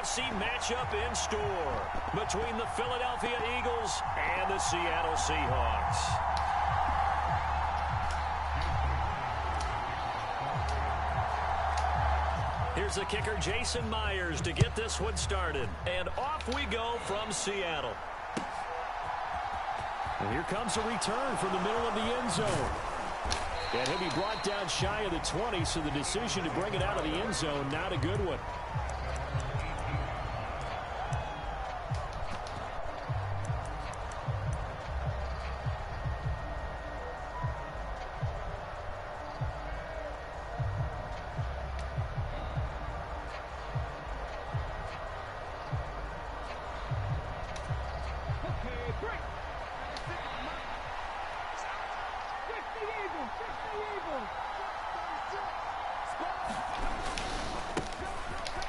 AFC matchup in store between the Philadelphia Eagles and the Seattle Seahawks. Here's the kicker, Jason Myers, to get this one started. And off we go from Seattle. And here comes a return from the middle of the end zone. And he'll be brought down shy of the 20, so the decision to bring it out of the end zone, not a good one.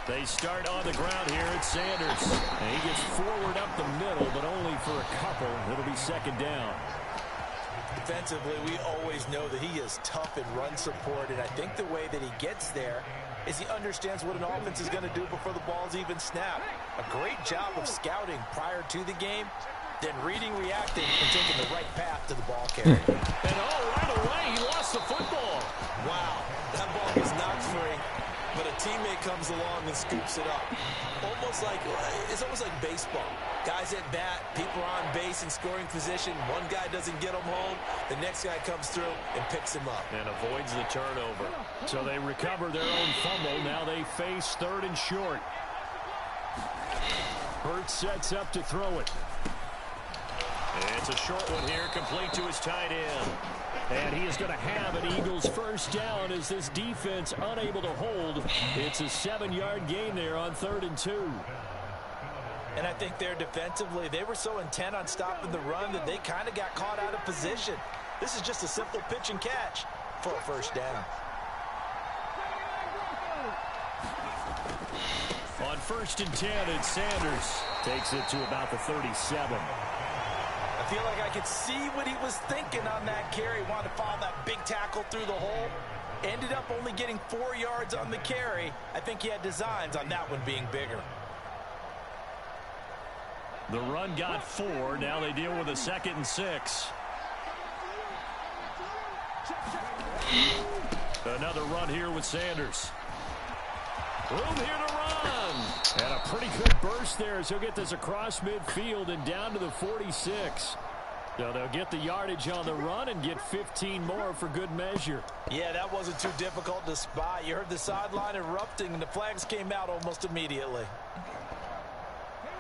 They start on the ground here at Sanders. And he gets forward up the middle, but only for a couple. It'll be second down. Defensively, we always know that he is tough in run support, and I think the way that he gets there is he understands what an offense is going to do before the ball's even snapped. A great job of scouting prior to the game, then reading, reacting, and taking the right path to the ball carrier. And right away, he lost the football. Wow, that ball was not free. But a teammate comes along and scoops it up. It's almost like baseball. Guys at bat, people are on base in scoring position. One guy doesn't get him home. The next guy comes through and picks him up. And avoids the turnover. So they recover their own fumble. Now they face third and short. Hurts sets up to throw it. It's a short one here, complete to his tight end. And he is going to have an Eagles first down as this defense unable to hold. It's a 7-yard gain there on 3rd and 2. And I think there defensively, they were so intent on stopping the run that they kind of got caught out of position. This is just a simple pitch and catch for a first down. On 1st and 10, it's Sanders. Takes it to about the 37. I feel like I could see what he was thinking on that carry. Wanted to follow that big tackle through the hole. Ended up only getting 4 yards on the carry. I think he had designs on that one being bigger. The run got 4. Now they deal with a 2nd and 6. Another run here with Sanders. Room here to run. And a pretty good burst there as he'll get this across midfield and down to the 46. So they'll get the yardage on the run and get 15 more for good measure. Yeah, that wasn't too difficult to spot. You heard the sideline erupting, and the flags came out almost immediately.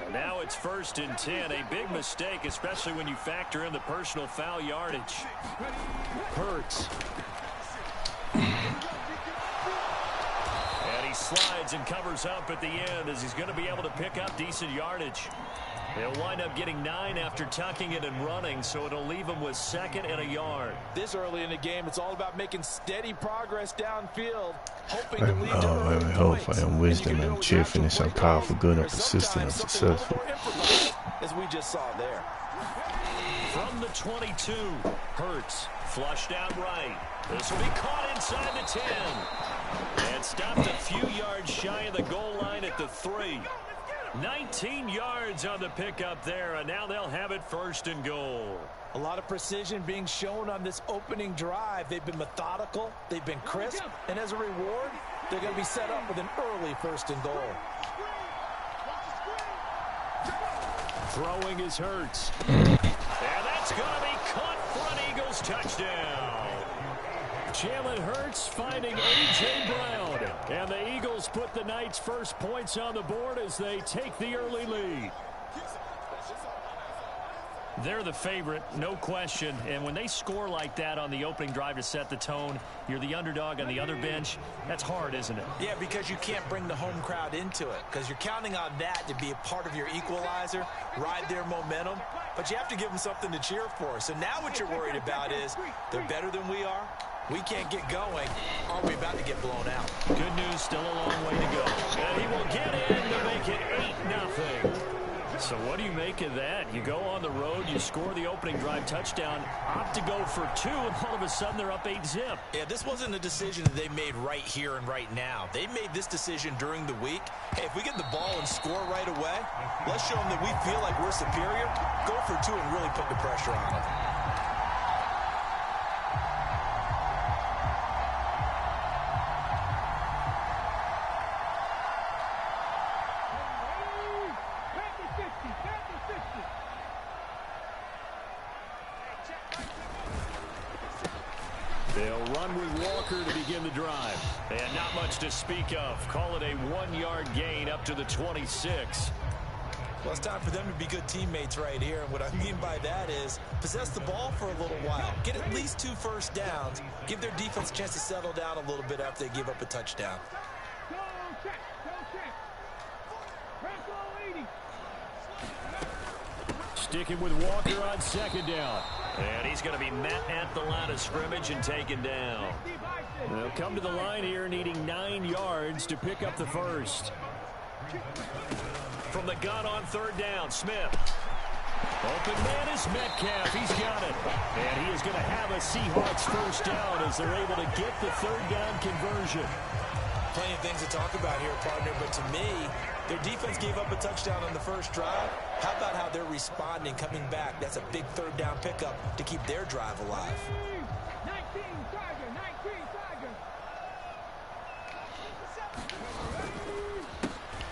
And now it's 1st and 10. A big mistake, especially when you factor in the personal foul yardage. Hurts. He slides and covers up at the end as he's going to be able to pick up decent yardage. They'll wind up getting 9 after tucking it and running, so it'll leave him with 2nd and a yard. This early in the game, it's all about making steady progress downfield, hoping to lead to early points. Hope I am wisdom and cheerfulness are powerful, good, and persistent and successful. As we just saw there. From the 22, Hurts flushed out right. This will be caught inside the 10. And stopped a few yards shy of the goal line at the 3. 19 yards on the pickup there, and now they'll have it 1st and goal. A lot of precision being shown on this opening drive. They've been methodical, they've been crisp, and as a reward, they're going to be set up with an early 1st and goal. Throwing is Hurts. And that's going to be caught for an Eagles touchdown. Jalen Hurts finding A.J. Brown. And the Eagles put the night's first points on the board as they take the early lead. They're the favorite, no question. And when they score like that on the opening drive to set the tone, you're the underdog on the other bench. That's hard, isn't it? Yeah, because you can't bring the home crowd into it, because you're counting on that to be a part of your equalizer, ride their momentum. But you have to give them something to cheer for. So now what you're worried about is they're better than we are. We can't get going. Are we about to get blown out? Good news, still a long way to go. And he will get in to make it 8-0. So what do you make of that? You go on the road, you score the opening drive touchdown, opt to go for 2, and all of a sudden they're up 8-zip. Yeah, this wasn't a decision that they made right here and right now. They made this decision during the week. Hey, if we get the ball and score right away, let's show them that we feel like we're superior. Go for 2 and really put the pressure on them. They'll run with Walker to begin the drive. And not much to speak of. Call it a 1-yard gain up to the 26. Well, it's time for them to be good teammates right here. And what I mean by that is possess the ball for a little while. Get at least 2 first downs. Give their defense a chance to settle down a little bit after they give up a touchdown. Sticking with Walker on second down. And he's going to be met at the line of scrimmage and taken down. They'll come to the line here needing 9 yards to pick up the first. From the gun on third down, Smith. Open man is Metcalf. He's got it. And he is going to have a Seahawks first down as they're able to get the third down conversion. Plenty of things to talk about here, partner, but to me, their defense gave up a touchdown on the first drive. How about how they're responding, coming back? That's a big third down pickup to keep their drive alive. 19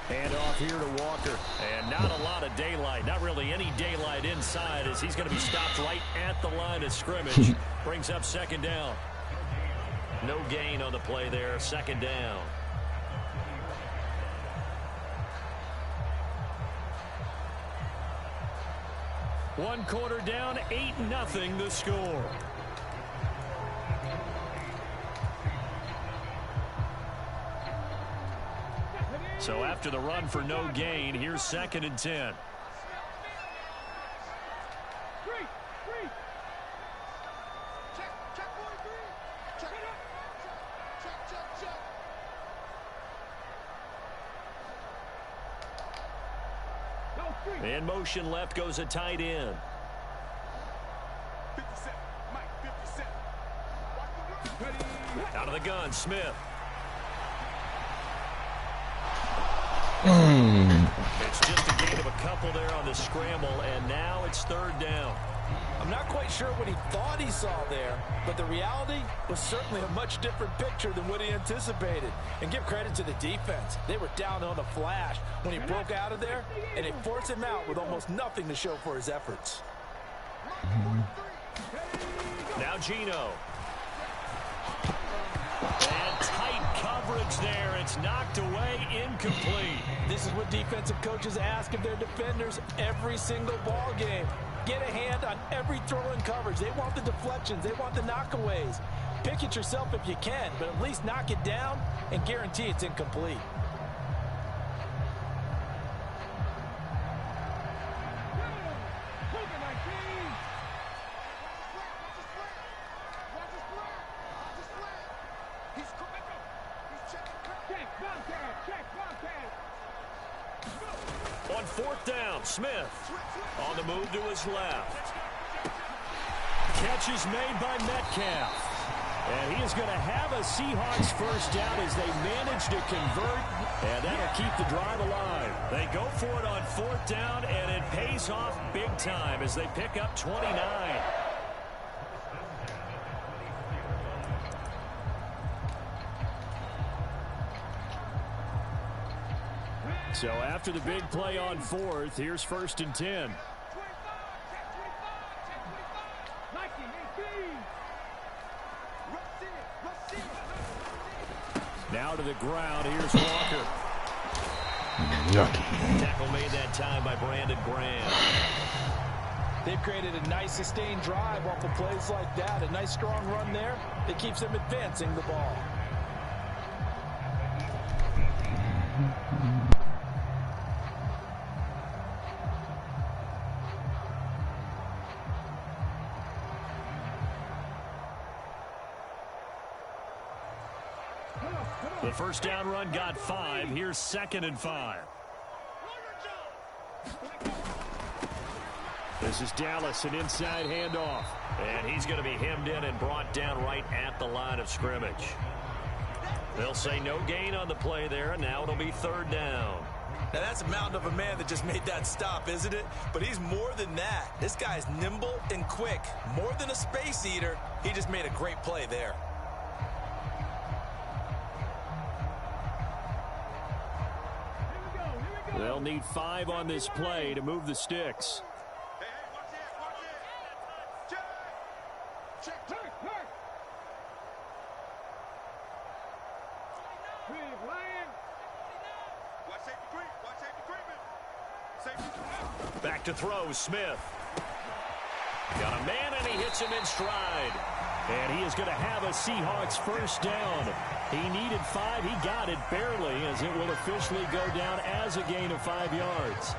Hand off here to Walker. And not a lot of daylight. Not really any daylight inside as he's going to be stopped right at the line of scrimmage. Brings up second down. No gain on the play there. Second down. One quarter down, 8-0 the score. So after the run for no gain, here's 2nd and 10. In motion left goes a tight end. 57, Mike, 57. Out of the gun, Smith. It's just a gain of a couple there on the scramble, and now it's third down. I'm not quite sure what he thought he saw there, but the reality was certainly a much different picture than what he anticipated. And give credit to the defense. They were down on a flash when he broke out of there, and they forced him out with almost nothing to show for his efforts. Now Gino. And tight coverage there. It's knocked away, incomplete. This is what defensive coaches ask of their defenders every single ball game. Get a hand on every throw in coverage. They want the deflections. They want the knockaways. Pick it yourself if you can, but at least knock it down and guarantee it's incomplete. On fourth down, Smith on the move to his left. Catch is made by Metcalf. And he is going to have a Seahawks first down as they manage to convert, and that'll keep the drive alive. They go for it on fourth down, and it pays off big time as they pick up 29. So after the big play on fourth, here's 1st and 10. Now to the ground. Here's Walker. Yucky. Tackle made that time by Brandon Graham. They've created a nice sustained drive off of plays like that. A nice strong run there that keeps them advancing the ball. The first down run got 5. Here's 2nd and 5. This is Dallas, an inside handoff. And he's going to be hemmed in and brought down right at the line of scrimmage. They'll say no gain on the play there, and now it'll be third down. Now that's a mountain of a man that just made that stop, isn't it? But he's more than that. This guy's nimble and quick. More than a space eater, he just made a great play there. They'll need 5 on this play to move the sticks. Back to throw, Smith. Got a man, and he hits him in stride. And he is going to have a Seahawks first down. He needed 5. He got it barely, as it will officially go down as a gain of 5 yards.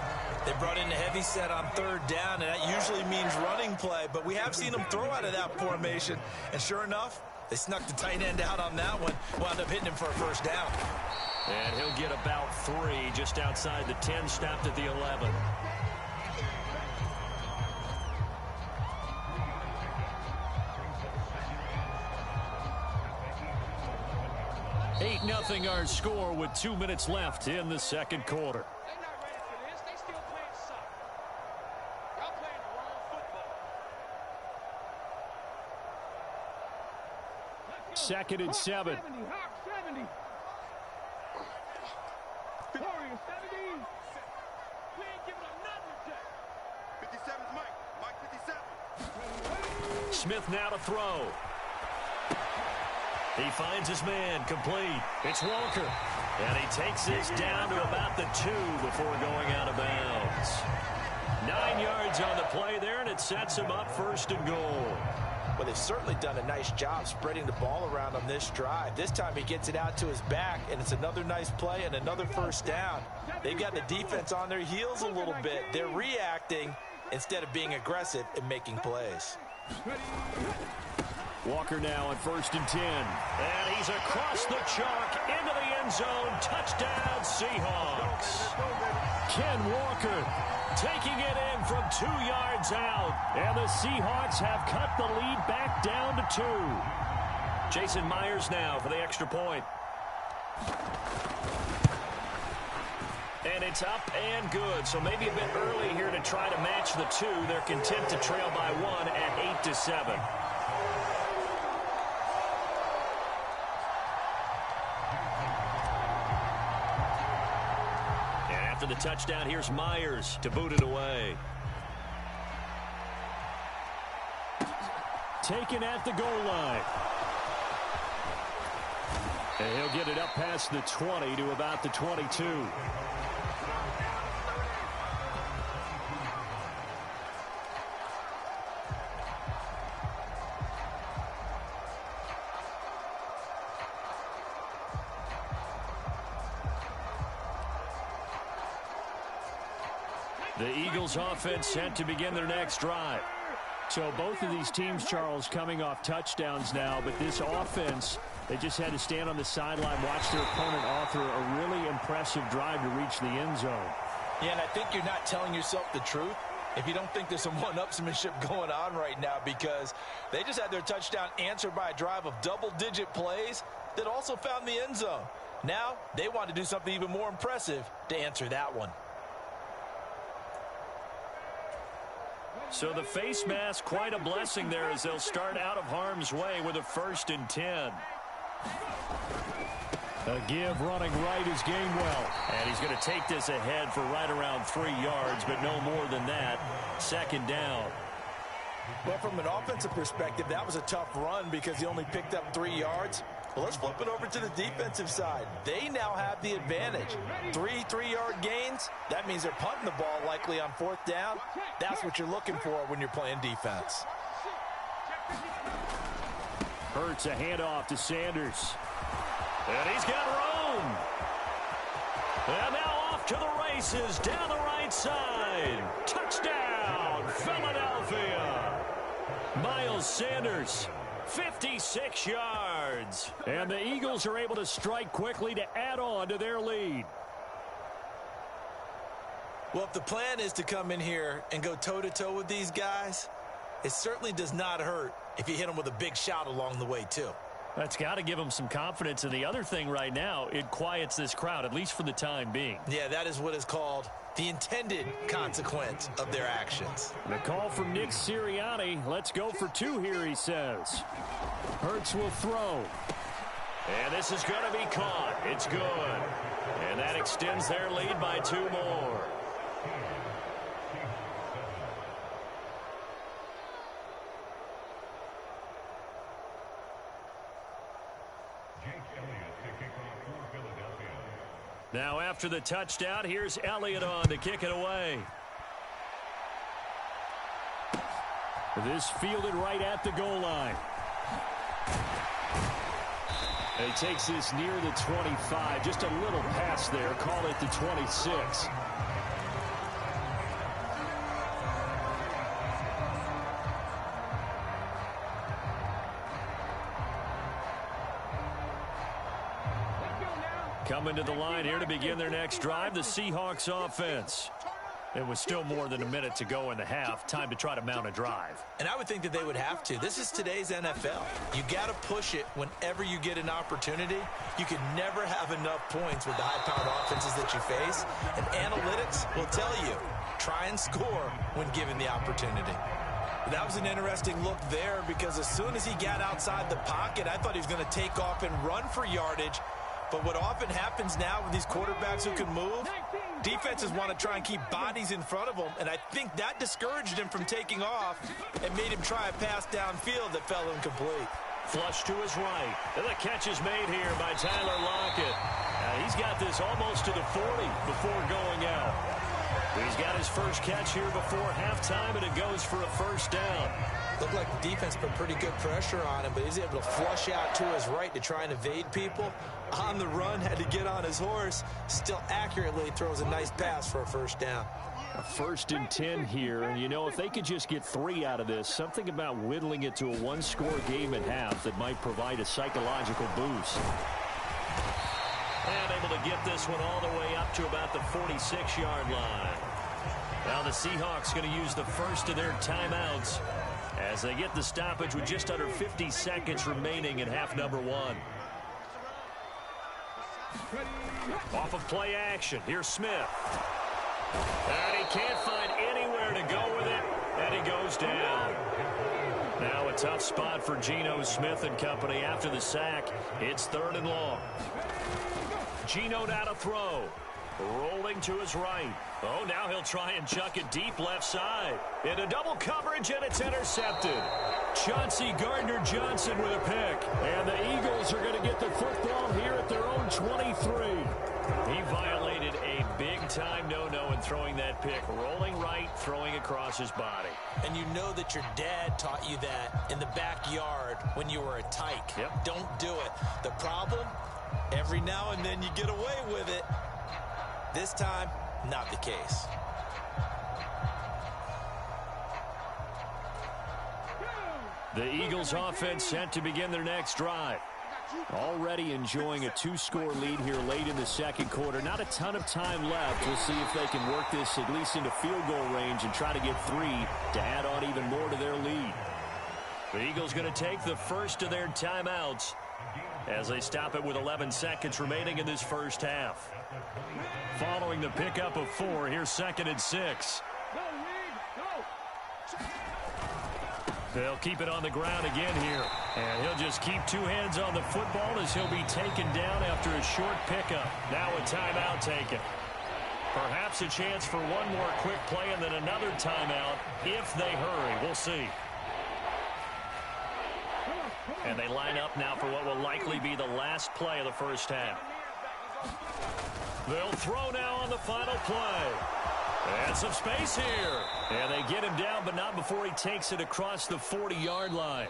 They brought in a heavy set on third down, and that usually means running play. But we have seen them throw out of that formation. And sure enough, they snuck the tight end out on that one. Wound up hitting him for a first down. And he'll get about 3 just outside the 10, stopped at the 11. 8-0 our score with 2 minutes left in the second quarter. They're not ready for this. They still playing soccer. Y'all playing the wrong football. Second and 7. 70, Hawk 70. Warriors 70. We ain't giving them nothing today. 57's Mike. Mike 57. Smith now to throw. He finds his man, complete. It's Walker. And he takes this down to about the 2 before going out of bounds. 9 yards on the play there, and it sets him up first and goal. Well, they've certainly done a nice job spreading the ball around on this drive. This time he gets it out to his back, and it's another nice play and another first down. They've got the defense on their heels a little bit. They're reacting instead of being aggressive and making plays. Walker now on first and 10. And he's across the chalk into the end zone. Touchdown, Seahawks. Ken Walker taking it in from 2 yards out. And the Seahawks have cut the lead back down to 2. Jason Myers now for the extra point. And it's up and good. So maybe a bit early here to try to match the 2. They're content to trail by 1 at 8-7. After the touchdown, here's Myers to boot it away. Taken at the goal line. And he'll get it up past the 20 to about the 22. The Eagles offense set to begin their next drive. So both of these teams, Charles, coming off touchdowns now, but this offense, they just had to stand on the sideline, watch their opponent author a really impressive drive to reach the end zone. Yeah, and I think you're not telling yourself the truth if you don't think there's some one-upsmanship going on right now, because they just had their touchdown answered by a drive of double-digit plays that also found the end zone. Now they want to do something even more impressive to answer that one. So the face mask, quite a blessing there as they'll start out of harm's way with a first and 10. A give running right is Gainwell. And he's going to take this ahead for right around 3 yards, but no more than that. Second down. Well, from an offensive perspective, that was a tough run because he only picked up 3 yards. Well, let's flip it over to the defensive side. They now have the advantage. 3 3-yard gains. That means they're punting the ball likely on fourth down. That's what you're looking for when you're playing defense. Hurts a handoff to Sanders. And he's got room. And now off to the races down the right side. Touchdown, Philadelphia. Miles Sanders, 56 yards. And the Eagles are able to strike quickly to add on to their lead. Well, if the plan is to come in here and go toe-to-toe with these guys, it certainly does not hurt if you hit them with a big shot along the way, too. That's got to give them some confidence. And the other thing right now, it quiets this crowd, at least for the time being. Yeah, that is what is called the intended consequence of their actions. The call from Nick Sirianni. Let's go for two here, he says. Hurts will throw. And this is going to be caught. It's good. And that extends their lead by 2 more. Now after the touchdown, here's Elliott on to kick it away. This fielded right at the goal line. He takes this near the 25. Just a little pass there. Call it the 26. Coming to the line here to begin their next drive, the Seahawks offense. It was still more than a minute to go in the half. Time to try to mount a drive. And I would think that they would have to. This is today's NFL. You got to push it whenever you get an opportunity. You can never have enough points with the high-powered offenses that you face. And analytics will tell you, try and score when given the opportunity. That was an interesting look there because as soon as he got outside the pocket, I thought he was going to take off and run for yardage. But what often happens now with these quarterbacks who can move, defenses want to try and keep bodies in front of them, and I think that discouraged him from taking off and made him try a pass downfield that fell incomplete. Flush to his right. And the catch is made here by Tyler Lockett. He's got this almost to the 40 before going out. He's got his first catch here before halftime, and it goes for a first down. Looked like the defense put pretty good pressure on him, but he's able to flush out to his right to try and evade people. On the run, had to get on his horse. Still accurately throws a nice pass for a first down. A 1st and 10 here, and you know, if they could just get 3 out of this, something about whittling it to a one-score game at half that might provide a psychological boost. And able to get this one all the way up to about the 46-yard line. Now the Seahawks going to use the first of their timeouts as they get the stoppage with just under 50 seconds remaining in half number 1. Off of play action, here's Smith. And he can't find anywhere to go with it, and he goes down. Now a tough spot for Geno Smith and company after the sack. It's 3rd and long. Geno now to throw. Rolling to his right. Oh, now he'll try and chuck it deep left side. Into double coverage, and it's intercepted. Chauncey Gardner-Johnson with a pick. And the Eagles are going to get the football here at their own 23. He violated a big-time no-no in throwing that pick. Rolling right, throwing across his body. And you know that your dad taught you that in the backyard when you were a tyke. Yep. Don't do it. The problem, every now and then you get away with it. This time, not the case. The Eagles offense set to begin their next drive. Already enjoying a 2-score lead here late in the second quarter. Not a ton of time left. We'll see if they can work this at least into field goal range and try to get 3 to add on even more to their lead. The Eagles going to take the first of their timeouts as they stop it with 11 seconds remaining in this first half. Following the pickup of 4, here's 2nd and 6. They'll keep it on the ground again here. And he'll just keep 2 hands on the football as he'll be taken down after a short pickup. Now a timeout taken. Perhaps a chance for one more quick play and then another timeout if they hurry. We'll see. And they line up now for what will likely be the last play of the first half. They'll throw now on the final play. And some space here. And they get him down, but not before he takes it across the 40-yard line.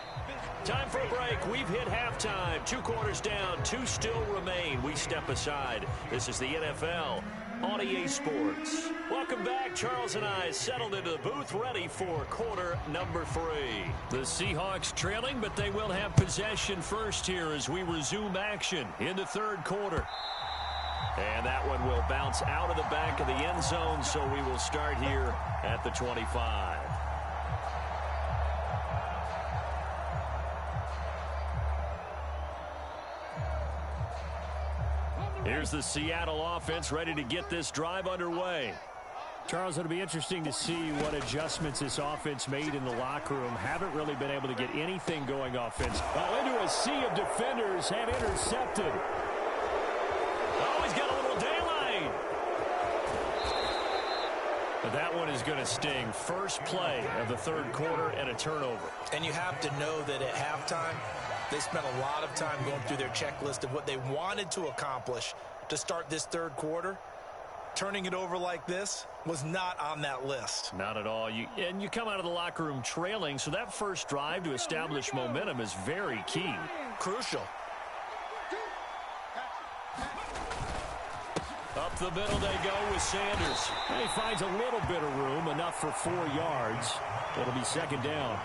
Time for a break. We've hit halftime. 2 quarters down, 2 still remain. We step aside. This is the NFL on EA Sports. Welcome back. Charles and I settled into the booth, ready for quarter number 3. The Seahawks trailing, but they will have possession first here as we resume action in the 3rd quarter. And that one will bounce out of the back of the end zone, so we will start here at the 25. Here's the Seattle offense ready to get this drive underway. Charles, it'll be interesting to see what adjustments this offense made in the locker room. Haven't really been able to get anything going offense. Well, into a sea of defenders and intercepted. Oh, he's got a little daylight. But that one is going to sting. First play of the third quarter and a turnover. And you have to know that at halftime, they spent a lot of time going through their checklist of what they wanted to accomplish to start this third quarter. Turning it over like this was not on that list. Not at all. And you come out of the locker room trailing, so that first drive to establish momentum is very key. Crucial. Up the middle they go with Sanders. And he finds a little bit of room, enough for 4 yards. It'll be second down.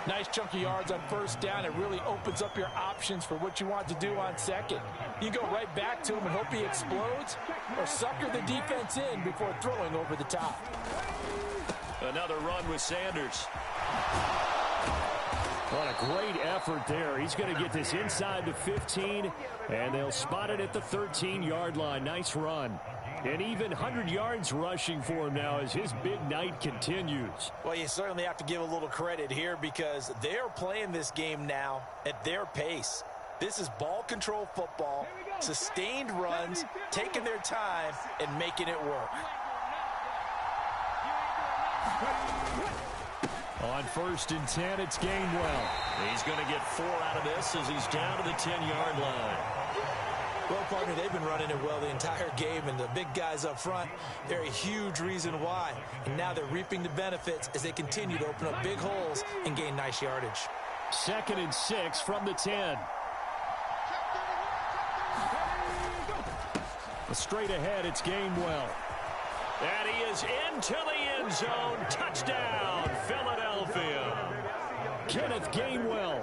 Nice chunky yards on first down. It really opens up your options for what you want to do on second. You go right back to him and hope he explodes, or sucker the defense in before throwing over the top. Another run with Sanders. What a great effort there. He's going to get this inside the 15, and they'll spot it at the 13-yard line. Nice run. And even 100 yards rushing for him now as his big night continues. Well, you certainly have to give a little credit here because they're playing this game now at their pace. This is ball control football, sustained runs, taking their time, and making it work. On 1st and 10, it's Gainwell. He's going to get 4 out of this as he's down to the 10-yard line. Well, partner, they've been running it well the entire game, and the big guys up front, they're a huge reason why. And now they're reaping the benefits as they continue to open up big holes and gain nice yardage. 2nd and 6 from the 10. Straight ahead, it's Gainwell. And he is into the end zone. Touchdown, Philadelphia. Kenneth Gainwell.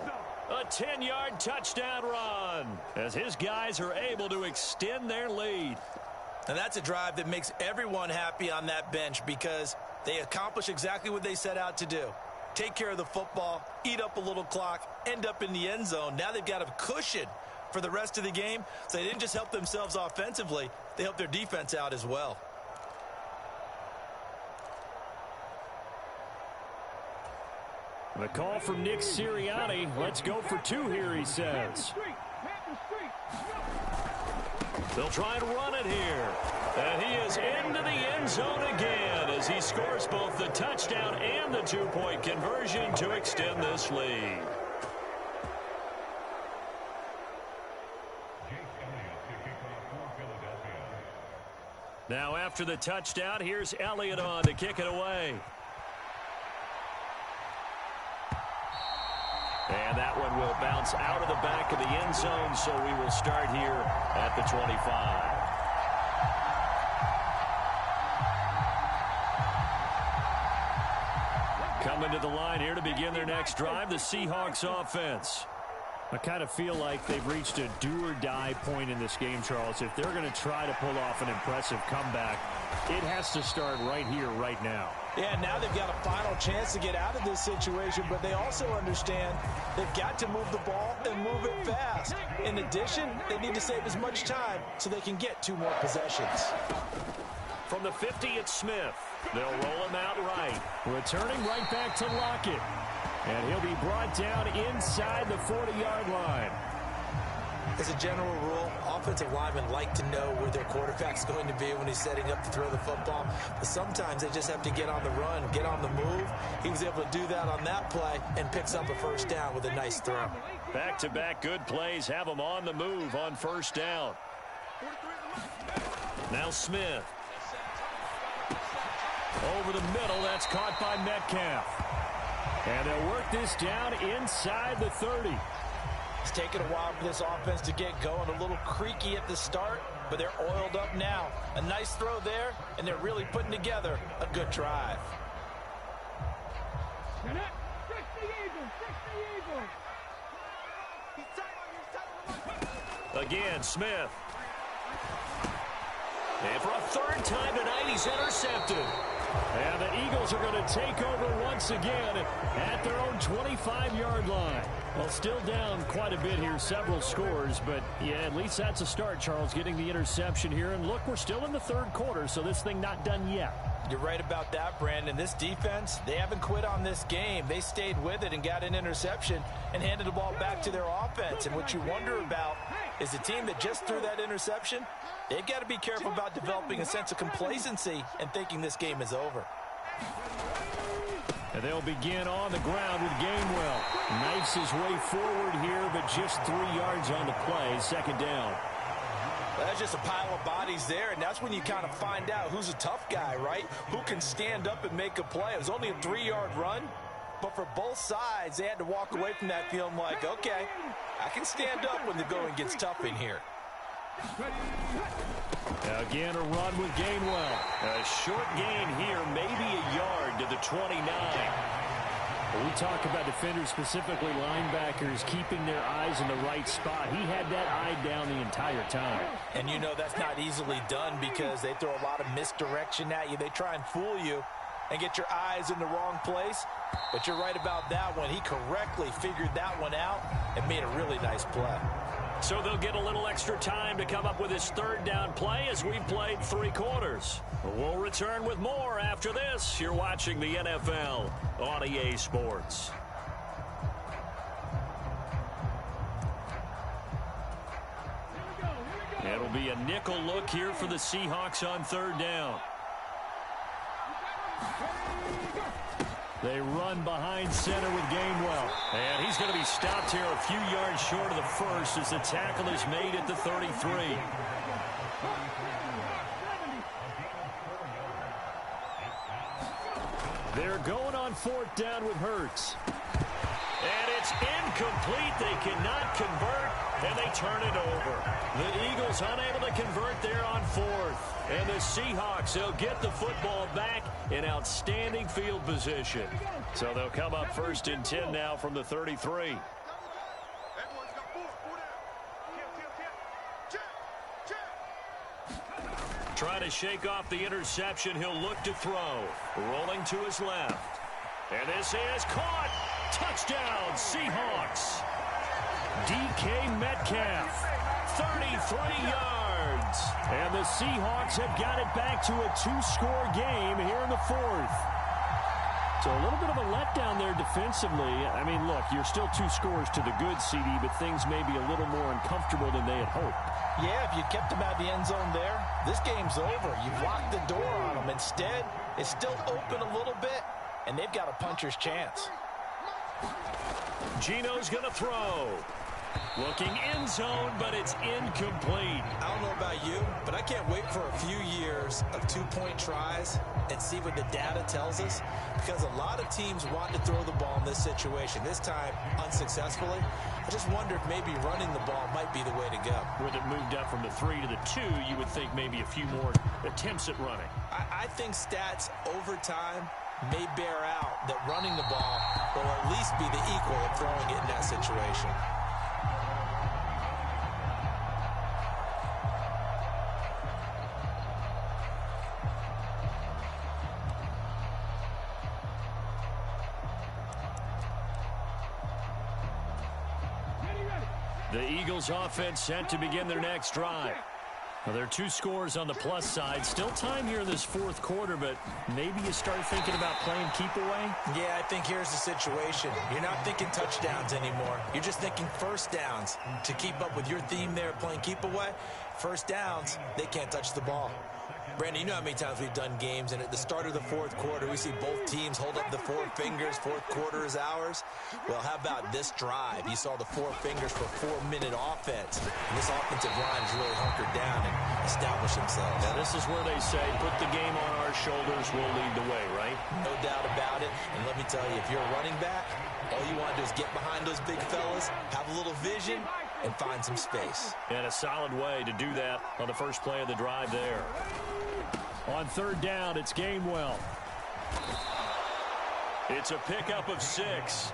A 10-yard touchdown run as his guys are able to extend their lead. And that's a drive that makes everyone happy on that bench because they accomplish exactly what they set out to do. Take care of the football, eat up a little clock, end up in the end zone. Now they've got a cushion for the rest of the game, so they didn't just help themselves offensively, they helped their defense out as well. The call from Nick Sirianni. Let's go for 2 here, he says. They'll try and run it here. And he is into the end zone again as he scores both the touchdown and the 2-point conversion to extend this lead. Now after the touchdown, here's Elliott on to kick it away. And that one will bounce out of the back of the end zone, so we will start here at the 25. Coming to the line here to begin their next drive, the Seahawks offense. I kind of feel like they've reached a do-or-die point in this game, Charles. If they're going to try to pull off an impressive comeback, it has to start right here, right now. Yeah, now they've got a final chance to get out of this situation, but they also understand they've got to move the ball and move it fast. In addition, they need to save as much time so they can get 2 more possessions. From the 50, it's Smith. They'll roll him out right. Returning right back to Lockett. And he'll be brought down inside the 40-yard line. As a general rule, offensive linemen like to know where their quarterback's going to be when he's setting up to throw the football. But sometimes they just have to get on the run, get on the move. He was able to do that on that play and picks up a first down with a nice throw. Back-to-back good plays have him on the move on first down. Now Smith. Over the middle, that's caught by Metcalf. And they'll work this down inside the 30. It's taken a while for this offense to get going. A little creaky at the start, but they're oiled up now. A nice throw there, and they're really putting together a good drive. Again, Smith. And for a third time tonight, he's intercepted. And the Eagles are going to take over once again at their own 25-yard line. Well, still down quite a bit here, several scores, but yeah, at least that's a start, Charles, getting the interception here. And look, we're still in the third quarter, so this thing not done yet. You're right about that, Brandon. This defense, they haven't quit on this game. They stayed with it and got an interception and handed the ball back to their offense. And what you wonder about is the team that just threw that interception, they've got to be careful about developing a sense of complacency and thinking this game is over. And they'll begin on the ground with Gainwell. Knifes his way forward here, but just 3 yards on the play. Second down. Well, that's just a pile of bodies there, and that's when you kind of find out who's a tough guy, right? Who can stand up and make a play. It was only a 3-yard run, but for both sides, they had to walk away from that feeling like, okay, I can stand up when the going gets tough in here. Again, a run with Gainwell. A short gain here, maybe a yard to the 29. When we talk about defenders, specifically linebackers, keeping their eyes in the right spot, he had that eye down the entire time. And you know that's not easily done because they throw a lot of misdirection at you. They try and fool you and get your eyes in the wrong place. But you're right about that one. He correctly figured that one out and made a really nice play. So they'll get a little extra time to come up with his third down play as we've played 3 quarters. We'll return with more after this. You're watching the NFL on EA Sports. It'll be a nickel look here for the Seahawks on third down. They run behind center with Gainwell. And he's going to be stopped here a few yards short of the first as the tackle is made at the 33. They're going on fourth down with Hurts. And it's incomplete. They cannot convert, and they turn it over. The Eagles unable to convert there on fourth. And the Seahawks, they'll get the football back in outstanding field position. So they'll come up first and 10 now from the 33. Trying to shake off the interception. He'll look to throw. Rolling to his left. And this is caught. Touchdown, Seahawks. DK Metcalf, 33 yards. And the Seahawks have got it back to a 2-score game here in the fourth. So a little bit of a letdown there defensively. I mean, look, you're still 2 scores to the good, CD, but things may be a little more uncomfortable than they had hoped. Yeah, if you kept them out of the end zone there, this game's over. You've locked the door on them. Instead, it's still open a little bit, and they've got a puncher's chance. Gino's going to throw. Looking end zone, but it's incomplete. I don't know about you, but I can't wait for a few years of 2-point tries and see what the data tells us, because a lot of teams want to throw the ball in this situation. This time, unsuccessfully. I just wonder if maybe running the ball might be the way to go. With it moved up from the 3 to the 2, you would think maybe a few more attempts at running. I think stats over time may bear out that running the ball will at least be the equal of throwing it in that situation. The Eagles offense set to begin their next drive. Well, there are 2 scores on the plus side. Still time here in this fourth quarter, but maybe you start thinking about playing keep away? Yeah, I think here's the situation. You're not thinking touchdowns anymore. You're just thinking first downs. To keep up with your theme there, playing keep away, first downs, they can't touch the ball. Brandon, you know how many times we've done games, and at the start of the fourth quarter, we see both teams hold up the 4 fingers, fourth quarter is ours. Well, how about this drive? You saw the 4 fingers for 4-minute offense. And this offensive line has really hunkered down and established themselves. Now, this is where they say, put the game on our shoulders, we'll lead the way, right? No doubt about it. And let me tell you, if you're a running back, all you want to do is get behind those big fellas, have a little vision, and find some space. And a solid way to do that on the first play of the drive there. On third down, it's Gainwell. It's a pickup of 6.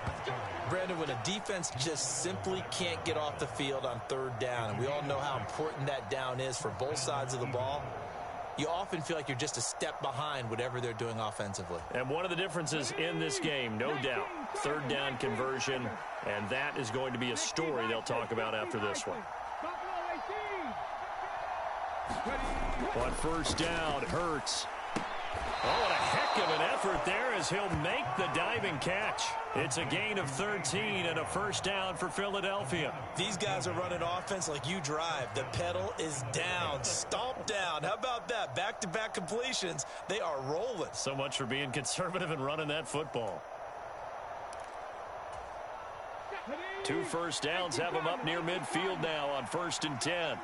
Brandon, when a defense just simply can't get off the field on third down, and we all know how important that down is for both sides of the ball, you often feel like you're just a step behind whatever they're doing offensively. And one of the differences in this game, no doubt, third down conversion, and that is going to be a story they'll talk about after this one. On first down, Hurts. Oh, what a heck of an effort there as he'll make the diving catch. It's a gain of 13 and a first down for Philadelphia. These guys are running offense like you drive. The pedal is down, stomp down. How about that? Back-to-back completions. They are rolling. So much for being conservative and running that football. 2 first downs have them up near midfield now on 1st and 10.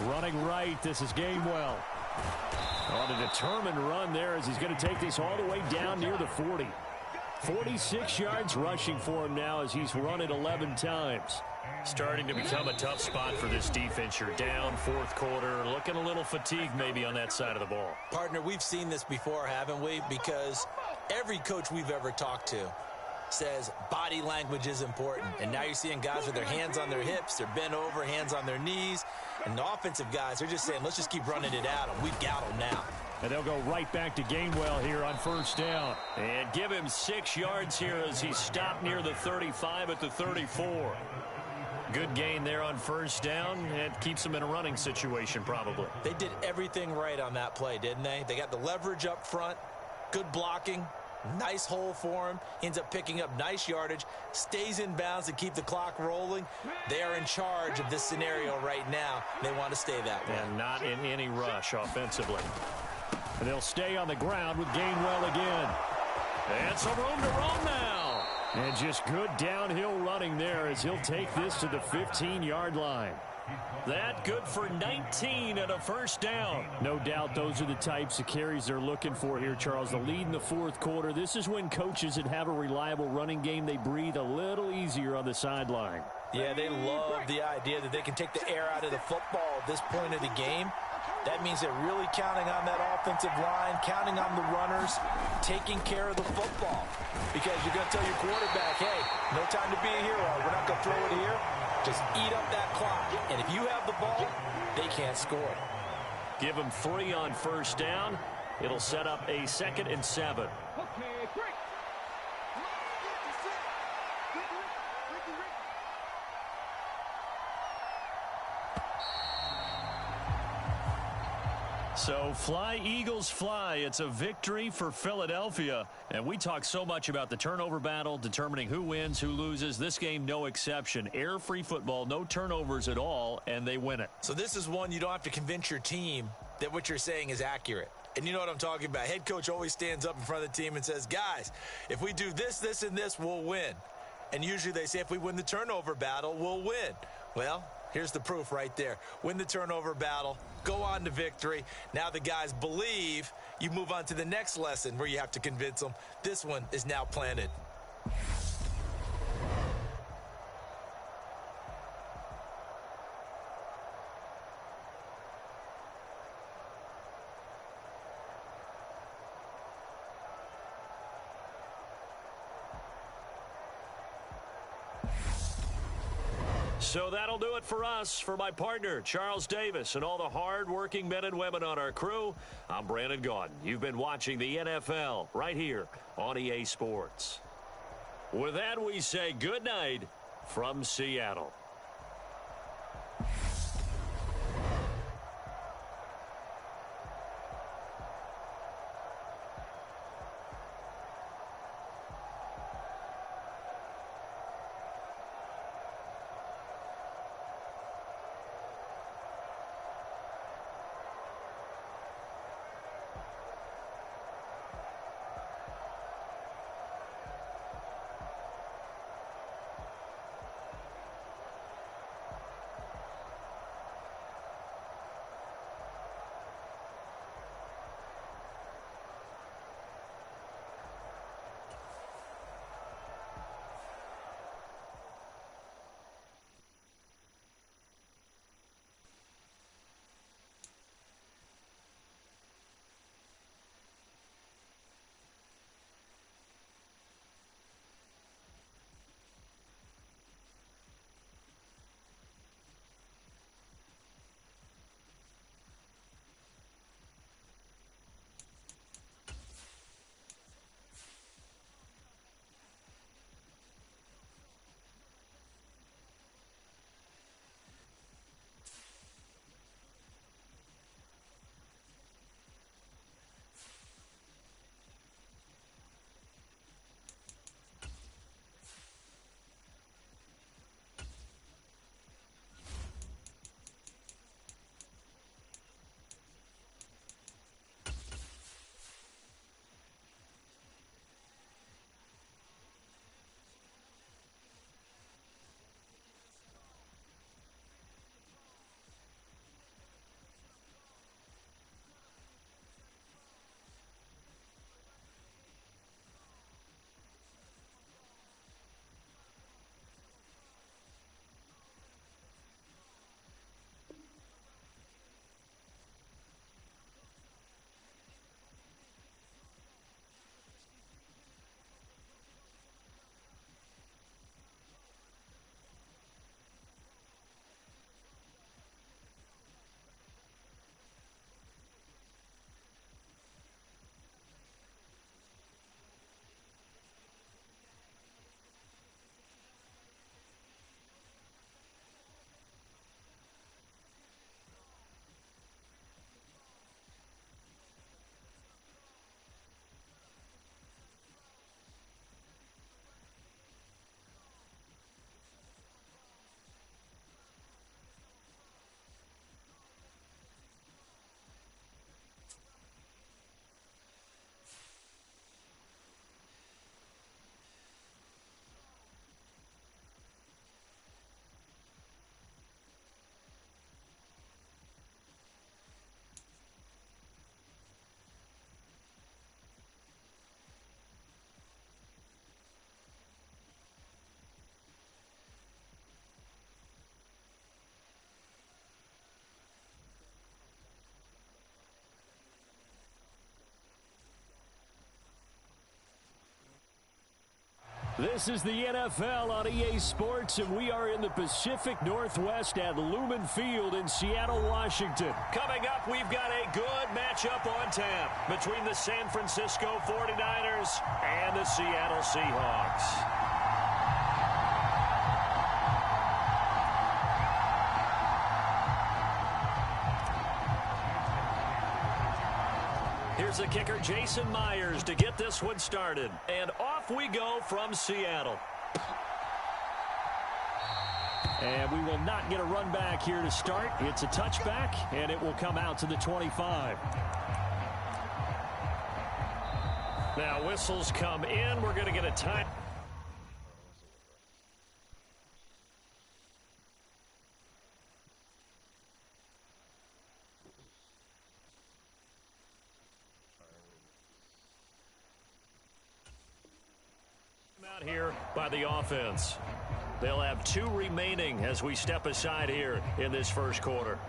Running right, this is Gainwell. On a determined run there as he's going to take this all the way down near the 40. 46 yards rushing for him now as he's run it 11 times. Starting to become a tough spot for this defense. You're down, fourth quarter, looking a little fatigued maybe on that side of the ball. Partner, we've seen this before, haven't we? Because every coach we've ever talked to says body language is important. And now you're seeing guys with their hands on their hips, they're bent over, hands on their knees. And the offensive guys are just saying, let's just keep running it at them. We've got them now. And they'll go right back to Gainwell here on first down. And give him 6 yards here as he stopped near the 35 at the 34. Good gain there on first down. It keeps them in a running situation probably. They did everything right on that play, didn't they? They got the leverage up front, good blocking, nice hole for him. Ends up picking up nice yardage, stays in bounds to keep the clock rolling. They are in charge of this scenario right now. They want to stay that way. And not in any rush offensively. And they'll stay on the ground with Gainwell again. And some room to roam now. And just good downhill running there as he'll take this to the 15-yard line. That good for 19 and a first down. No doubt those are the types of carries they're looking for here, Charles. The lead in the fourth quarter. This is when coaches that have a reliable running game, they breathe a little easier on the sideline. Yeah, they love the idea that they can take the air out of the football at this point of the game. That means they're really counting on that offensive line, counting on the runners, taking care of the football. Because you're going to tell your quarterback, hey, no time to be a hero. We're not going to throw it here. Just eat up that clock. And if you have the ball, they can't score. Give them 3 on first down. It'll set up a 2nd and 7. So fly, Eagles, fly. It's a victory for Philadelphia. And we talk so much about the turnover battle, determining who wins, who loses. This game, no exception. Air-free football, no turnovers at all, and they win it. So this is one you don't have to convince your team that what you're saying is accurate. And you know what I'm talking about. Head coach always stands up in front of the team and says, guys, if we do this, this, and this, we'll win. And usually they say if we win the turnover battle, we'll win. Well, here's the proof right there. Win the turnover battle, go on to victory. Now the guys believe. You move on to the next lesson where you have to convince them. This one is now planted. So that'll do it for us. For my partner, Charles Davis, and all the hard-working men and women on our crew, I'm Brandon Gaudin. You've been watching the NFL right here on EA Sports. With that, we say good night from Seattle. This is the NFL on EA Sports, and we are in the Pacific Northwest at Lumen Field in Seattle, Washington. Coming up, we've got a good matchup on tap between the San Francisco 49ers and the Seattle Seahawks. Here's the kicker, Jason Myers, to get this one started. And off we go from Seattle. And we will not get a run back here to start. It's a touchback, and it will come out to the 25. Now whistles come in. We're going to get a time. Out here by the offense. They'll have 2 remaining as we step aside here in this first quarter.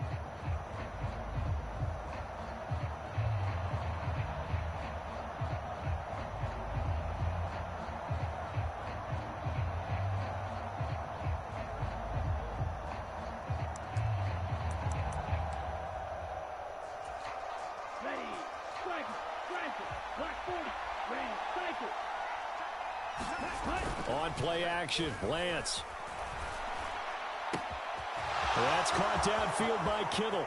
On play action, Lance. That's caught downfield by Kittle.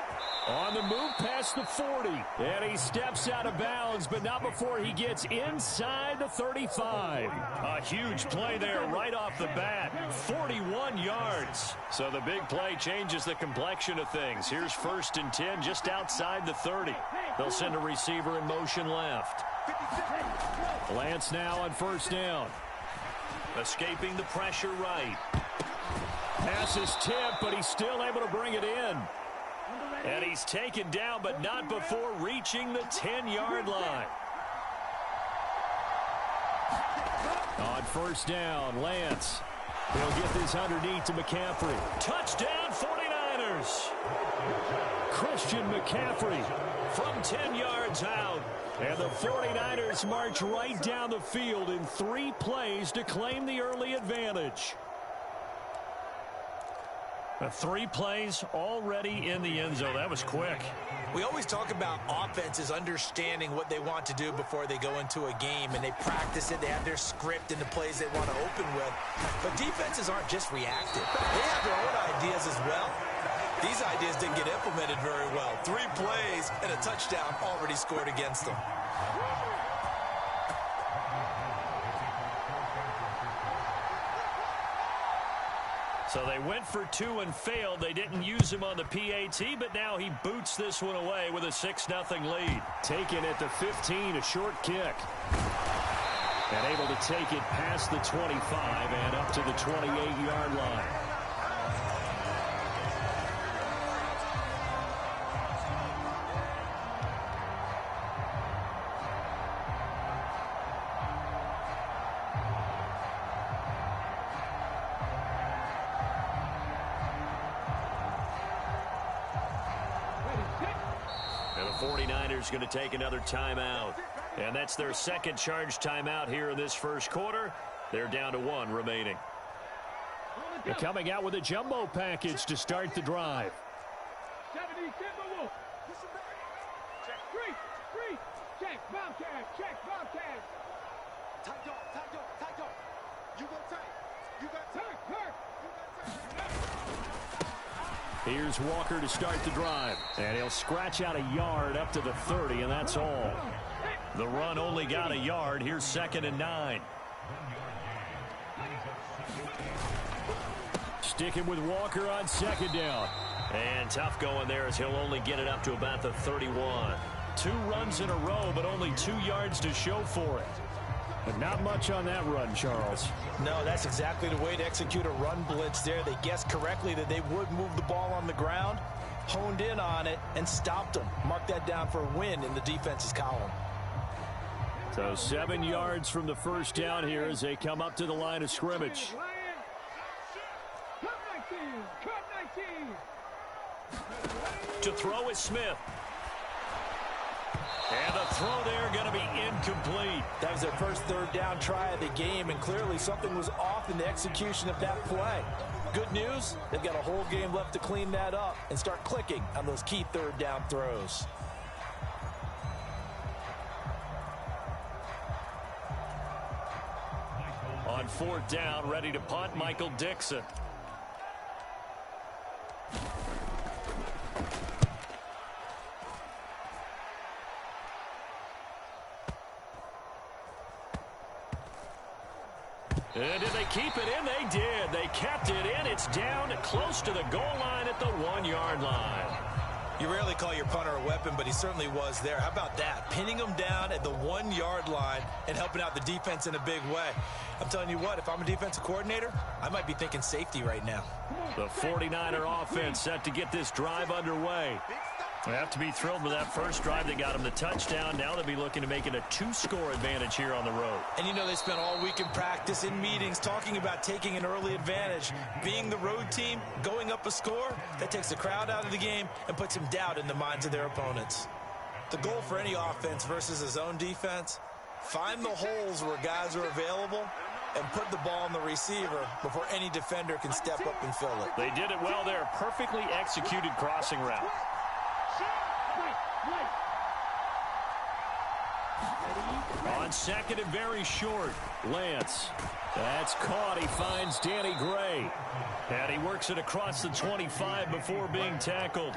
On the move past the 40. And he steps out of bounds, but not before he gets inside the 35. A huge play there right off the bat. 41 yards. So the big play changes the complexion of things. Here's 1st and 10 just outside the 30. They'll send a receiver in motion left. Lance now on 1st down. Escaping the pressure right. Pass is tipped, but he's still able to bring it in. And he's taken down, but not before reaching the 10-yard line. On 1st down, Lance. He'll get this underneath to McCaffrey. Touchdown, 49ers. Christian McCaffrey from 10 yards out. And the 49ers march right down the field in 3 plays to claim the early advantage. 3 plays already in the end zone. That was quick. We always talk about offenses understanding what they want to do before they go into a game, and they practice it. They have their script and the plays they want to open with. But defenses aren't just reactive. They have their own ideas as well. These ideas didn't get implemented very well. 3 plays and a touchdown already scored against them. So they went for 2 and failed. They didn't use him on the PAT, but now he boots this one away with a 6-0 lead. Taken at the 15, a short kick. And able to take it past the 25 and up to the 28-yard line. And the 49ers going to take another timeout. And that's their 2nd charge timeout here in this first quarter. They're down to 1 remaining. They're coming out with a jumbo package to start the drive. 70, check, 3, check, Bobcat. Tight dog. You go tight. You got tight. Here's Walker to start the drive. And he'll scratch out a yard up to the 30, and that's all. The run only got a yard. Here's 2nd and 9. Sticking with Walker on 2nd down. And tough going there as he'll only get it up to about the 31. 2 runs in a row, but only 2 yards to show for it. But not much on that run, Charles. No, that's exactly the way to execute a run blitz there. They guessed correctly that they would move the ball on the ground, honed in on it, and stopped them. Mark that down for a win in the defense's column. So 7 yards from the first down here as they come up to the line of scrimmage. Cut 19. To throw is Smith. And the throw there going to be incomplete. That was their first third down try of the game, and clearly something was off in the execution of that play. Good news, they've got a whole game left to clean that up and start clicking on those key third down throws. On fourth down, ready to punt, Michael Dixon. And did they keep it in? They did. They kept it in. It's down close to the goal line at the 1-yard line. You rarely call your punter a weapon, but he certainly was there. How about that? Pinning him down at the 1-yard line and helping out the defense in a big way. I'm telling you what, if I'm a defensive coordinator, I might be thinking safety right now. The 49er offense set to get this drive underway. They have to be thrilled with that first drive. They got him the touchdown. Now they'll be looking to make it a 2-score advantage here on the road. And you know they spent all week in practice, in meetings, talking about taking an early advantage. Being the road team, going up a score, that takes the crowd out of the game and puts some doubt in the minds of their opponents. The goal for any offense versus a zone defense, find the holes where guys are available and put the ball on the receiver before any defender can step up and fill it. They did it well there. Perfectly executed crossing route. On second and very short, Lance. That's caught. He finds Danny Gray. And he works it across the 25 before being tackled.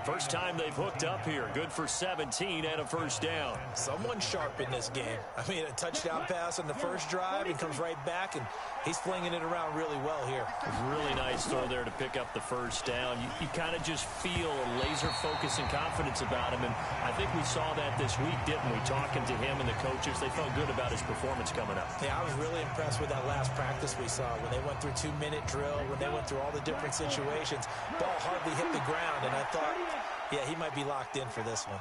First time they've hooked up here. Good for 17 and a first down. Someone sharp in this game. I mean, a touchdown pass on the first drive. He comes right back, and he's flinging it around really well here. Really nice throw there to pick up the first down. You kind of just feel a laser focus and confidence about him, and I think we saw that this week, didn't we? Talking to him and the coaches, they felt good about his performance coming up. Yeah, I was really impressed with that last practice we saw when they went through 2-minute drill, when they went through all the different situations. Ball hardly hit the ground, and I thought, yeah, he might be locked in for this one.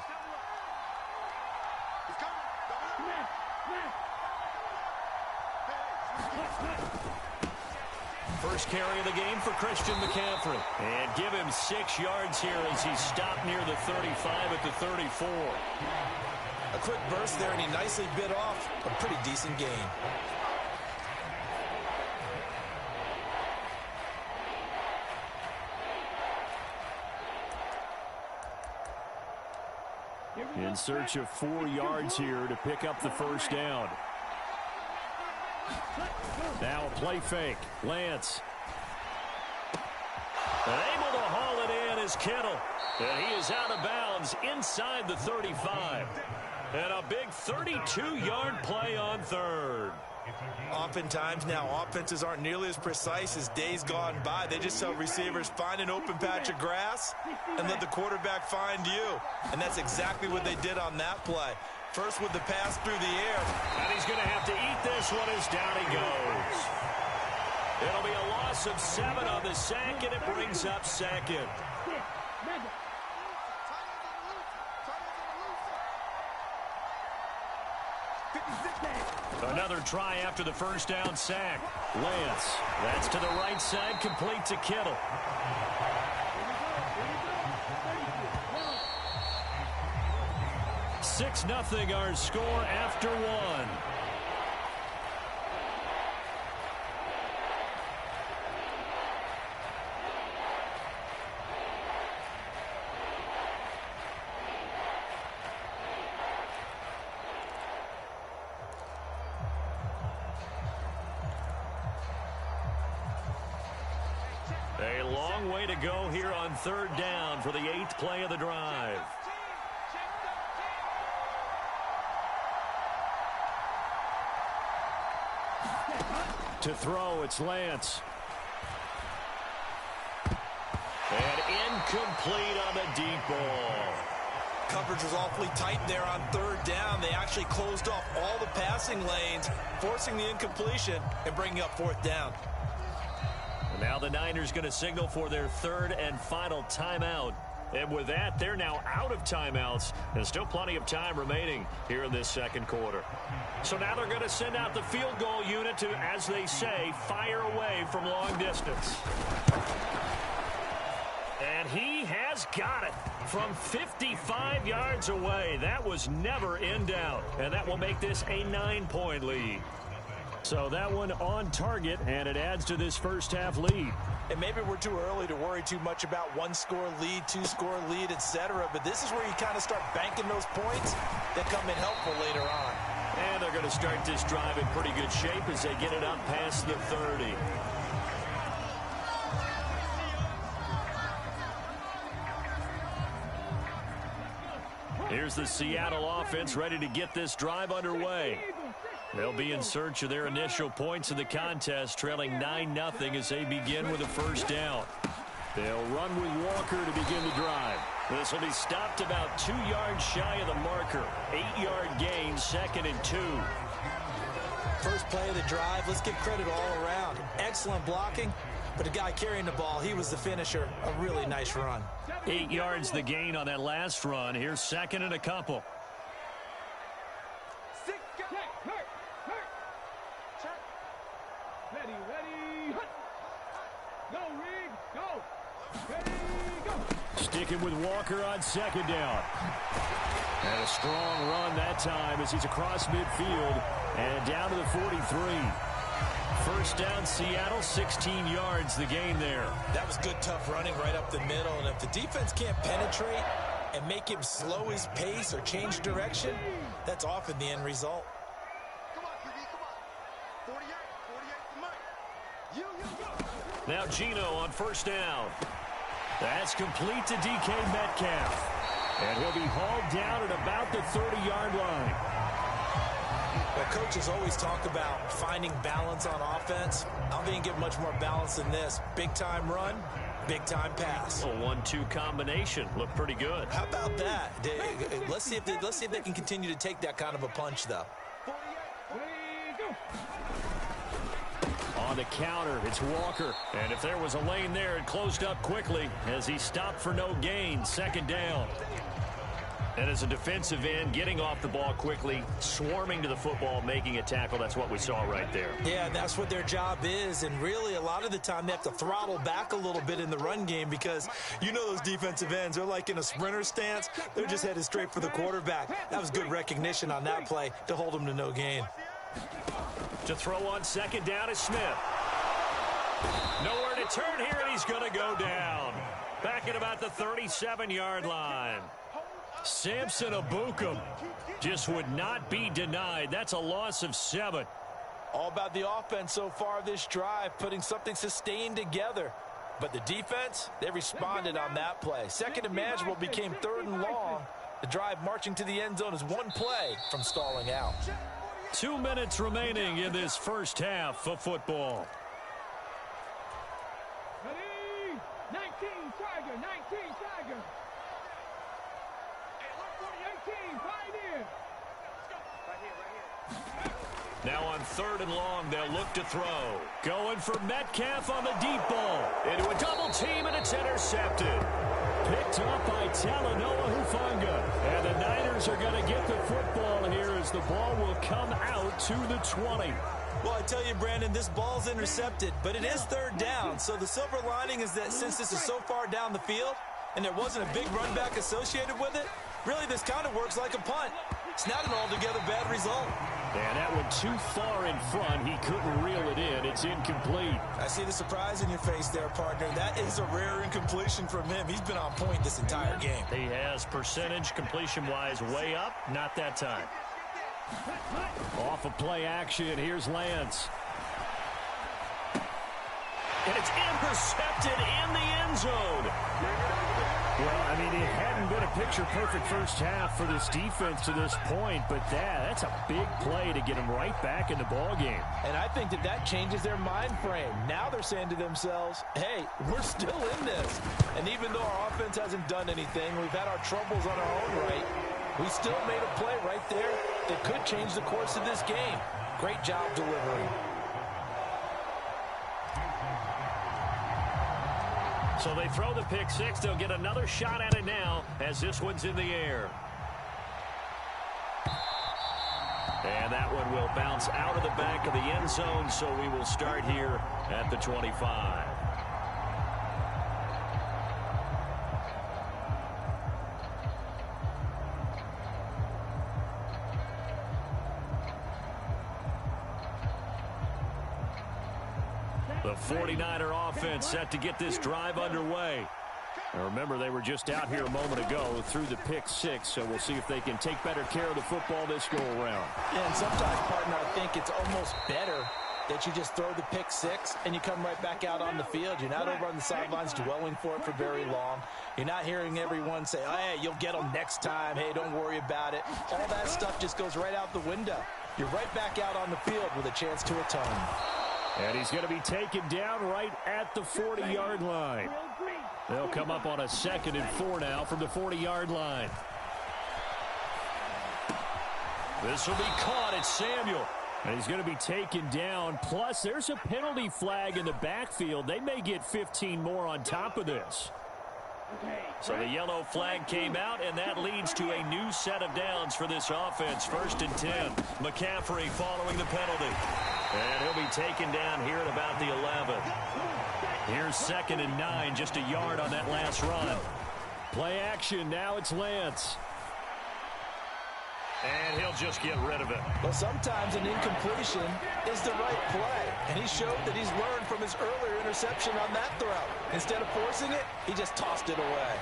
First carry of the game for Christian McCaffrey. And give him 6 yards here as he's stopped near the 35 at the 34. A quick burst there, and he nicely bit off a pretty decent gain. In search of 4 yards here to pick up the first down. Now a play fake. Lance. And able to haul it in is Kittle. And he is out of bounds inside the 35. And a big 32-yard play on third. Oftentimes now, offenses aren't nearly as precise as days gone by. They just tell receivers, find an open patch of grass and let the quarterback find you. And that's exactly what they did on that play. First with the pass through the air. And he's going to have to eat this one as down he goes. It'll be a loss of 7 on the sack, and it brings up second. Another try after the first down sack. Lance. That's to the right side, complete to Kittle. Six 0 our score after 1. A long way to go here on third down for the 8th play of the drive. To throw, it's Lance. And incomplete on the deep ball. Coverage was awfully tight there on third down. They actually closed off all the passing lanes, forcing the incompletion and bringing up fourth down. And now the Niners going to signal for their third and final timeout. And with that, they're now out of timeouts. There's still plenty of time remaining here in this second quarter. So now they're going to send out the field goal unit to, as they say, fire away from long distance. And he has got it from 55 yards away. That was never in doubt. And that will make this a 9-point lead. So that one on target, and it adds to this first half lead. And maybe we're too early to worry too much about one-score lead, two-score lead, etc. But this is where you kind of start banking those points that come in helpful later on. And they're going to start this drive in pretty good shape as they get it up past the 30. Here's the Seattle offense ready to get this drive underway. They'll be in search of their initial points in the contest, trailing 9-0 as they begin with a first down. They'll run with Walker to begin the drive. This will be stopped about 2 yards shy of the marker. 8-yard gain, 2nd and 2. First play of the drive, let's give credit all around. Excellent blocking, but the guy carrying the ball, he was the finisher. A really nice run. 8 yards the gain on that last run. Here's 2nd and a couple. Sticking with Walker on 2nd down. And a strong run that time as he's across midfield and down to the 43. First down, Seattle, 16 yards the gain there. That was good, tough running right up the middle. And if the defense can't penetrate and make him slow his pace or change direction, that's often the end result. Come on, QB, come on. 48 to Mike. Now Gino on first down. That's complete to DK Metcalf. And he'll be hauled down at about the 30-yard line. Well, coaches always talk about finding balance on offense. I don't think you get much more balance than this. Big-time run, big-time pass. A 1-2 combination. Looked pretty good. How about that? Let's see if they can continue to take that kind of a punch, though. On the counter, it's Walker. And if there was a lane there, it closed up quickly as he stopped for no gain. 2nd down. And as a defensive end, getting off the ball quickly, swarming to the football, making a tackle, that's what we saw right there. Yeah, that's what their job is. And really, a lot of the time, they have to throttle back a little bit in the run game because you know those defensive ends, they're like in a sprinter stance. They're just headed straight for the quarterback. That was good recognition on that play to hold them to no gain. To throw on 2nd down is Smith. Nowhere to turn here, and he's going to go down. Back at about the 37-yard line. Samson Abukum just would not be denied. That's a loss of 7. All about the offense so far this drive, putting something sustained together. But the defense, they responded on that play. 2nd and manageable became 3rd and long. The drive marching to the end zone is one play from stalling out. 2 minutes remaining in this first half of football. 19 Tiger, 19 Tiger. Hey, look, 18, right here. Let's go. Right here. Now on 3rd and long, they'll look to throw. Going for Metcalf on the deep ball. Into a double team, and it's intercepted. Picked up by Talanoa Hufanga. And the Niners are going to get the football here as the ball will come out to the 20. Well, I tell you, Brandon, this ball's intercepted, but it is 3rd down. So the silver lining is that since this is so far down the field and there wasn't a big run back associated with it, really this kind of works like a punt. It's not an altogether bad result. And that went too far in front. He couldn't reel it in. It's incomplete. I see the surprise in your face there, partner. That is a rare incompletion from him. He's been on point this entire game. He has percentage completion-wise way up. Not that time. Off of play action, here's Lance. And it's intercepted in the end zone. Well, I mean, it hadn't been a picture-perfect first half for this defense to this point, but that's a big play to get them right back in the ballgame. And I think that changes their mind frame. Now they're saying to themselves, hey, we're still in this. And even though our offense hasn't done anything, we've had our troubles on our own right, we still made a play right there that could change the course of this game. Great job delivering. So they throw the pick six. They'll get another shot at it now as this one's in the air. And that one will bounce out of the back of the end zone, so we will start here at the 25. The 49er offense set to get this drive underway. Now remember, they were just out here a moment ago through the pick six, so we'll see if they can take better care of the football this go-around. Yeah, and sometimes, partner, I think it's almost better that you just throw the pick six and you come right back out on the field. You're not over on the sidelines dwelling for it for very long. You're not hearing everyone say, oh, hey, you'll get them next time. Hey, don't worry about it. All that stuff just goes right out the window. You're right back out on the field with a chance to atone. And he's going to be taken down right at the 40-yard line. They'll come up on a 2nd and 4 now from the 40-yard line. This will be caught. It's Samuel. And he's going to be taken down. Plus, there's a penalty flag in the backfield. They may get 15 more on top of this. So the yellow flag came out, and that leads to a new set of downs for this offense. 1st and 10. McCaffrey following the penalty. And he'll be taken down here at about the 11. Here's 2nd and 9, just a yard on that last run. Play action. Now it's Lance. And he'll just get rid of it. Well, sometimes an incompletion is the right play. And he showed that he's learned from his earlier interception on that throw. Instead of forcing it, he just tossed it away.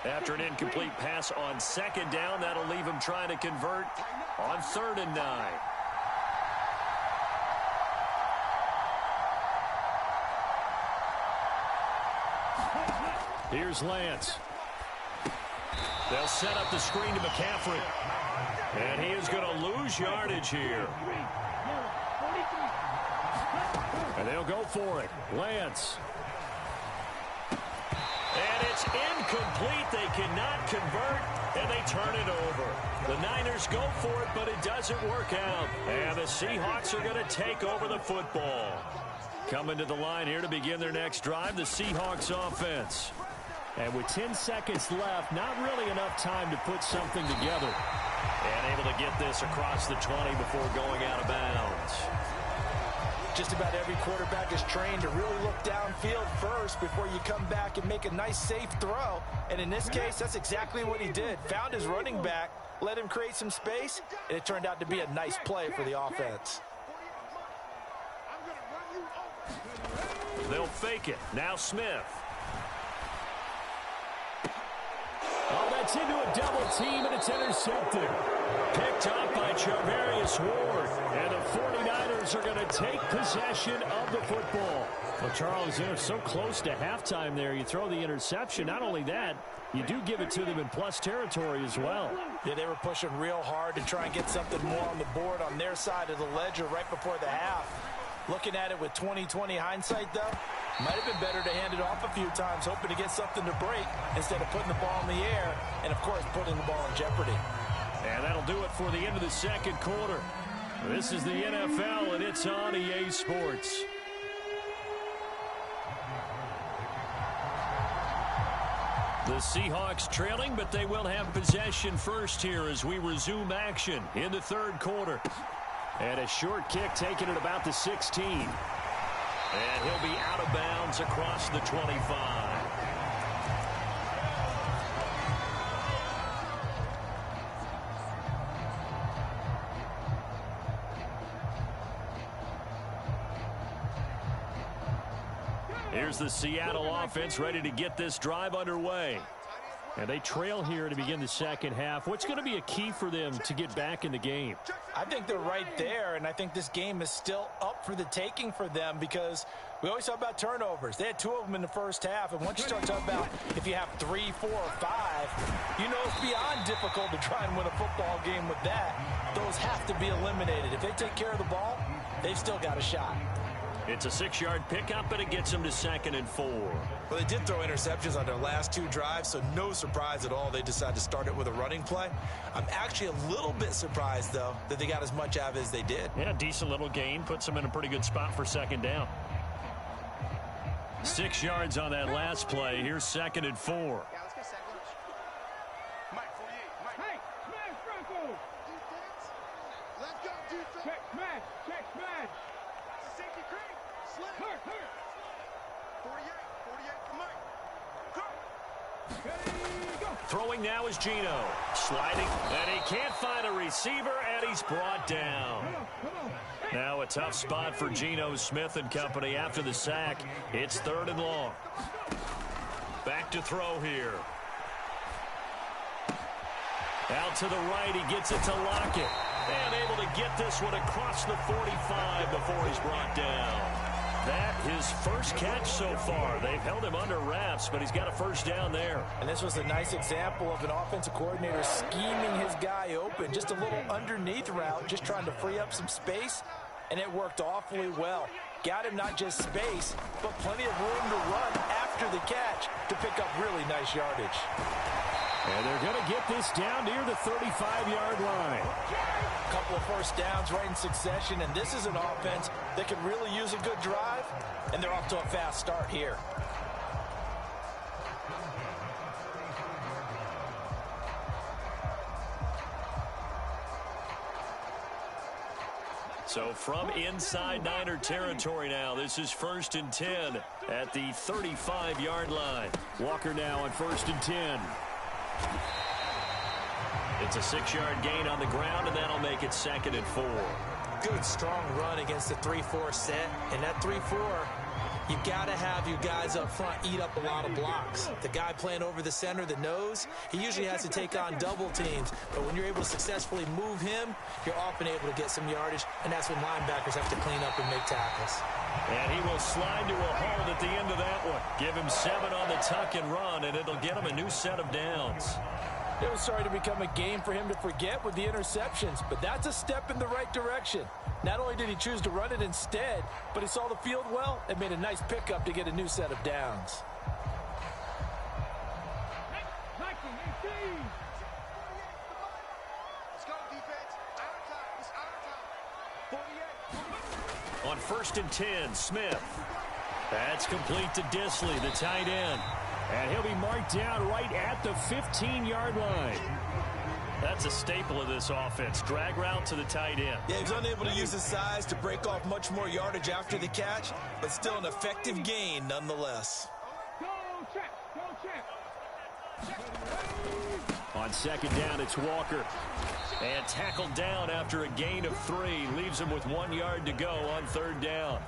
After an incomplete pass on 2nd down, that'll leave him trying to convert on 3rd and 9. Here's Lance. They'll set up the screen to McCaffrey. And he is going to lose yardage here. And they'll go for it. Lance. And it's incomplete. They cannot convert, and they turn it over. The Niners go for it, but it doesn't work out. And the Seahawks are going to take over the football. Coming to the line here to begin their next drive, the Seahawks offense. And with 10 seconds left, not really enough time to put something together. And able to get this across the 20 before going out of bounds. Just about every quarterback is trained to really look downfield first before you come back and make a nice, safe throw. And in this case, that's exactly what he did. Found his running back, let him create some space, and it turned out to be a nice play for the offense. They'll fake it. Now Smith. Oh, that's into a double team, and it's intercepted. Picked up by Charvarius Ward. And the 49ers are going to take possession of the football. Well, Charles, they're so close to halftime there. You throw the interception. Not only that, you do give it to them in plus territory as well. Yeah, they were pushing real hard to try and get something more on the board on their side of the ledger right before the half. Looking at it with 20/20 hindsight, though, might have been better to hand it off a few times, hoping to get something to break instead of putting the ball in the air and, of course, putting the ball in jeopardy. And that'll do it for the end of the 2nd quarter. This is the NFL, and it's on EA Sports. The Seahawks trailing, but they will have possession first here as we resume action in the 3rd quarter. And a short kick taken at about the 16. And he'll be out of bounds across the 25. Here's the Seattle offense ready to get this drive underway. And they trail here to begin the 2nd half. What's going to be a key for them to get back in the game? I think they're right there, and I think this game is still up for the taking for them because we always talk about turnovers. They had 2 of them in the first half, and once you start talking about if you have 3, 4, or 5, you know it's beyond difficult to try and win a football game with that. Those have to be eliminated. If they take care of the ball, they've still got a shot. It's a 6-yard pickup, and it gets them to 2nd and 4. Well, they did throw interceptions on their last 2 drives, so no surprise at all they decided to start it with a running play. I'm actually a little bit surprised, though, that they got as much out of it as they did. Yeah, decent little gain. Puts them in a pretty good spot for 2nd down. 6 yards on that last play. Here's 2nd and 4. Yeah, let's get second. Mike, 48. Mike. Hey, smash, Bronco. Defense. Let's go, defense. Check, smash. Check, smash. Safety cream. Slam. Hurt. 48 for Mike. Go. Ready, go. Throwing now is Geno. Sliding, and he can't find a receiver, and he's brought down. Now a tough spot for Geno Smith and company after the sack. It's 3rd and long. Back to throw here. Out to the right, he gets it to Lockett. And able to get this one across the 45 before he's brought down. That his first catch so far. They've held him under wraps, but he's got a first down there. And this was a nice example of an offensive coordinator scheming his guy open. Just a little underneath route, just trying to free up some space, and it worked awfully well. Got him not just space, but plenty of room to run after the catch to pick up really nice yardage. And they're going to get this down near the 35-yard line. A couple of first downs right in succession, and this is an offense that could really use a good drive, and they're off to a fast start here. So from inside Niner territory now, this is 1st and 10 at the 35-yard line. Walker now on 1st and 10. It's a 6-yard gain on the ground, and that'll make it 2nd and 4. Good, strong run against the 3-4 set. And that 3-4, you've got to have your guys up front eat up a lot of blocks. The guy playing over the center, the nose, he usually has to take on double teams. But when you're able to successfully move him, you're often able to get some yardage, and that's when linebackers have to clean up and make tackles. And he will slide to a hold at the end of that one. Give him 7 on the tuck and run, and it'll get him a new set of downs. It was starting to become a game for him to forget with the interceptions, but that's a step in the right direction. Not only did he choose to run it instead, but he saw the field well and made a nice pickup to get a new set of downs. Let's go, defense. Out of time. It's out of time. 48. On 1st and 10, Smith. That's complete to Disley, the tight end. And he'll be marked down right at the 15-yard line. That's a staple of this offense. Drag route to the tight end. Yeah, he's unable to use his size to break off much more yardage after the catch, but still an effective gain nonetheless. On 2nd down, it's Walker. And tackled down after a gain of 3. Leaves him with 1 yard to go on 3rd down.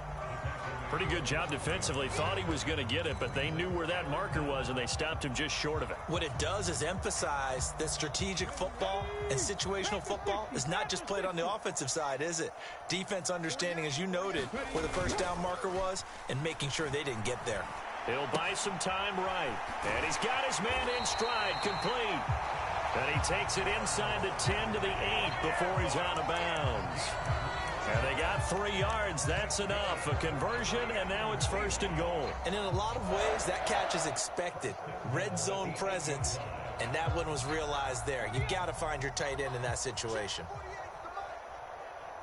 Pretty good job defensively. Thought he was going to get it, but they knew where that marker was, and they stopped him just short of it. What it does is emphasize that strategic football and situational football is not just played on the offensive side, is it? Defense understanding, as you noted, where the first down marker was and making sure they didn't get there. He'll buy some time right. And he's got his man in stride, complete. And he takes it inside the 10 to the 8 before he's out of bounds. And they got 3 yards. That's enough. A conversion, and now it's 1st and goal. And in a lot of ways, that catch is expected. Red zone presence, and that one was realized there. You've got to find your tight end in that situation.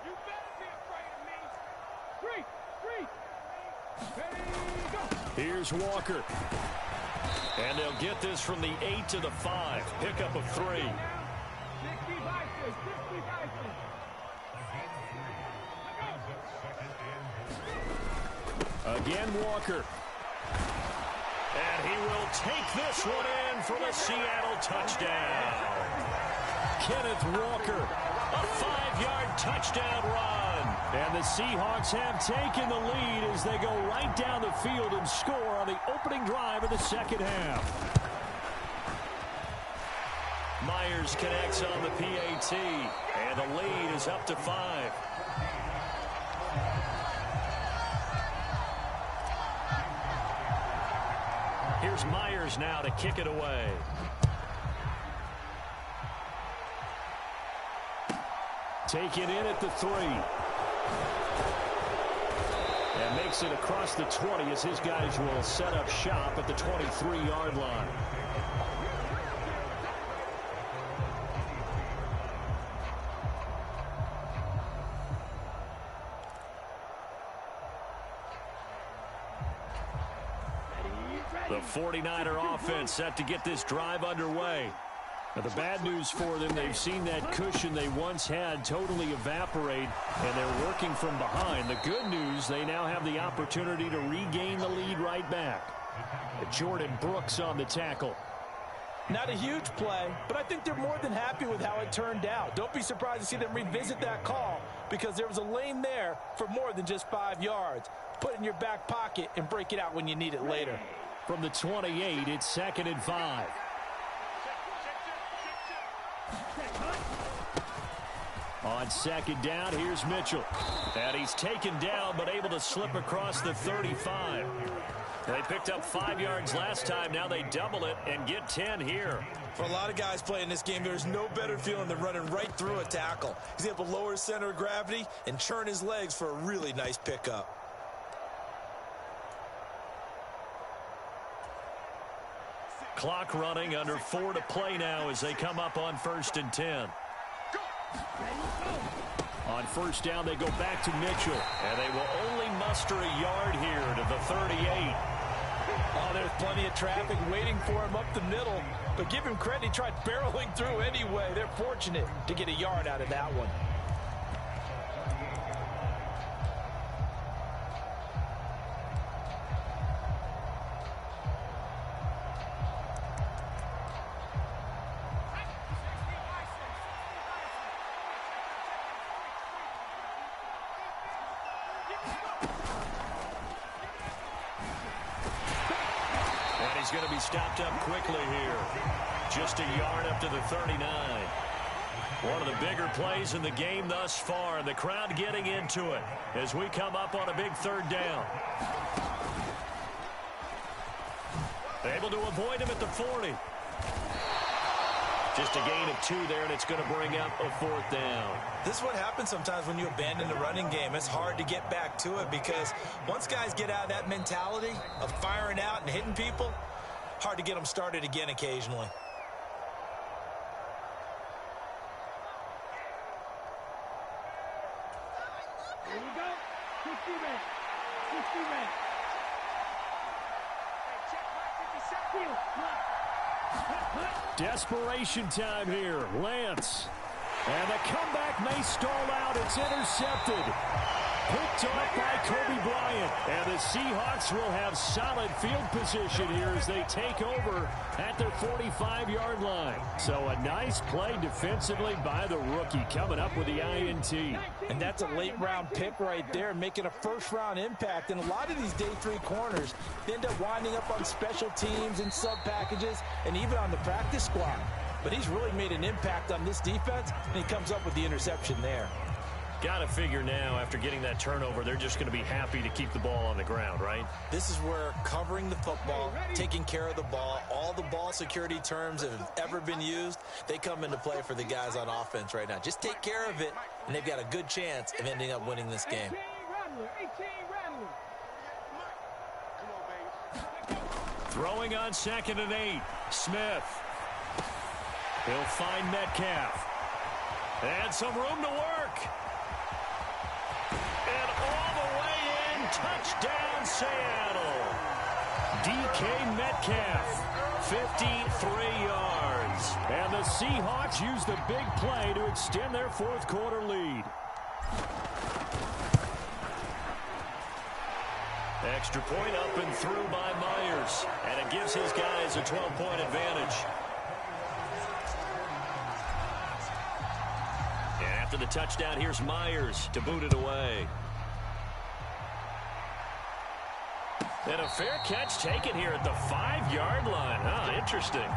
You better be afraid of me. 3. Here's Walker. And they'll get this from the 8 to the 5. Pickup of 3. Again, Walker. And he will take this one in for the Seattle touchdown. Kenneth Walker, a 5-yard touchdown run. And the Seahawks have taken the lead as they go right down the field and score on the opening drive of the 2nd half. Myers connects on the PAT, and the lead is up to 5. Here's Myers now to kick it away. Taken in at the 3. And makes it across the 20 as his guys will set up shop at the 23-yard line. The 49er offense set to get this drive underway. Now, the bad news for them, they've seen that cushion they once had totally evaporate, and they're working from behind. The good news, they now have the opportunity to regain the lead right back. Jordan Brooks on the tackle. Not a huge play, but I think they're more than happy with how it turned out. Don't be surprised to see them revisit that call because there was a lane there for more than just 5 yards. Put it in your back pocket and break it out when you need it later. From the 28, it's 2nd and 5. On 2nd down, here's Mitchell. And he's taken down but able to slip across the 35. They picked up 5 yards last time. Now they double it and get 10 here. For a lot of guys playing this game, there's no better feeling than running right through a tackle. He's able to lower his center of gravity and churn his legs for a really nice pickup. Clock running, under 4 to play now as they come up on 1st and 10. On 1st down, they go back to Mitchell. And they will only muster a yard here to the 38. Oh, there's plenty of traffic waiting for him up the middle. But give him credit, he tried barreling through anyway. They're fortunate to get a yard out of that one. He's going to be stopped up quickly here. Just a yard up to the 39. One of the bigger plays in the game thus far, and the crowd getting into it as we come up on a big 3rd down. Able to avoid him at the 40. Just a gain of 2 there, and it's going to bring up a 4th down. This is what happens sometimes when you abandon the running game. It's hard to get back to it because once guys get out of that mentality of firing out and hitting people, hard to get them started again occasionally. Here we go. 50 man. 50 man. Desperation time here. Lance. And the comeback may stall out. It's intercepted. Picked off by Kobe Bryant. And the Seahawks will have solid field position here as they take over at their 45-yard line. So a nice play defensively by the rookie coming up with the INT. And that's a late-round pick right there, making a first-round impact. And a lot of these day 3 corners, they end up winding up on special teams and sub-packages and even on the practice squad. But he's really made an impact on this defense, and he comes up with the interception there. Got to figure now, after getting that turnover, they're just going to be happy to keep the ball on the ground, right? This is where covering the football, taking care of the ball, all the ball security terms that have ever been used, they come into play for the guys on offense right now. Just take care of it, and they've got a good chance of ending up winning this game. Throwing on 2nd and 8. Smith. He'll find Metcalf. And some room to work. And all the way in, touchdown Seattle. DK Metcalf, 53 yards. And the Seahawks use the big play to extend their 4th quarter lead. Extra point up and through by Myers. And it gives his guys a 12-point advantage. And after the touchdown, here's Myers to boot it away. And a fair catch taken here at the 5-yard line. Huh, interesting.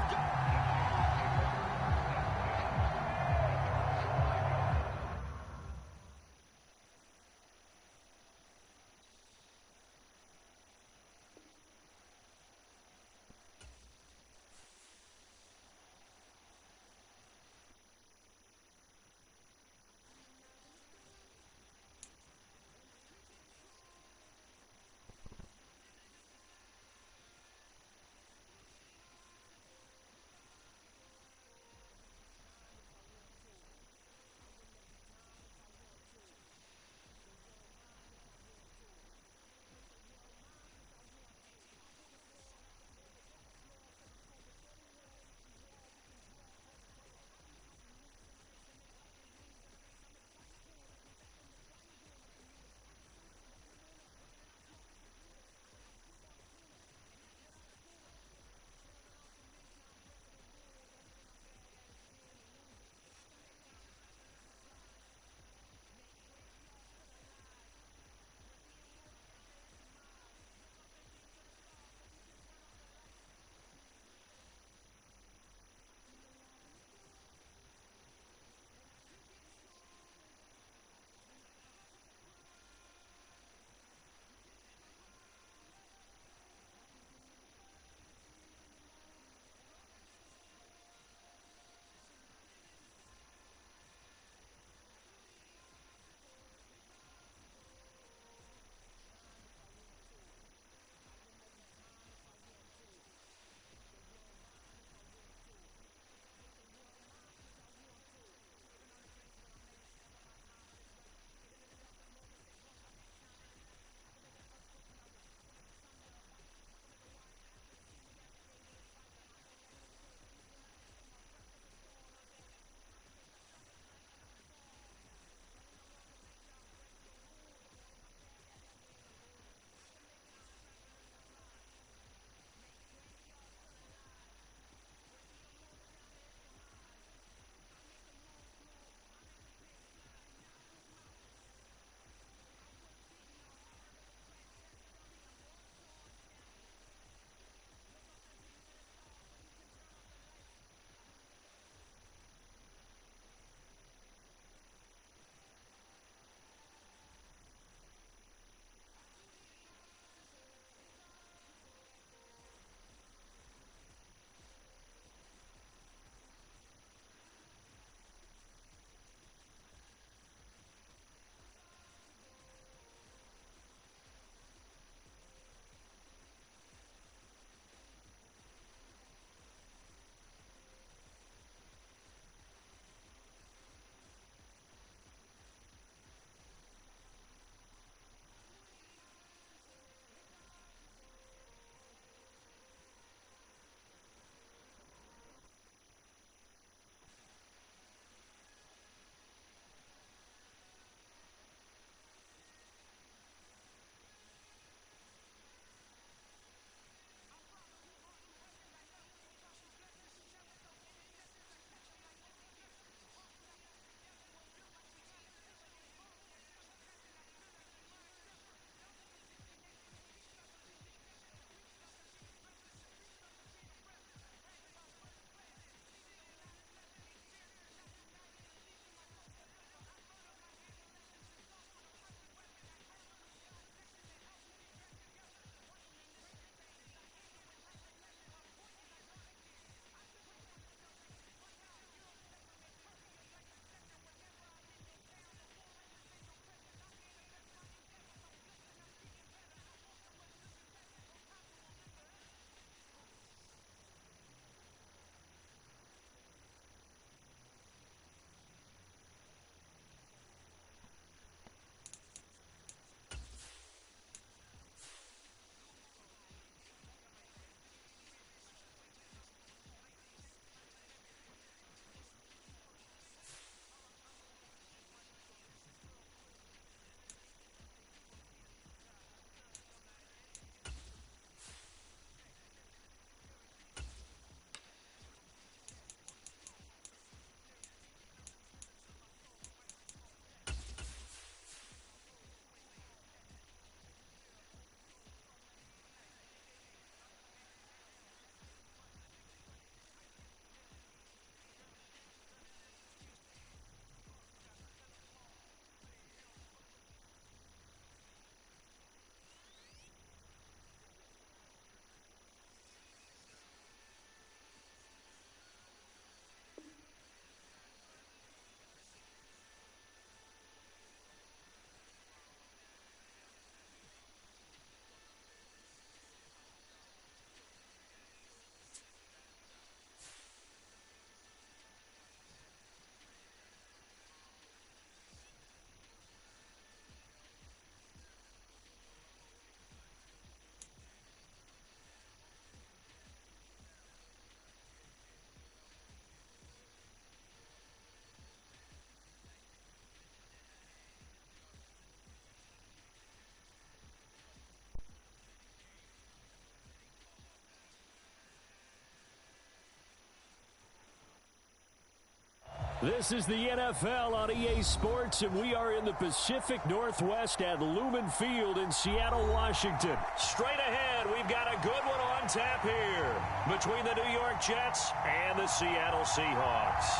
This is the NFL on EA Sports, and we are in the Pacific Northwest at Lumen Field in Seattle, Washington. Straight ahead, we've got a good one on tap here between the New York Jets and the Seattle Seahawks.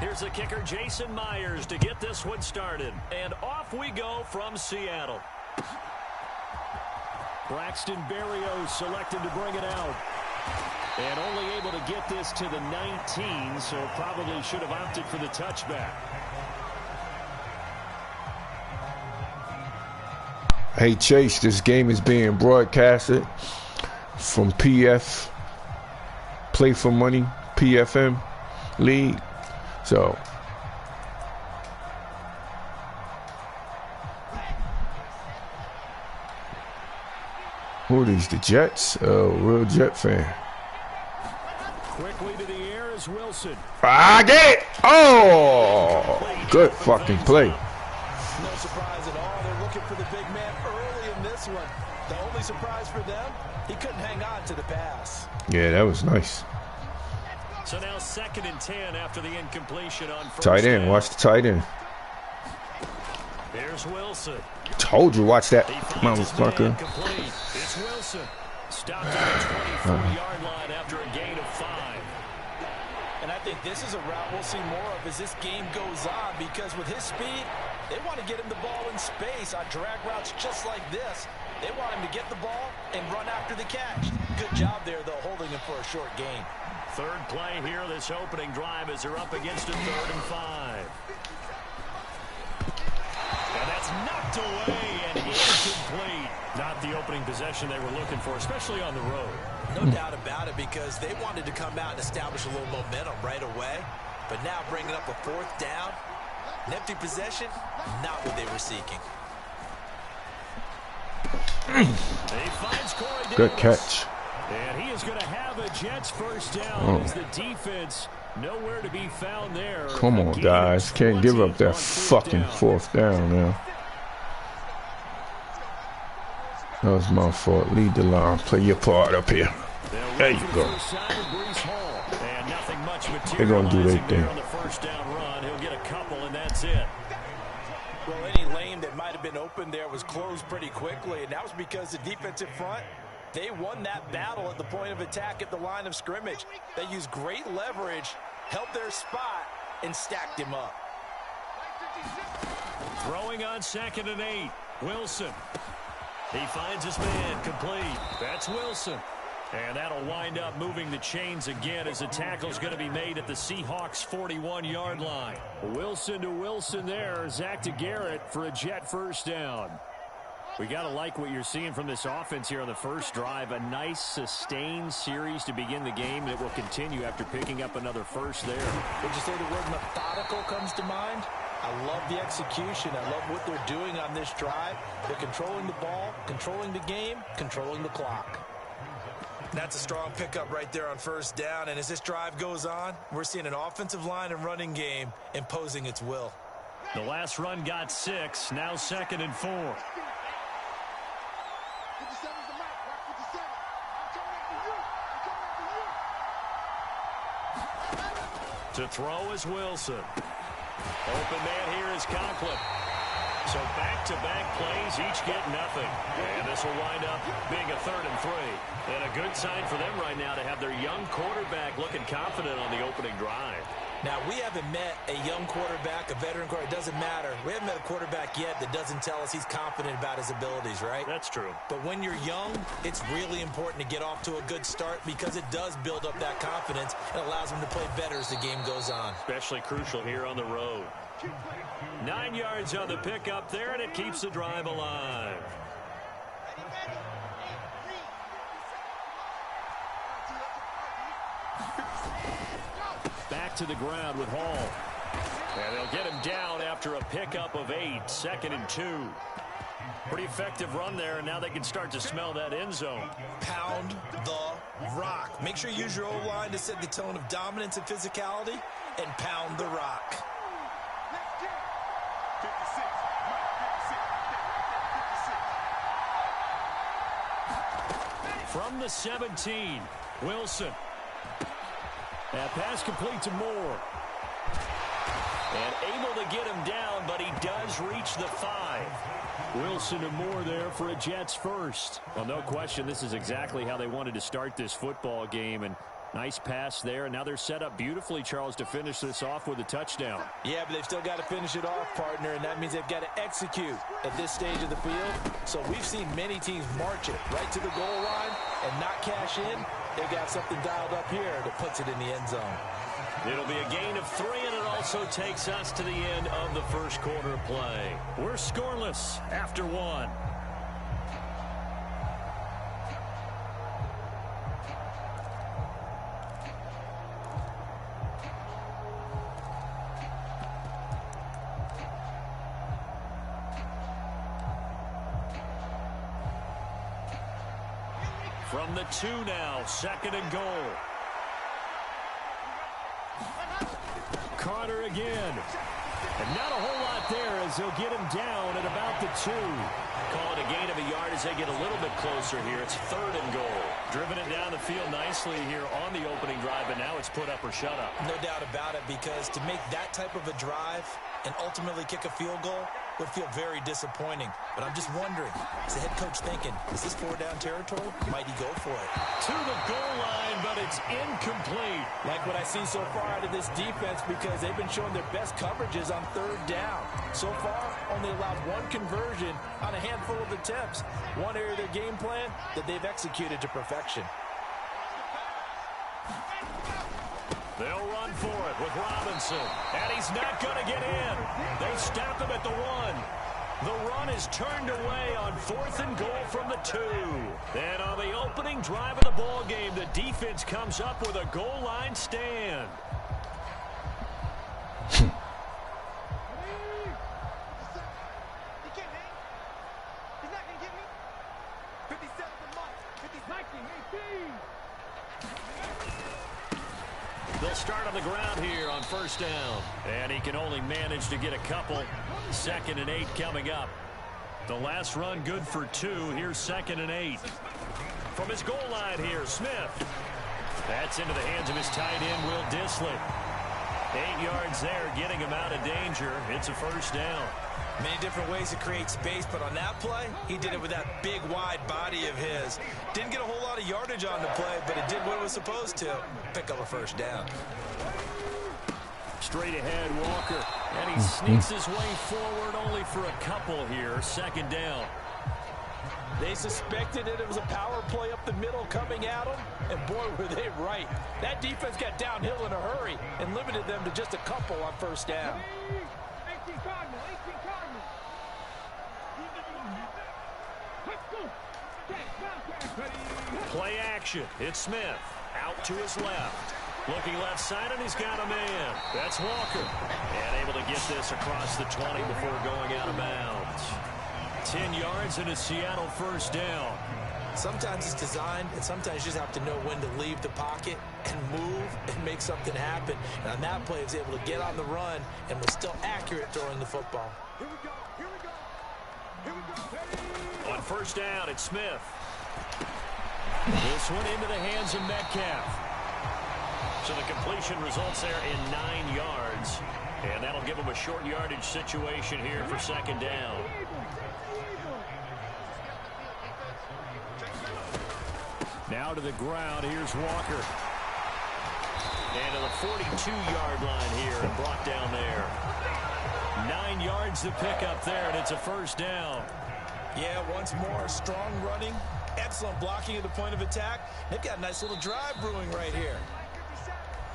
Here's the kicker, Jason Myers, to get this one started. And off we go from Seattle. Braxton Berrios selected to bring it out. And only able to get this to the 19, so probably should have opted for the touchback. Hey, Chase, this game is being broadcasted from PF, Play for Money, PFM League. So, who are these, the Jets? Oh, real Jet fan. Quickly to the air is Wilson. I get it! Oh, good fucking play. No surprise at all. They're looking for the big man early in this one. The only surprise for them, he couldn't hang on to the pass. Yeah, that was nice. So now 2nd and 10 after the incompletion on first Tight end, down. watch the tight end. Here's Wilson. Told you, watch that, He finds his man motherfucker. complete. It's Wilson. Stopped at the 24-yard line after a gain of 5. And I think this is a route we'll see more of as this game goes on, because with his speed, they want to get him the ball in space on drag routes just like this. They want him to get the ball and run after the catch. Good job there, though, holding him for a short gain. Third play here, this opening drive, as they're up against a 3rd and 5. And that's knocked away and incomplete. Not the opening possession they were looking for, especially on the road. No doubt about it, because they wanted to come out and establish a little momentum right away. But now bringing up a 4th down, an empty possession, not what they were seeking. He finds Corey Davis. Good catch. And he is going to have a Jets first down as the defense nowhere to be found there. Come on, guys. Can't give up that fucking 4th down now. That was my fault. Lead the line. Play your part up here. There you go. They're going to do their thing. On the first down run, he'll get a couple, and that's it. Well, any lane that might have been open there was closed pretty quickly, and that was because the defensive front, they won that battle at the point of attack at the line of scrimmage. They used great leverage, held their spot, and stacked him up. Throwing on 2nd and 8. Wilson. He finds his man complete. That's Wilson. And that'll wind up moving the chains again as the tackle's going to be made at the Seahawks' 41-yard line. Wilson to Wilson there. Zach to Garrett for a Jet first down. We got to like what you're seeing from this offense here on the first drive. A nice, sustained series to begin the game that will continue after picking up another first there. Would you say the word methodical comes to mind? I love the execution. I love what they're doing on this drive. They're controlling the ball, controlling the game, controlling the clock. That's a strong pickup right there on first down. And as this drive goes on, we're seeing an offensive line and running game imposing its will. The last run got 6. Now 2nd and 4. To throw is Wilson. Open man here is Conklin. So back-to-back plays, each get nothing. And this will wind up being a 3rd and 3. And a good sign for them right now to have their young quarterback looking confident on the opening drive. Now, we haven't met a young quarterback, a veteran quarterback. It doesn't matter. We haven't met a quarterback yet that doesn't tell us he's confident about his abilities, right? That's true. But when you're young, it's really important to get off to a good start because it does build up that confidence and allows him to play better as the game goes on. Especially crucial here on the road. 9 yards on the pickup there, and it keeps the drive alive. Back to the ground with Hall. And they'll get him down after a pickup of 8. 2nd and 2. Pretty effective run there, and now they can start to smell that end zone. Pound the rock. Make sure you use your O-line to set the tone of dominance and physicality, and pound the rock. From the 17, Wilson. That pass complete to Moore. And able to get him down, but he does reach the 5. Wilson and Moore there for a Jets first. Well, no question, this is exactly how they wanted to start this football game. And nice pass there. And now they're set up beautifully, Charles, to finish this off with a touchdown. Yeah, but they've still got to finish it off, partner, and that means they've got to execute at this stage of the field. So we've seen many teams march it right to the goal line and not cash in. They've got something dialed up here that puts it in the end zone. It'll be a gain of 3, and it also takes us to the end of the first quarter of play. We're scoreless after 1. From the 2 now, 2nd and goal. Carter again. And not a whole lot there as they'll get him down at about the 2. Call it a gain of a yard as they get a little bit closer here. It's 3rd and goal. Driven it down the field nicely here on the opening drive, but now it's put up or shut up. No doubt about it, because to make that type of a drive and ultimately kick a field goal would feel very disappointing. But I'm just wondering, is the head coach thinking, is this 4-down territory? Might he go for it? To the goal line, but it's incomplete. Like what I see so far out of this defense, because they've been showing their best coverages on 3rd down. So far, only allowed 1 conversion on a handful of attempts. One area of their game plan that they've executed to perfection. They'll run for it with Robinson. And he's not going to get in. They stop him at the 1. The run is turned away on 4th and goal from the 2. And on the opening drive of the ball game, the defense comes up with a goal line stand. They'll start on the ground here on 1st down. And he can only manage to get a couple. 2nd and 8 coming up. The last run good for 2. Here's 2nd and 8. From his goal line here, Smith. That's into the hands of his tight end, Will Dissly. 8 yards there, getting him out of danger. It's a 1st down. Many different ways to create space, but on that play, he did it with that big, wide body of his. Didn't get a whole lot of yardage on the play, but it did what it was supposed to. Pick up a 1st down. Straight ahead, Walker. And he sneaks his way forward only for a couple here. 2nd down. They suspected it was a power play up the middle coming at them, and boy, were they right. That defense got downhill in a hurry and limited them to just a couple on 1st down. Play action. It's Smith. Out to his left. Looking left side, and he's got a man. That's Walker. And able to get this across the 20 before going out of bounds. 10 yards and a Seattle 1st down. Sometimes it's designed, and sometimes you just have to know when to leave the pocket and move and make something happen. And on that play, he was able to get on the run and was still accurate throwing the football. On 1st down, it's Smith. This one into the hands of Metcalf. So the completion results there in 9 yards. And that'll give him a short yardage situation here for 2nd down. Now to the ground. Here's Walker. And to the 42-yard line here and brought down there. 9 yards to pick up there, and it's a 1st down. Yeah, once more, strong running, excellent blocking at the point of attack. They've got a nice little drive brewing right here.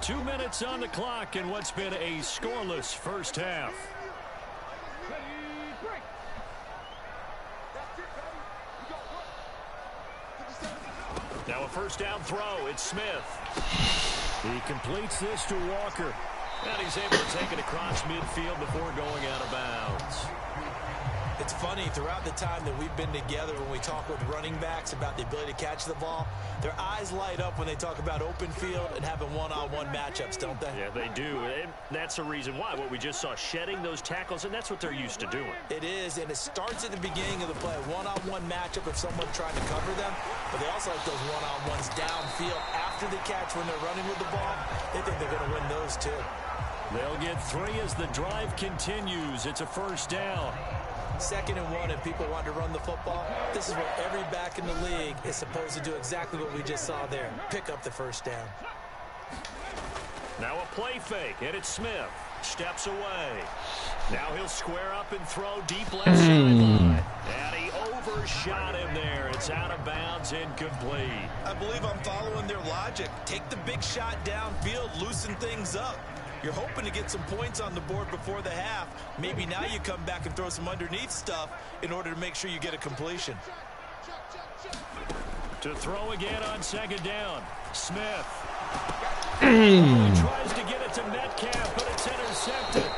2 minutes on the clock in what's been a scoreless 1st half. Now a 1st down throw. It's Smith. He completes this to Walker. And he's able to take it across midfield before going out of bounds. It's funny, throughout the time that we've been together, when we talk with running backs about the ability to catch the ball, their eyes light up when they talk about open field and having one-on-one matchups, don't they? Yeah, they do. And that's the reason why. What we just saw, shedding those tackles, and that's what they're used to doing. It is, and it starts at the beginning of the play. One-on-one matchup if someone's trying to cover them, but they also like those one-on-ones downfield after the catch when they're running with the ball. They think they're going to win those too. They'll get 3 as the drive continues. It's a first down. 2nd and 1, and people want to run the football. This is what every back in the league is supposed to do, exactly what we just saw there. Pick up the first down. Now a play fake, and it's Smith. Steps away. Now he'll square up and throw deep left sideline. And he overshot him there. It's out of bounds, incomplete. I believe I'm following their logic. Take the big shot downfield, loosen things up. You're hoping to get some points on the board before the half. Maybe now you come back and throw some underneath stuff in order to make sure you get a completion. To throw again on 2nd down. Smith. He tries to get it to Metcalf, but it's intercepted.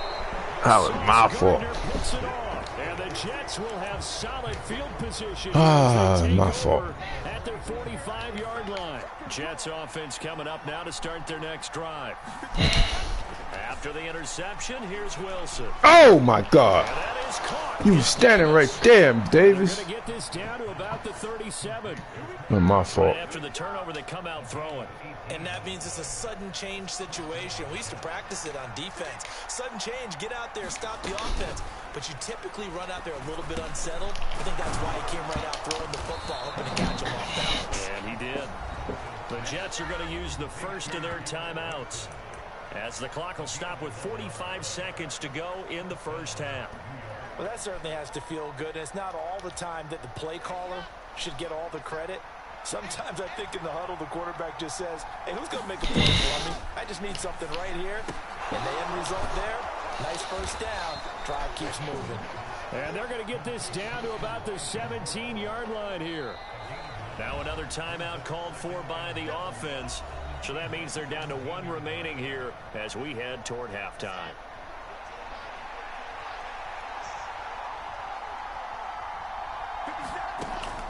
That was my fault. Picks it off, and the Jets will have solid field position. My fault. At their 45-yard line. Jets offense coming up now to start their next drive. After the interception, here's Wilson. Oh, my God. And that is caught. You was standing right there, Davis. They're going to get this down to about the 37. Not my fault. Right after the turnover, they come out throwing. And that means it's a sudden change situation. We used to practice it on defense. Sudden change, get out there, stop the offense. But you typically run out there a little bit unsettled. I think that's why he came right out throwing the football, hoping to catch him off balance. And he did. The Jets are going to use the first of their timeouts, as the clock will stop with 45 seconds to go in the first half. Well, that certainly has to feel good. And it's not all the time that the play caller should get all the credit. Sometimes I think in the huddle, the quarterback just says, hey, who's going to make a play for me? I just need something right here. And the end result there, nice first down. Drive keeps moving. And they're going to get this down to about the 17-yard line here. Now another timeout called for by the offense. So that means they're down to 1 remaining here as we head toward halftime.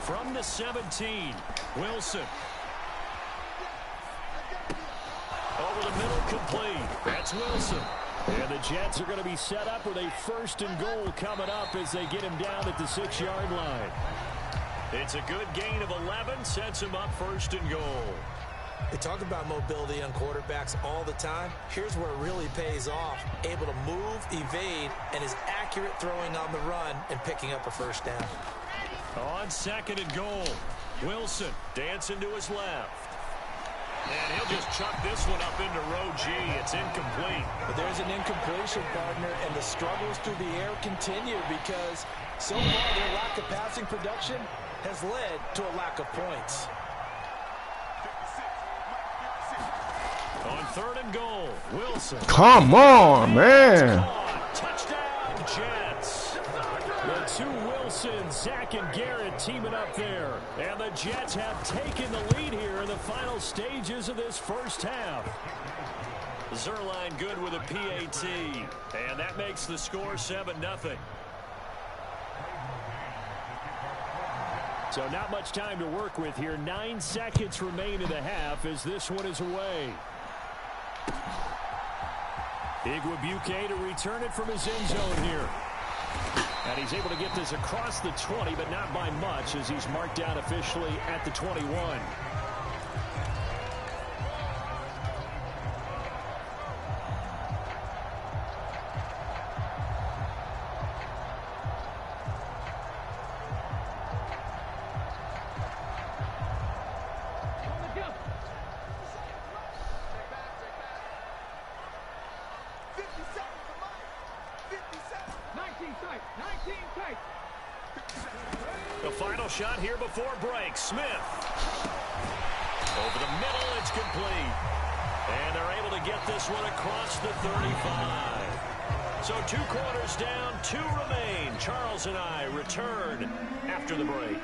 From the 17, Wilson. Over the middle, complete. That's Wilson. And the Jets are going to be set up with a 1st and goal coming up as they get him down at the 6-yard line. It's a good gain of 11, sets him up 1st and goal. They talk about mobility on quarterbacks all the time. Here's where it really pays off. Able to move, evade, and is accurate throwing on the run and picking up a first down. On 2nd and goal, Wilson dancing to his left. And he'll just chuck this one up into row G. It's incomplete. But there's an incompletion, partner, and the struggles through the air continue because so far their lack of passing production has led to a lack of points. On 3rd and goal, Wilson. Come on, man. Touchdown, Jets. The 2 Wilsons, Zach and Garrett teaming up there. And the Jets have taken the lead here in the final stages of this first half. Zerline good with a PAT. And that makes the score 7-0. So not much time to work with here. 9 seconds remain in the half as this one is away. Igwebuike to return it from his end zone here. And he's able to get this across the 20, but not by much as he's marked down officially at the 21. The final shot here before break. Smith. Over the middle, it's complete. And they're able to get this one across the 35. So 2 quarters down, 2 remain. Charles and I return after the break.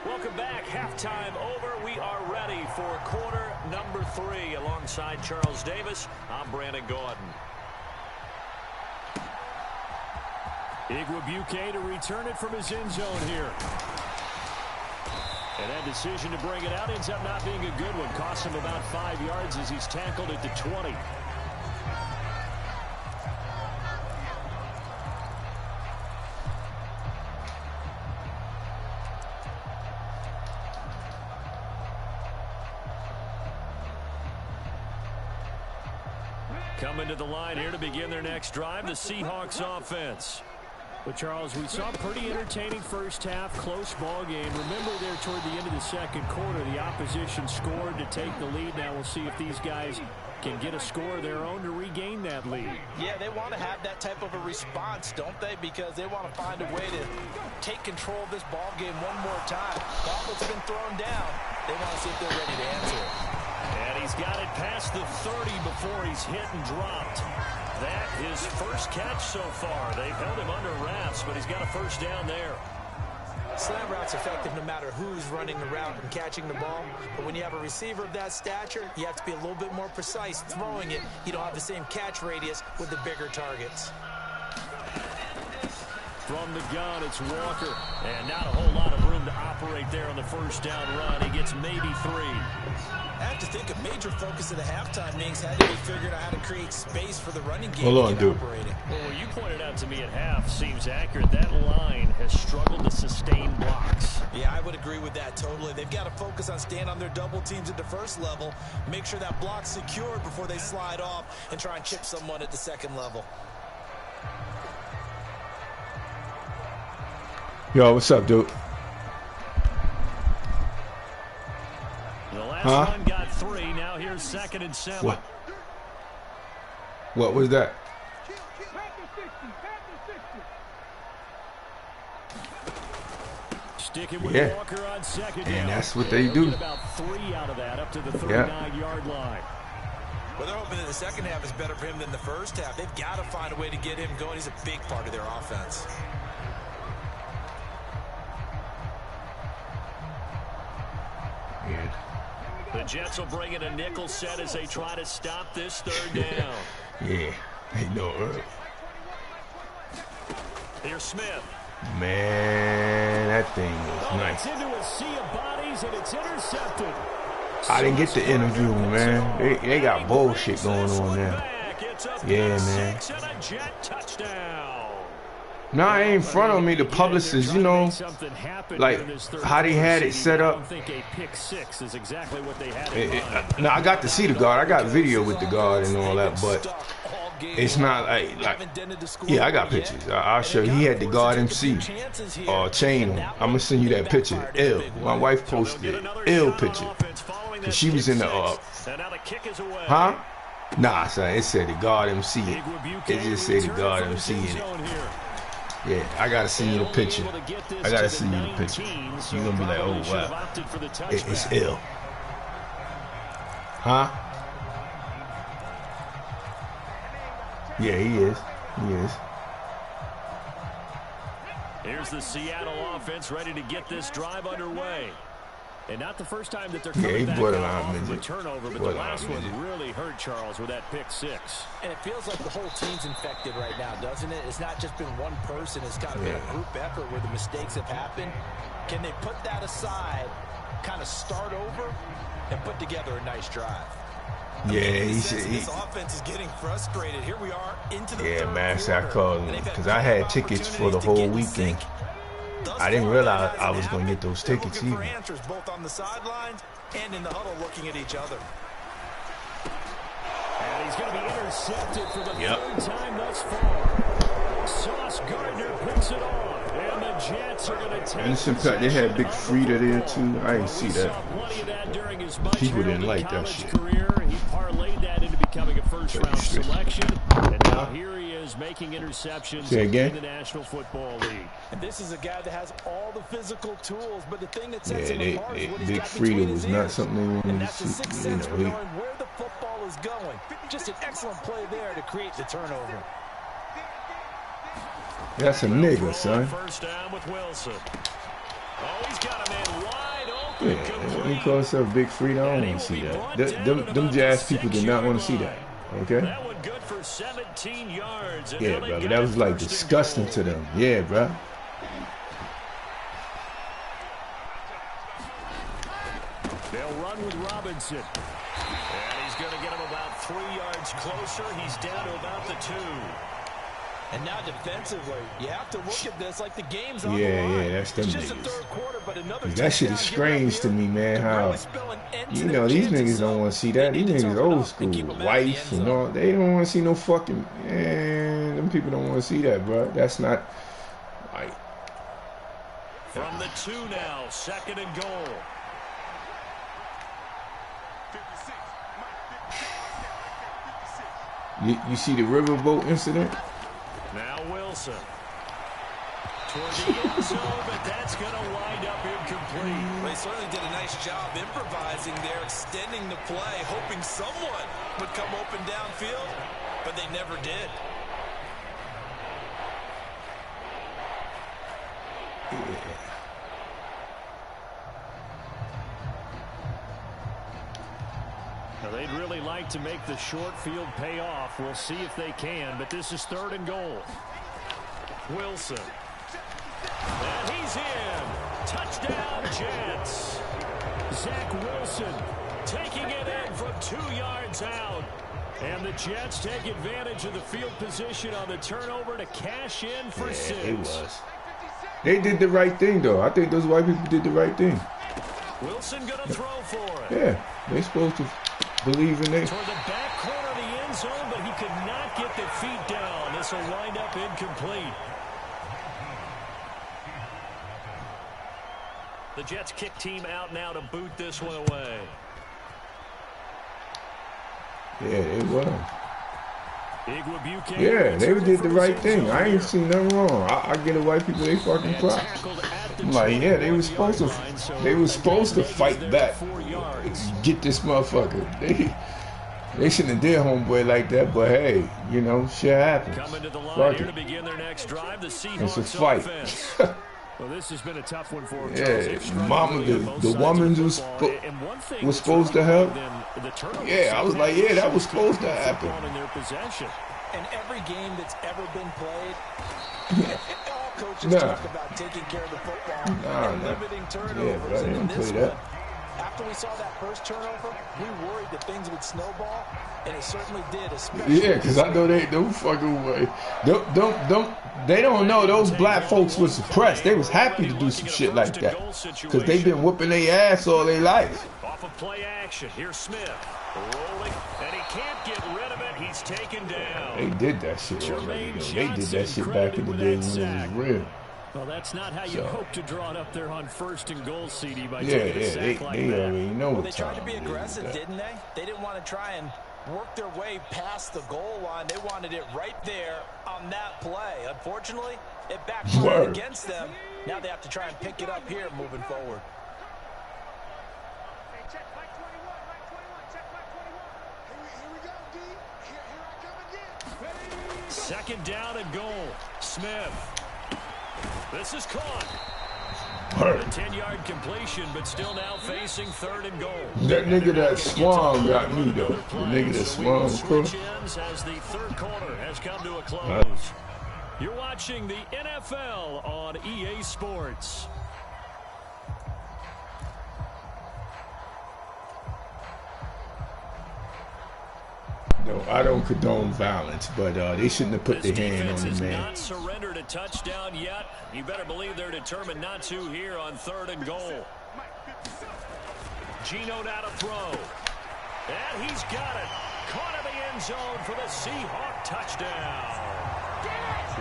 Welcome back. Halftime over. We are ready for quarter number 3. Alongside Charles Davis, I'm Brandon Gordon. Igwebuike to return it from his end zone here. And that decision to bring it out ends up not being a good one. Costs him about 5 yards as he's tackled at the 20. Coming to the line here to begin their next drive, the Seahawks offense. But, Charles, we saw a pretty entertaining first half, close ball game. Remember there toward the end of the second quarter, the opposition scored to take the lead. Now we'll see if these guys can get a score of their own to regain that lead. Yeah, they want to have that type of a response, don't they? Because they want to find a way to take control of this ball game one more time. Gauntlet's been thrown down. They want to see if they're ready to answer it. And he's got it past the 30 before he's hit and dropped. That his first catch so far. They've held him under wraps, but he's got a first down there. Slant route's effective no matter who's running the route and catching the ball. But when you have a receiver of that stature, you have to be a little bit more precise throwing it. You don't have the same catch radius with the bigger targets. From the gun, it's Walker. And not a whole lot of room to operate there on the first down run. He gets maybe 3. I have to think a major focus of the halftime meetings had to be figuring out how to create space for the running game. Hold on, dude. Operating. Well, you pointed out to me at half seems accurate. That line has struggled to sustain blocks. Yeah, I would agree with that totally. They've got to focus on staying on their double teams at the first level, make sure that block's secured before they slide off and try and chip someone at the second level. Yo, what's up, dude? The last one got 3. Now here's 2nd and 7. What was that? Sticking with Walker on second down. And that's what they do. About 3 out of that up to the 39-yard line. Well, they're hoping that the second half is better for him than the first half. They've got to find a way to get him going. He's a big part of their offense. Yeah. The Jets will bring in a nickel set as they try to stop this third down. Yeah. Hey, no. Here's Smith. Man, that thing was nice. It's into a sea of bodies and it's intercepted. I didn't get the interview, man. They got bullshit going on there. Yeah, man. Nah, it ain't in front of me. The publicist, you know, like how they had it set up. Now I got to see the guard. I got video with the guard and all that, but it's not like yeah, I got pictures. I'll show you. He had the guard MC chain on. I'm gonna send you that picture. Ill. My wife posted it. Ill picture. Cause she was in the huh? Nah, son. It said the guard MC. It just said the guard MC in it. Yeah, I gotta send you the picture. I gotta send you the picture. You're gonna be like, oh wow, it's ill. Huh? Yeah, he is. He is. Here's the Seattle offense ready to get this drive underway. And not the first time that they're coming back off the turnover, but the last one really hurt Charles with that pick 6. And it feels like the whole team's infected right now, doesn't it? It's not just been one person. It's kind of been a group effort where the mistakes have happened. Can they put that aside, kind of start over, and put together a nice drive? Yeah, this offense is getting frustrated. Here we are into the third Master, I quarter. called him because I had tickets for the whole weekend. I didn't realize I was going to get those tickets either. Answers both on the sidelines and in the huddle looking at each other. And he's going to be intercepted for the third time thus far. Sauce Gardner picks it off. And the Jets are going to take Innocent Pack, they had Big Frida there too. I didn't see that. People didn't like that shit. He parlayed that into becoming a first-round selection. And now here he is making interceptions in the National Football League. And this is a guy that has all the physical tools, but the thing that sets him apart is what he's Big got Frida between was his not ears. something they wanted And to that's a see. sixth sense for knowing where the football is going. Just an excellent play there to create the turnover. That's a nigga, son. First down with Wilson. Oh, he's got a man wide open. Yeah, when he calls himself Big Frida, I don't want to see that. Them jazz people did not want to see that. Okay? That one good for for 17 yards. And Yeah, bro, that was like disgusting to them. Yeah, bro. They'll run with Robinson. And he's going to get him about 3 yards closer. He's down to about the 2. And now defensively, you have to look at this like the game's on the Yeah, line. yeah, that's them It's just niggas. the third quarter, but another That shit is touchdown given up strange to here me, man. could How, really spell an end to you their know, these chances. niggas don't want to see that. They These need to niggas toughen old up and school, keep 'em out of the wife end and zone. all. They don't want to see no fucking. Man, them people don't want to see that, bro. That's not like. From the 2 now, 2nd and goal. 56. Mike, 56. You see the riverboat incident? Now Wilson. Toward the end zone, but that's going to wind up incomplete. They certainly did a nice job improvising there, extending the play, hoping someone would come open downfield, but they never did. Now, they'd really like to make the short field pay off. We'll see if they can, but this is 3rd and goal. Wilson. And he's in. Touchdown, Jets. Zach Wilson taking it in from 2 yards out. And the Jets take advantage of the field position on the turnover to cash in for 6. It was. They did the right thing, though. I think those white people did the right thing. Wilson going to throw for it. Yeah, they supposed to believe in it. Toward the back corner of the end zone, but he could not get the feet down. This will wind up incomplete. The Jets kick team out now to boot this one away. Yeah, it was. Igwebuike Yeah, they did the right thing. I ain't here. seen nothing wrong. I get the white people they fucking And props. tackled at the I'm like, yeah, they 21 was supposed to. yard line, so They was supposed to again, fight there back. 4 yards. Get this motherfucker. They shouldn't have did homeboy like that. But hey, you know, shit happens. Coming to the line Fuck here to it. begin their next drive. The It's a Seahawks fight. offense. Well, this has been a tough one for them. Yeah, mama, the woman was supposed to help. Yeah, I was like, yeah, that was supposed to happen. In their possession. And every game that's ever been played, all coaches talk about taking care of the football and limiting turnovers. Yeah, and they in don't this play that. one, after we saw that first turnover, we worried that things would snowball, and it certainly did. Especially Yeah, because I know they don't fucking way. They don't know those black folks was suppressed. They was happy to do some shit like that because they been whooping their ass all their life. Off of play action. Here's Smith. Rolling. And he can't get rid of it. He's taken down. They did that shit already. Though. They did that shit back in the day when it was real. Well, that's not how you hope to draw it up there on 1st and goal, CD, by Yeah, taking a sack like they that. already know Well, what they tried to time be it is. aggressive, didn't they? They didn't want to try and work their way past the goal line. They wanted it right there on that play. Unfortunately, it backfired Word. against them. Now they have to try and pick it up here moving forward. Hey, check Mike 21. Mike 21. Check Mike 21. Here we go, D. Here I come again. 2nd down and goal. Smith. This is caught. Word. A 10-yard completion, but still now facing 3rd and goal. That nigga that swung got me though. The nigga that swung across. Switch ends as the 3rd quarter has come to a close. You're watching the NFL on EA Sports. No, I don't condone violence, but they shouldn't have put their This hand on defense the has man. not surrendered a touchdown yet. You better believe they're determined not to here on 3rd and goal. Gino now to throw. And he's got it. Caught in the end zone for the Seahawk touchdown.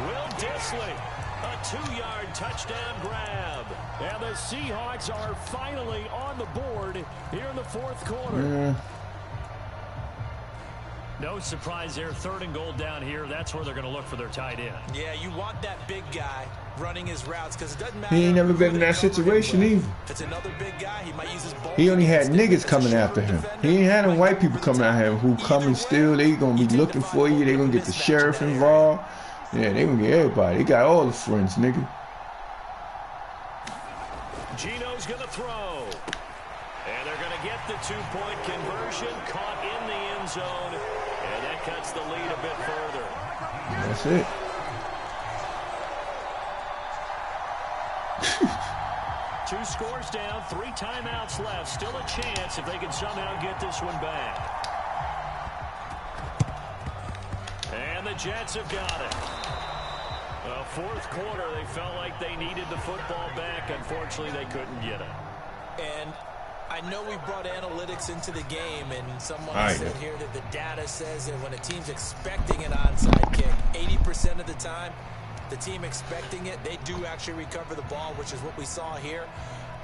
Will Dissly, a 2-yard touchdown grab. And the Seahawks are finally on the board here in the 4th quarter. No surprise there. 3rd and goal down here. That's where they're going to look for their tight end. Yeah, you want that big guy running his routes because it doesn't matter. He ain't never been who in they that cover him situation with. either. If it's another big guy, he might use his ball. He only had against him. niggas If it's a coming shorter after him. defender, He ain't had no might white be people coming time. after him who coming Either still. way, They gonna be you tend looking to for find you. They a gonna get the mismatch in sheriff that area. involved. Yeah, they gonna get everybody. They got all the friends, nigga. Gino's going to throw. And they're going to get the 2-point conversion. Caught in the end zone. And that cuts the lead a bit further. That's it. Two scores down, 3 timeouts left. Still a chance if they can somehow get this one back. And the Jets have got it. Well, fourth quarter, they felt like they needed the football back. Unfortunately, they couldn't get it. And I know we brought analytics into the game, and someone said here that the data says that when a team's expecting an onside kick, 80% of the time, the team expecting it, they do actually recover the ball, which is what we saw here.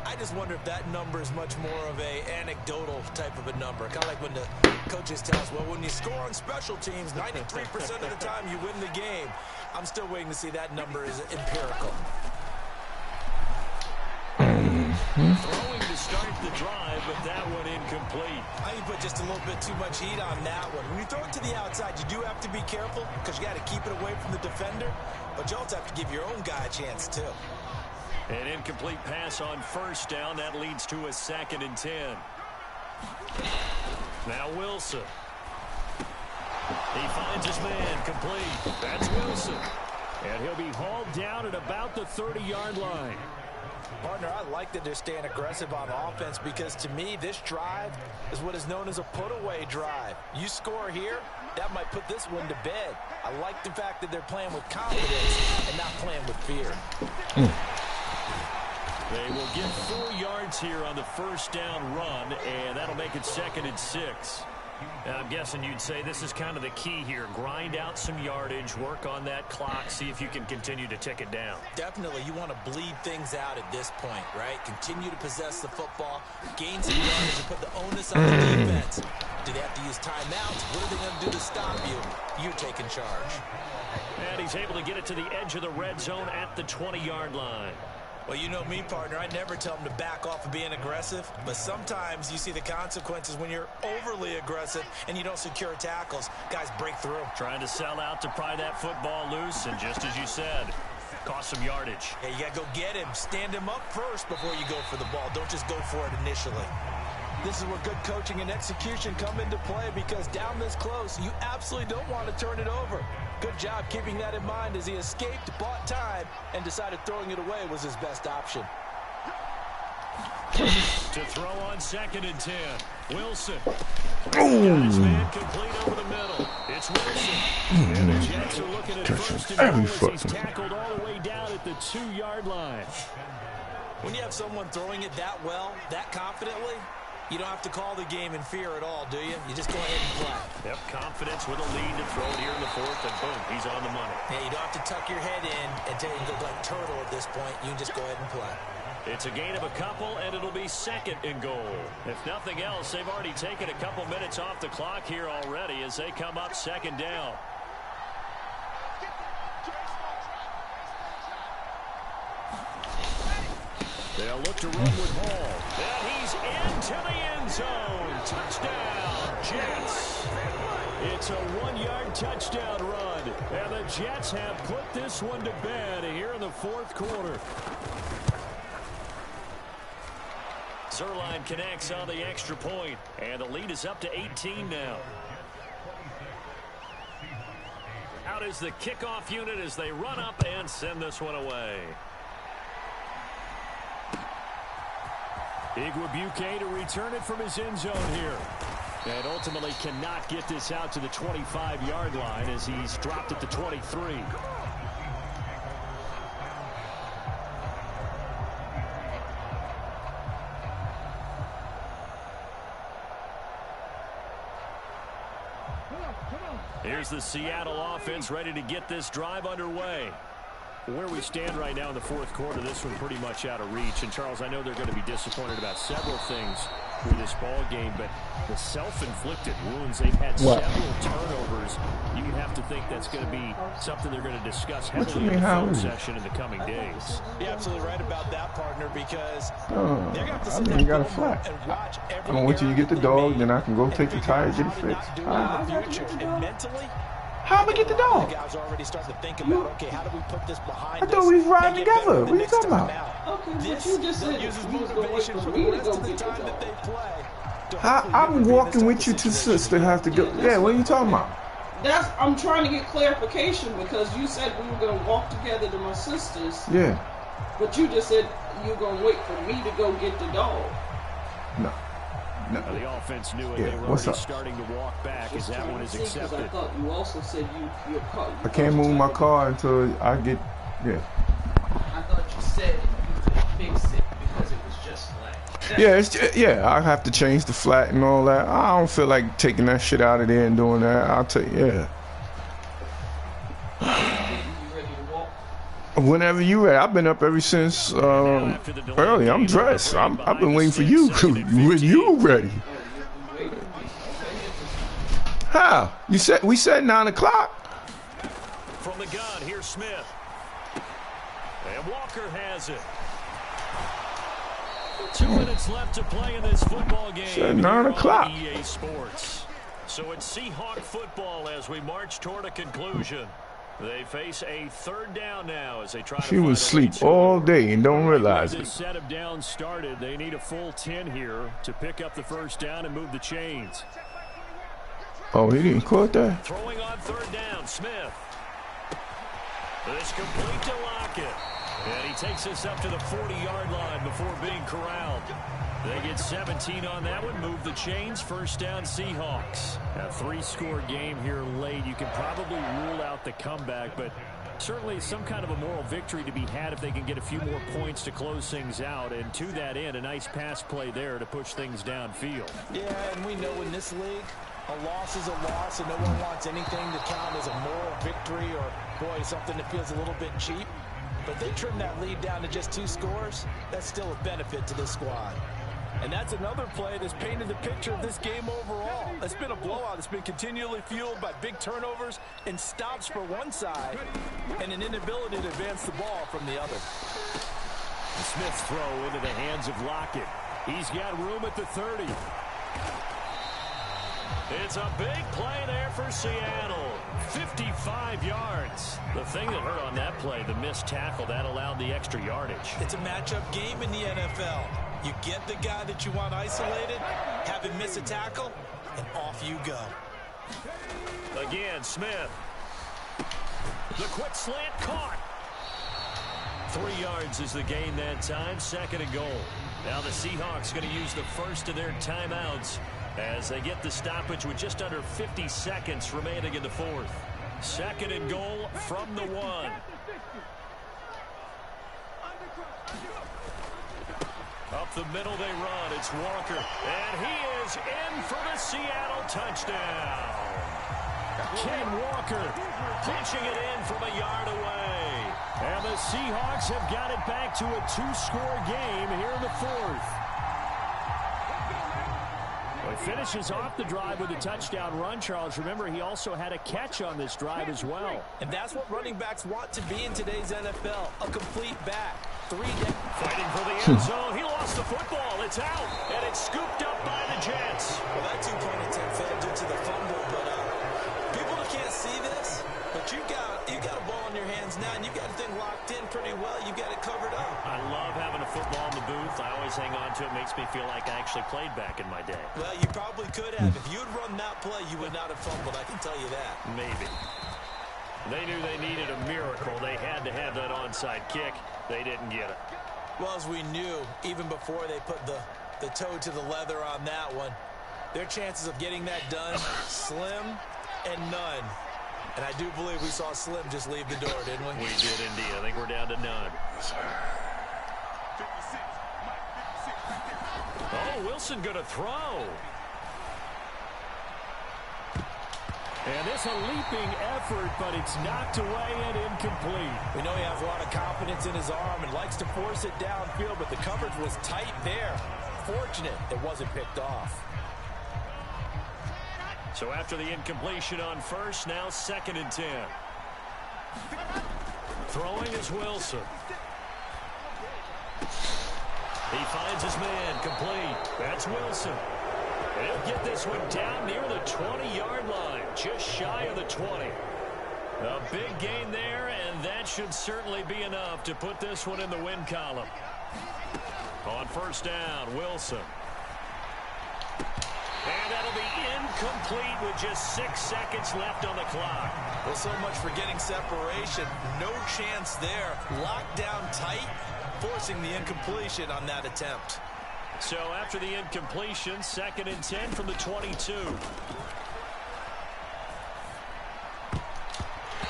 I just wonder if that number is much more of a anecdotal type of a number. Kind of like when the coaches tell us, well, when you score on special teams, 93% of the time you win the game. I'm still waiting to see that number is empirical. Throwing to start the drive, but that one incomplete. I think put just a little bit too much heat on that one. When you throw it to the outside, you do have to be careful because you got to keep it away from the defender, but you also have to give your own guy a chance too. An incomplete pass on first down. That leads to a 2nd and 10. Now Wilson. He finds his man complete. That's Wilson. And he'll be hauled down at about the 30-yard line. Partner, I like that they're staying aggressive on offense because to me, this drive is what is known as a put-away drive. You score here, that might put this one to bed. I like the fact that they're playing with confidence and not playing with fear. They will get 4 yards here on the first down run, and that'll make it 2nd and 6. I'm guessing you'd say this is kind of the key here. Grind out some yardage, work on that clock, see if you can continue to tick it down. Definitely, you want to bleed things out at this point, right? Continue to possess the football, gain some yardage, and put the onus on the defense. Do they have to use timeouts? What are they going to do to stop you? You're taking charge. And he's able to get it to the edge of the red zone at the 20-yard line. Well, you know me, partner. I never tell them to back off of being aggressive, but sometimes you see the consequences when you're overly aggressive and you don't secure tackles. Guys break through. Trying to sell out to pry that football loose, and just as you said, cost some yardage. Yeah, you got to go get him. Stand him up first before you go for the ball. Don't just go for it initially. This is where good coaching and execution come into play because down this close, you absolutely don't want to turn it over. Good job keeping that in mind as he escaped, bought time, and decided throwing it away was his best option. To throw on 2nd and 10. Wilson. Got his man complete over the middle. It's Wilson. And the Jets are looking at 1st and 2 as he's tackled all the way down at the 2-yard line. When you have someone throwing it that well, that confidently, you don't have to call the game in fear at all, do you? You just go ahead and play. Yep, confidence with a lead to throw it here in the 4th, and boom, he's on the money. Yeah, you don't have to tuck your head in and take and go like turtle at this point. You can just go ahead and play. It's a gain of a couple, and it'll be 2nd and goal. If nothing else, they've already taken a couple minutes off the clock here already as they come up 2nd down. They'll look to run with Hall. And he's into the end zone. Touchdown, Jets. It's a 1-yard touchdown run. And the Jets have put this one to bed here in the 4th quarter. Zerline connects on the extra point. And the lead is up to 18 now. Out is the kickoff unit as they run up and send this one away. Igwebuike to return it from his end zone here. And ultimately cannot get this out to the 25-yard line as he's dropped at the 23. Here's the Seattle offense ready to get this drive underway. Where we stand right now in the 4th quarter, this one pretty much out of reach. And, Charles, I know they're going to be disappointed about several things through this ball game, but the self-inflicted wounds, they've had several turnovers. You have to think that's going to be something they're going to discuss heavily in the phone session in the coming days. You're absolutely right about that, partner, because they're going to have to sit down and watch every I'm going to wait till you get the dog, then I can go take the tire, get it fixed. And mentally, how am I get the dog? The guys already starting to think about, okay, how do we put this behind us? I thought we was riding together. What are you talking about? Okay, but you just said uses motivation for me to go get the dog. I'm walking with you to sister have to go. Yeah, what are you talking about? I'm trying to get clarification because you said we were gonna walk together to my sister's. Yeah. But you just said you're gonna wait for me to go get the dog. No. The offense knew it. Yeah, They were what's already up? starting to walk back as that one is accepted. I thought you also said your car. I can't move my car until I get. Yeah. I thought you said you could fix it because it was just flat. Yeah, I have to change the flat and all that. I don't feel like taking that shit out of there and doing that. I'll tell you, yeah. Whenever you ready. I've been up ever since early. I'm dressed. I've been waiting for you. When you ready? How? You said we said 9 o'clock. From the gun, here's Smith. And Walker has it. 2 minutes left to play in this football game. Said 9 o'clock. EA Sports. So it's Seahawk football as we march toward a conclusion. They face a third down now as they try to. She was asleep all day and don't realize it. This set of downs started. They need a full 10 here to pick up the first down and move the chains. Oh, he didn't quote that? Throwing on third down, Smith. This complete to Lockett. And he takes us up to the 40-yard line before being corralled. They get 17 on that one, move the chains, first down Seahawks. A 3-score game here late. You can probably rule out the comeback, but certainly some kind of a moral victory to be had if they can get a few more points to close things out. And to that end, a nice pass play there to push things downfield. Yeah, and we know in this league, a loss is a loss, and no one wants anything to count as a moral victory or, boy, something that feels a little bit cheap. But they trim that lead down to just 2 scores. That's still a benefit to this squad. And that's another play that's painted the picture of this game overall. It's been a blowout. It's been continually fueled by big turnovers and stops for one side and an inability to advance the ball from the other. The Smith's throw into the hands of Lockett. He's got room at the 30. It's a big play there for Seattle. 55 yards. The thing that hurt on that play, the missed tackle, that allowed the extra yardage. It's a matchup game in the NFL. You get the guy that you want isolated, have him miss a tackle, and off you go. Again, Smith. The quick slant caught. 3 yards is the gain that time, 2nd and goal. Now the Seahawks going to use the first of their timeouts as they get the stoppage with just under 50 seconds remaining in the 4th. 2nd and goal from the 1. Up the middle they run. It's Walker. And he is in for the Seattle touchdown. Ken Walker Pitching it in from a yard away. And the Seahawks have got it back to a 2-score game here in the 4th. He finishes off the drive with a touchdown run, Charles. Remember, he also had a catch on this drive as well. And that's what running backs want to be in today's NFL, a complete back. 3 down. Fighting for the end zone. He lost the football. It's out, and it's scooped up by the Jets. Well, that 2-point attempt failed due to the fumble, but people that can't see this, but you've got a ball in your hands now, and you've got the thing locked in pretty well. You've got it covered up. I love having a football in the booth. I always hang on to it. Makes me feel like I actually played back in my day. Well, you probably could have. If you had run that play, you would not have fumbled. I can tell you that. Maybe. They knew they needed a miracle. They had to have that onside kick. They didn't get it. Well, as we knew, even before they put the toe to the leather on that one, their chances of getting that done, slim and none. And I do believe we saw Slim just leave the door, didn't we? We did indeed. I think we're down to none. Oh, Wilson going to throw. And it's a leaping effort, but it's knocked away and incomplete. We know he has a lot of confidence in his arm and likes to force it downfield, but the coverage was tight there. Fortunate it wasn't picked off. So after the incompletion on first, now 2nd and 10. Throwing is Wilson. He finds his man, complete. That's Wilson. He'll get this one down near the 20-yard line, just shy of the 20. A big gain there, and that should certainly be enough to put this one in the win column. On first down, Wilson. And that'll be incomplete with just 6 seconds left on the clock. Well, so much for getting separation. No chance there. Locked down tight, forcing the incompletion on that attempt. So after the incompletion, 2nd and 10 from the 22.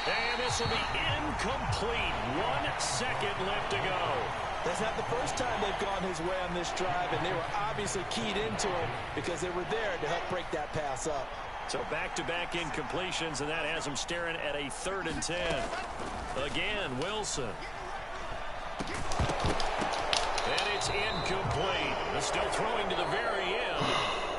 And this will be incomplete. 1 second left to go. That's not the first time they've gone his way on this drive, and they were obviously keyed into him because they were there to help break that pass up. So back-to-back incompletions, and that has them staring at a 3rd and 10. Again, Wilson. And it's incomplete. They're still throwing to the very end,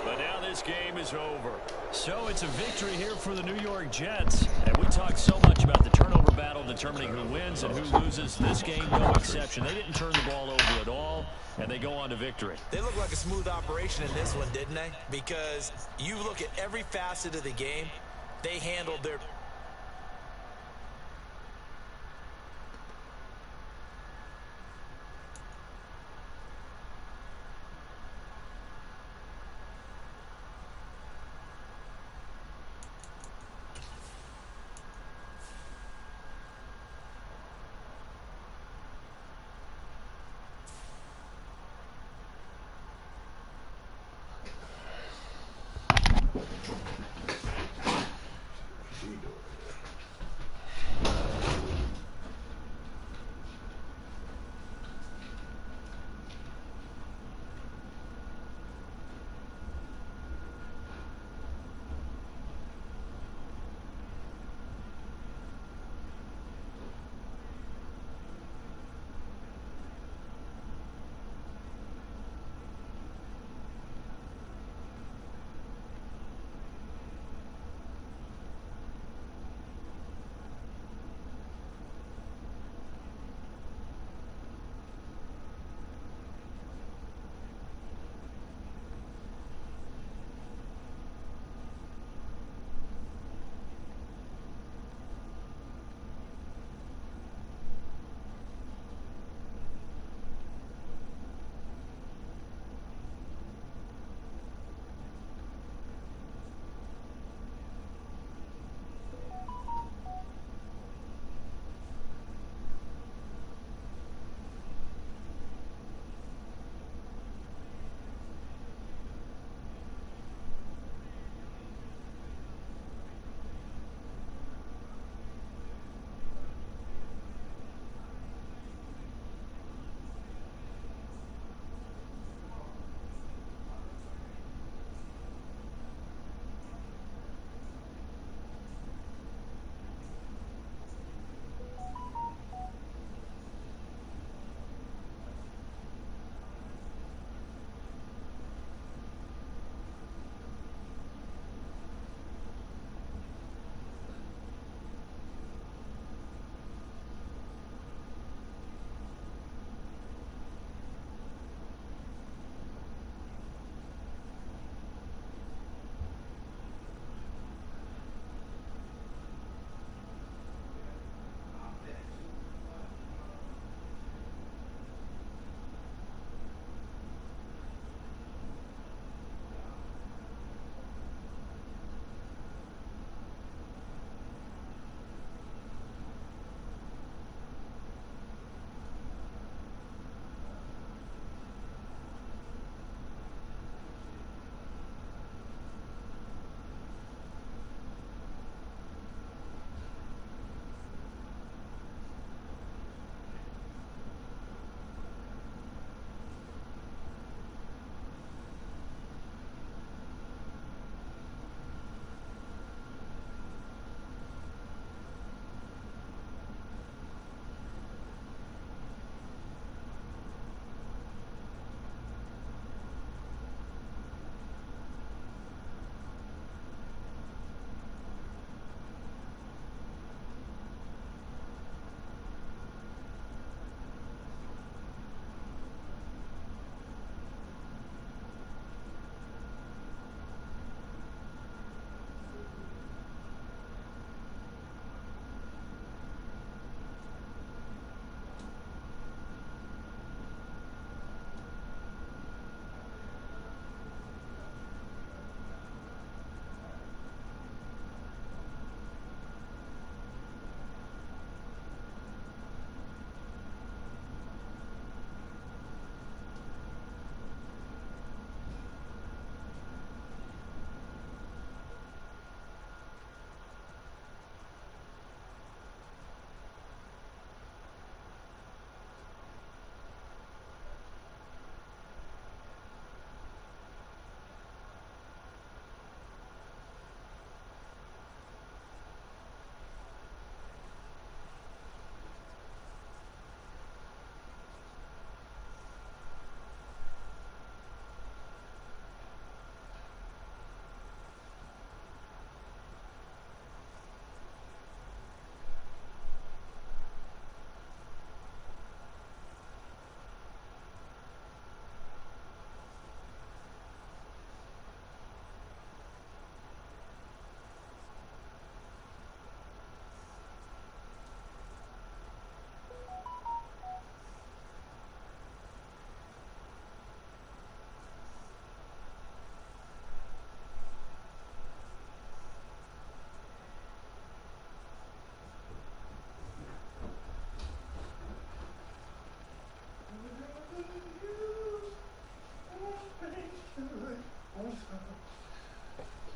but now this game is over. So it's a victory here for the New York Jets. And we talked so much about the turnover battle determining who wins and who loses. This game, no exception. They didn't turn the ball over at all, and they go on to victory. They look like a smooth operation in this one, didn't they? Because you look at every facet of the game, they handled their... She doing?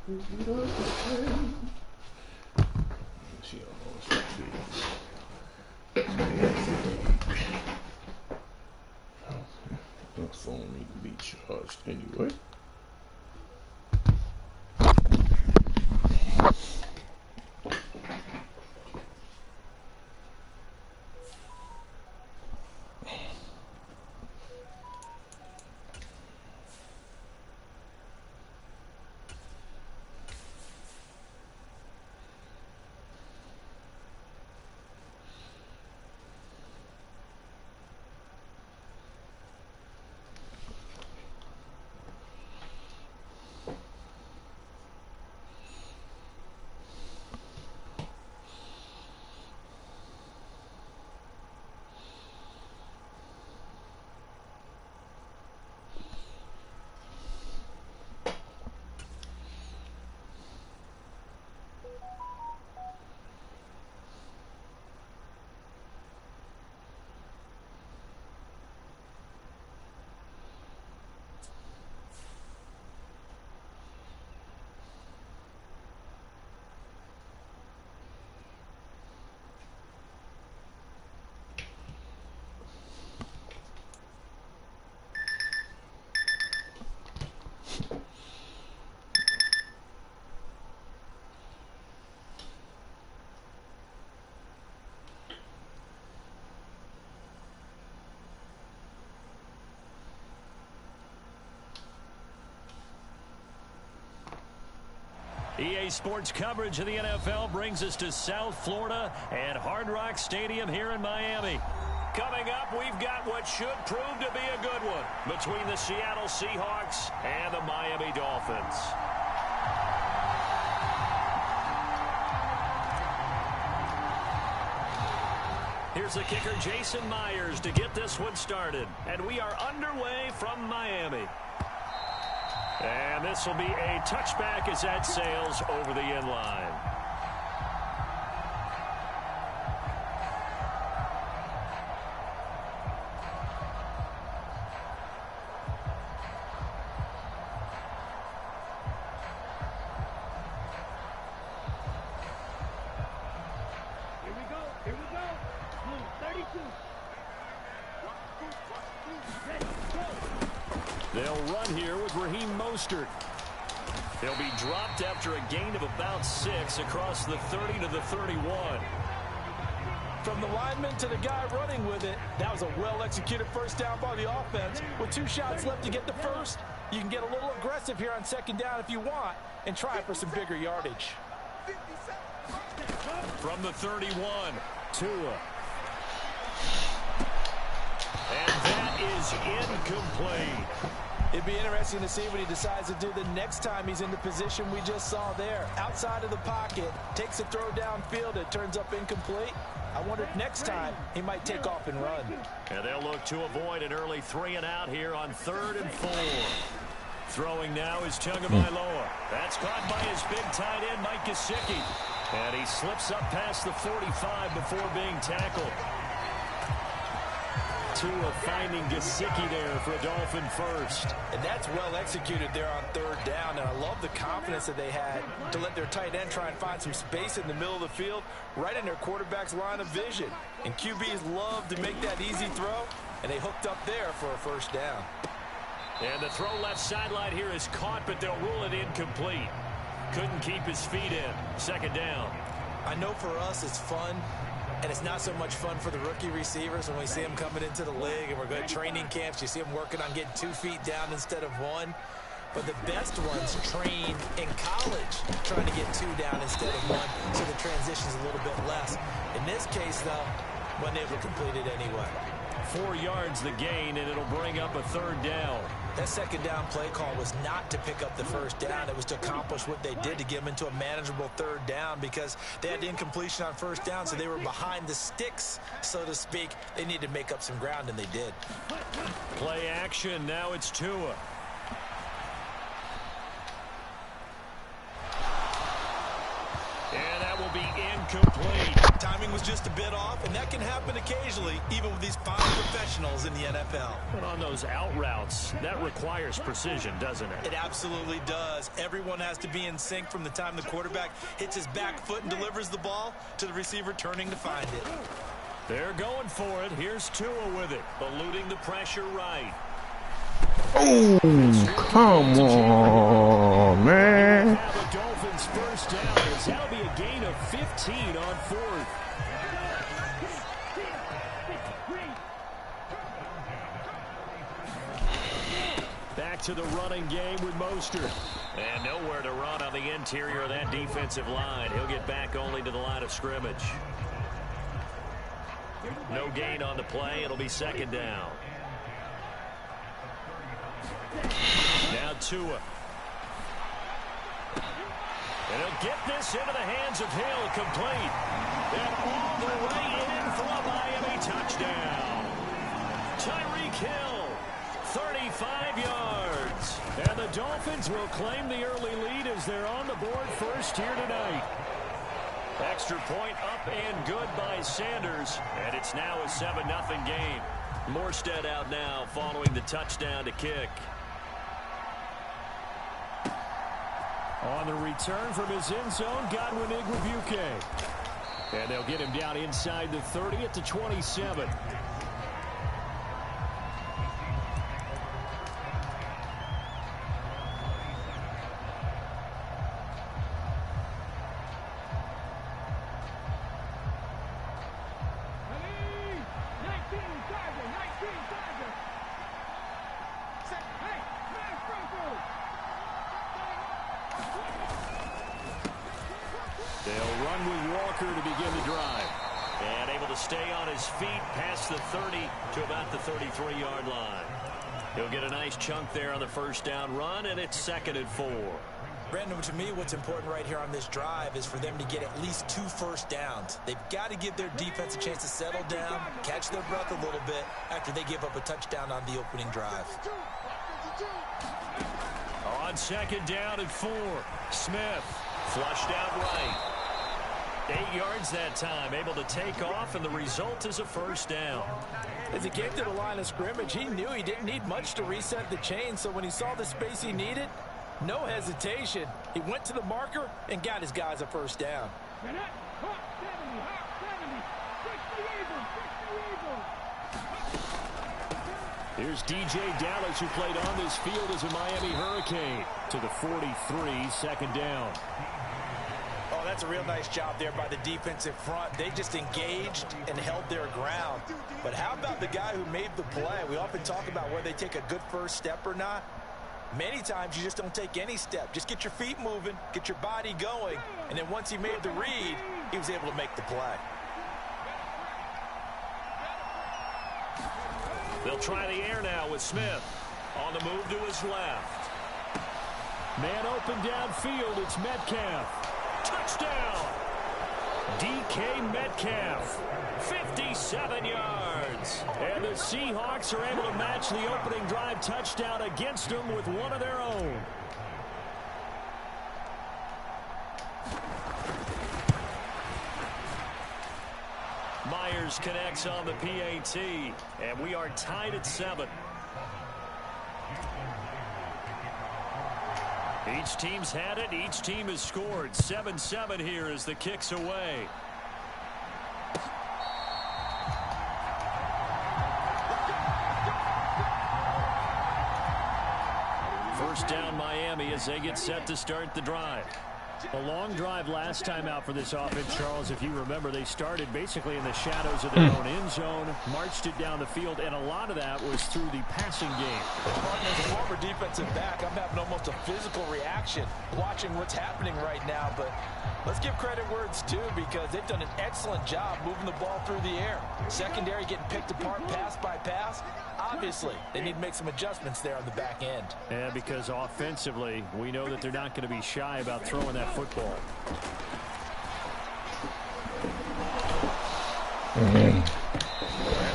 See how long it's gonna be. The phone need to be charged anyway. EA Sports coverage of the NFL brings us to South Florida and Hard Rock Stadium here in Miami. Coming up, we've got what should prove to be a good one between the Seattle Seahawks and the Miami Dolphins. Here's the kicker, Jason Myers, to get this one started. And we are underway from Miami. And this will be a touchback as that sails over the end line. Here we go. 32. They'll run here with Raheem Mostert. He'll be dropped after a gain of about 6 across the 30 to the 31. From the lineman to the guy running with it, that was a well-executed first down by the offense. With 2 shots left to get the first, you can get a little aggressive here on second down if you want and try for some bigger yardage. From the 31, Tua. And that is incomplete. It'd be interesting to see what he decides to do the next time he's in the position we just saw there. Outside of the pocket, takes a throw downfield, it turns up incomplete. I wonder if next time he might take off and run. And they'll look to avoid an early 3 and out here on 3rd and 4. Throwing now is Tagovailoa. That's caught by his big tight end, Mike Gesicki. And he slips up past the 45 before being tackled. Tua finding Gesicki there for a Dolphin first. And that's well executed there on 3rd down. And I love the confidence that they had to let their tight end try and find some space in the middle of the field, right in their quarterback's line of vision. And QBs love to make that easy throw, and they hooked up there for a first down. And the throw left sideline here is caught, but they'll rule it incomplete. Couldn't keep his feet in. 2nd down. I know for us it's fun, and it's not so much fun for the rookie receivers when we see them coming into the league and we're going to training camps. You see them working on getting 2 feet down instead of 1. But the best ones train in college trying to get 2 down instead of 1, so the transition's a little bit less. In this case, though, wasn't able to complete it anyway. 4 yards the gain, and it'll bring up a 3rd down. That 2nd down play call was not to pick up the first down. It was to accomplish what they did to get them into a manageable 3rd down because they had incompletion on 1st down, so they were behind the sticks, so to speak. They needed to make up some ground, and they did. Play action. Now it's Tua. And that will be incomplete. Timing was just a bit off, and that can happen occasionally, even with these fine professionals in the NFL. But on those out routes, that requires precision, doesn't it? It absolutely does. Everyone has to be in sync from the time the quarterback hits his back foot and delivers the ball to the receiver turning to find it. They're going for it. Here's Tua with it, eluding the pressure right. Oh, come on, man. Have a Dolphins first down. That'll be a gain of 15 on 4th. Back to the running game with Mostert. And nowhere to run on the interior of that defensive line. He'll get back only to the line of scrimmage. No gain on the play. It'll be second down. Now Tua. And he'll get this into the hands of Hill, complete. And all the way in for a Miami touchdown. Tyreek Hill, 35 yards. And the Dolphins will claim the early lead as they're on the board first here tonight. Extra point up and good by Sanders. And it's now a 7-0 game. Morstead out now following the touchdown to kick. On the return from his end zone, Godwin Igwebuike. And they'll get him down inside the 30 at the 27. They'll run with Walker to begin the drive. And able to stay on his feet past the 30 to about the 33-yard line. He'll get a nice chunk there on the first down run, and it's 2nd and 4. Brandon, to me, what's important right here on this drive is for them to get at least 2 first downs. They've got to give their defense a chance to settle down, catch their breath a little bit after they give up a touchdown on the opening drive. On 2nd down and 4, Smith flushed out right. 8 yards that time, able to take off, and the result is a first down. As he came to the line of scrimmage, he knew he didn't need much to reset the chain, so when he saw the space he needed, no hesitation. He went to the marker and got his guys a first down. Here's DJ Dallas, who played on this field as a Miami Hurricane, to the 43, 2nd down. Oh, that's a real nice job there by the defensive front. They just engaged and held their ground. But how about the guy who made the play? We often talk about whether they take a good first step or not. Many times you just don't take any step. Just get your feet moving, get your body going, and then once he made the read, he was able to make the play. They'll try the air now with Smith. On the move to his left. Man open downfield, it's Metcalf. Touchdown! DK Metcalf, 57 yards. And the Seahawks are able to match the opening drive touchdown against them with one of their own. Myers connects on the PAT, and we are tied at 7. Each team's had it. Each team has scored. 7-7 here as the kick's away. First down Miami as they get set to start the drive. A long drive last time out for this offense, Charles. If you remember, they started basically in the shadows of their own end zone, marched it down the field, and a lot of that was through the passing game. As a former defensive back, I'm having almost a physical reaction watching what's happening right now. But let's give credit where it's due, because they've done an excellent job moving the ball through the air. Secondary getting picked apart pass by pass. Obviously, they need to make some adjustments there on the back end. Yeah, because offensively, we know that they're not going to be shy about throwing that football. And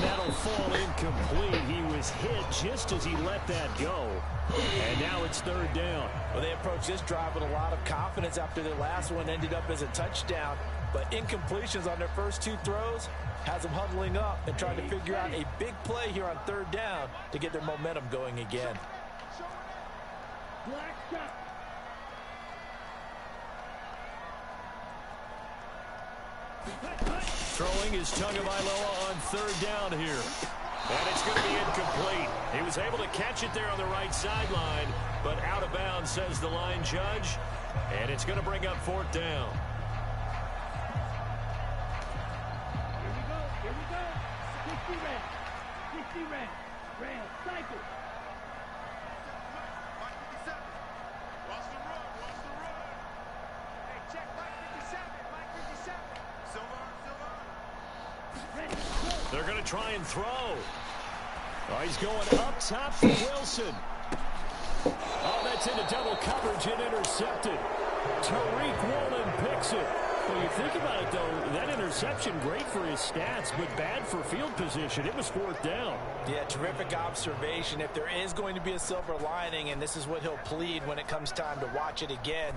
that'll fall incomplete. He was hit just as he let that go. And now it's 3rd down. Well, they approached this drive with a lot of confidence after their last one ended up as a touchdown. But incompletions on their first 2 throws has them huddling up and trying to figure out a big play here on 3rd down to get their momentum going again. Throwing is Tagovailoa on 3rd down here. And it's going to be incomplete. He was able to catch it there on the right sideline, but out of bounds, says the line judge. And it's going to bring up 4th down. Here we go. 60 red. 60 red. Red. Cycle. Mike 57. Watch the run. Watch the run. Hey, check Mike 57. Mike 57. Silver. Ready. They're going to try and throw. Oh, he's going up top for Wilson. Oh, that's into double coverage and intercepted. Tariq Woolen picks it. Well, you think about it, though, that interception, great for his stats, but bad for field position. It was 4th down. Yeah, terrific observation. If there is going to be a silver lining, and this is what he'll plead when it comes time to watch it again,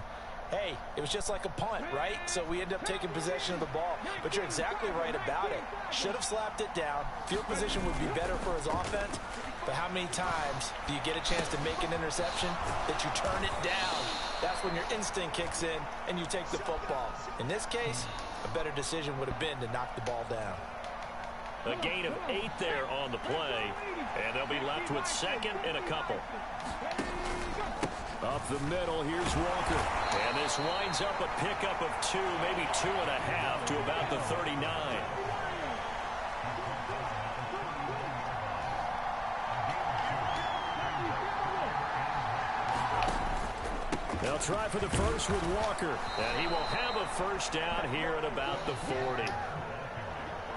hey, it was just like a punt, right? So we end up taking possession of the ball. But you're exactly right about it. Should have slapped it down. Field position would be better for his offense. But how many times do you get a chance to make an interception that you turn it down? That's when your instinct kicks in and you take the football. In this case, a better decision would have been to knock the ball down. A gain of 8 there on the play, and they'll be left with 2nd and a couple. Up the middle, here's Walker. And this winds up a pickup of 2, maybe 2.5 to about the 39. They'll try for the first with Walker. And he will have a 1st down here at about the 40.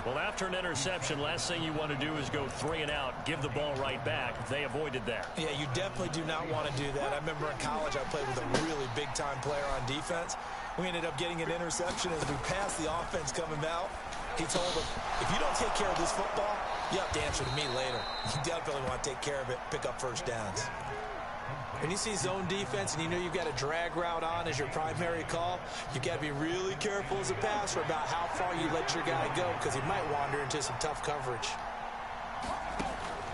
Well, after an interception, last thing you want to do is go 3 and out, give the ball right back. They avoided that. Yeah, you definitely do not want to do that. I remember in college I played with a really big-time player on defense. We ended up getting an interception as we passed the offense coming out. He told him, if you don't take care of this football, you have to answer to me later. You definitely want to take care of it, pick up 1st downs. When you see zone defense and you know you've got a drag route on as your primary call, you've got to be really careful as a passer about how far you let your guy go because he might wander into some tough coverage.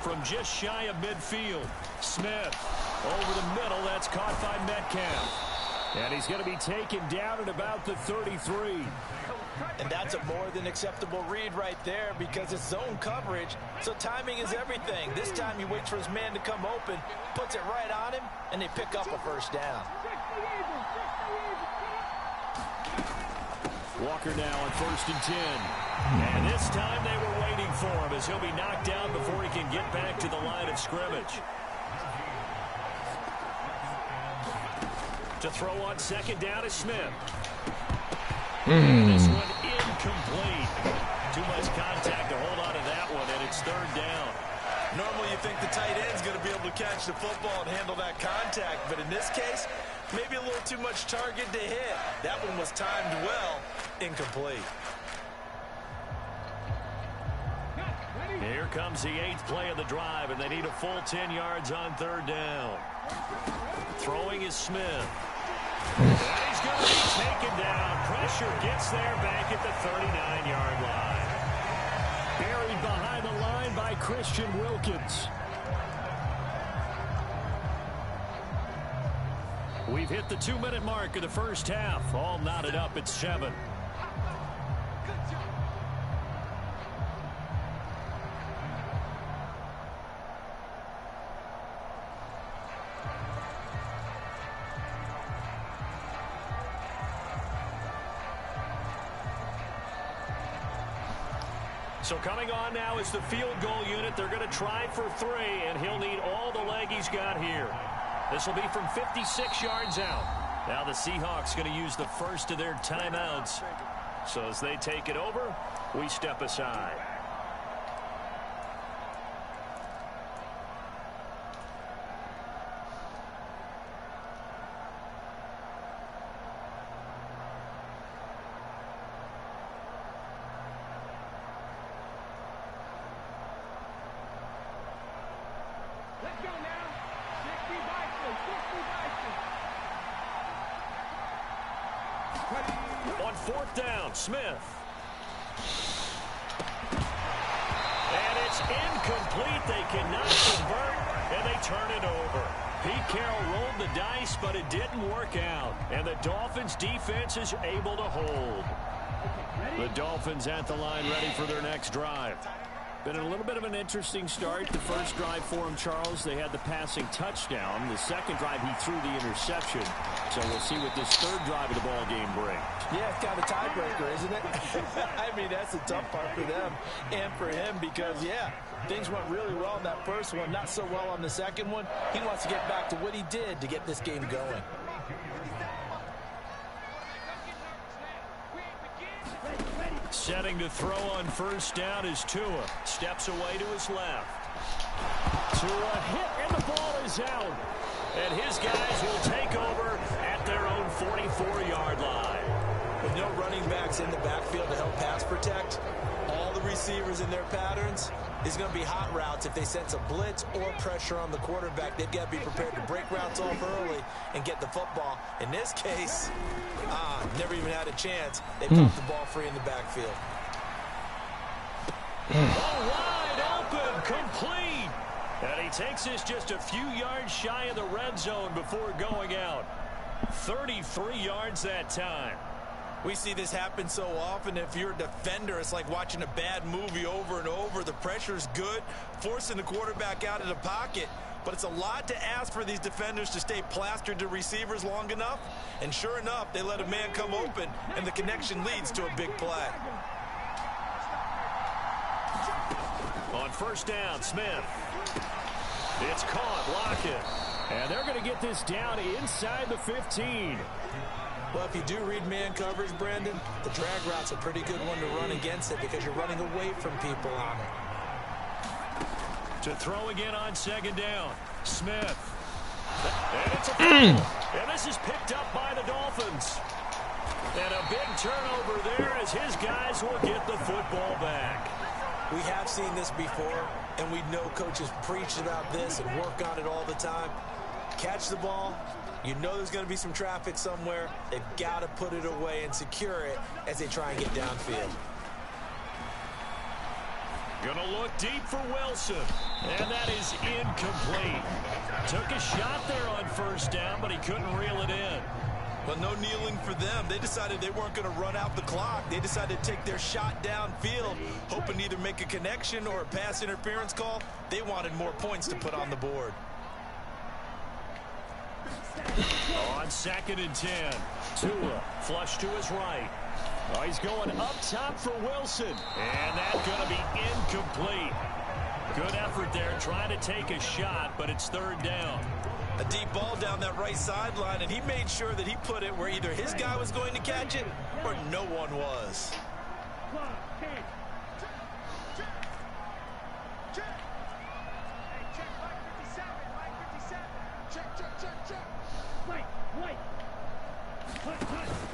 From just shy of midfield, Smith over the middle. That's caught by Metcalf. And he's going to be taken down at about the 33. And that's a more than acceptable read right there because it's zone coverage, so timing is everything. This time he waits for his man to come open, puts it right on him, and they pick up a 1st down. Walker now on 1st and 10. And this time they were waiting for him as he'll be knocked down before he can get back to the line of scrimmage. To throw on 2nd down is Smith. And this one incomplete. Too much contact to hold on to that one, and it's 3rd down. Normally you think the tight end's going to be able to catch the football and handle that contact, but in this case, maybe a little too much target to hit. That one was timed well, incomplete. Here comes the 8th play of the drive, and they need a full 10 yards on 3rd down. Throwing is Smith. And he's going to be taken down. Pressure gets there back at the 39-yard line. Buried behind the line by Christian Wilkins. We've hit the 2-minute mark of the 1st half. All knotted up at 7. So coming on now is the field goal unit. They're going to try for 3, and he'll need all the leg he's got here. This will be from 56 yards out. Now the Seahawks going to use the first of their timeouts. So as they take it over, we step aside. Let's go now. 60 Bison. 60 Bison. 20. On 4th down, Smith. And it's incomplete. They cannot convert, and they turn it over. Pete Carroll rolled the dice, but it didn't work out. And the Dolphins' defense is able to hold. The Dolphins at the line ready for their next drive. Been a little bit of an interesting start. The first drive for him, Charles, they had the passing touchdown. The second drive, he threw the interception. So we'll see what this third drive of the ball game brings. Yeah, it's kind of a tiebreaker, isn't it? I mean, that's the tough part for them and for him because, yeah, things went really well in that first one, not so well on the second one. He wants to get back to what he did to get this game going. Setting to throw on 1st down is Tua. Steps away to his left. Tua hit, and the ball is out. And his guys will take over at their own 44-yard line. With no running backs in the backfield to help pass protect, all the receivers in their patterns, is going to be hot routes. If they sense a blitz or pressure on the quarterback, they've got to be prepared to break routes off early and get the football. In this case, never even had a chance. They popped the ball free in the backfield. Wide open, complete. And he takes this just a few yards shy of the red zone before going out. 33 yards that time. We see this happen so often. If you're a defender, it's like watching a bad movie over and over. The pressure's good, forcing the quarterback out of the pocket. But it's a lot to ask for these defenders to stay plastered to receivers long enough. And sure enough, they let a man come open, and the connection leads to a big play. On 1st down, Smith. It's caught, Lockett. And they're going to get this down inside the 15. Well, if you do read man coverage, Brandon, the drag route's a pretty good one to run against it because you're running away from people on it. To throw again on 2nd down, Smith. And it's a fumble. And this is picked up by the Dolphins. And a big turnover there as his guys will get the football back. We have seen this before, and we know coaches preach about this and work on it all the time. Catch the ball. You know there's going to be some traffic somewhere. They've got to put it away and secure it as they try and get downfield. Gonna look deep for Wilson. And that is incomplete. Took a shot there on 1st down, but he couldn't reel it in. Well, no kneeling for them. They decided they weren't going to run out the clock. They decided to take their shot downfield, hoping to either make a connection or a pass interference call. They wanted more points to put on the board. On 2nd and 10, Tua flush to his right. Oh, he's going up top for Wilson. And that's going to be incomplete. Good effort there trying to take a shot, but it's 3rd down. A deep ball down that right sideline, and he made sure that he put it where either his guy was going to catch it or no one was.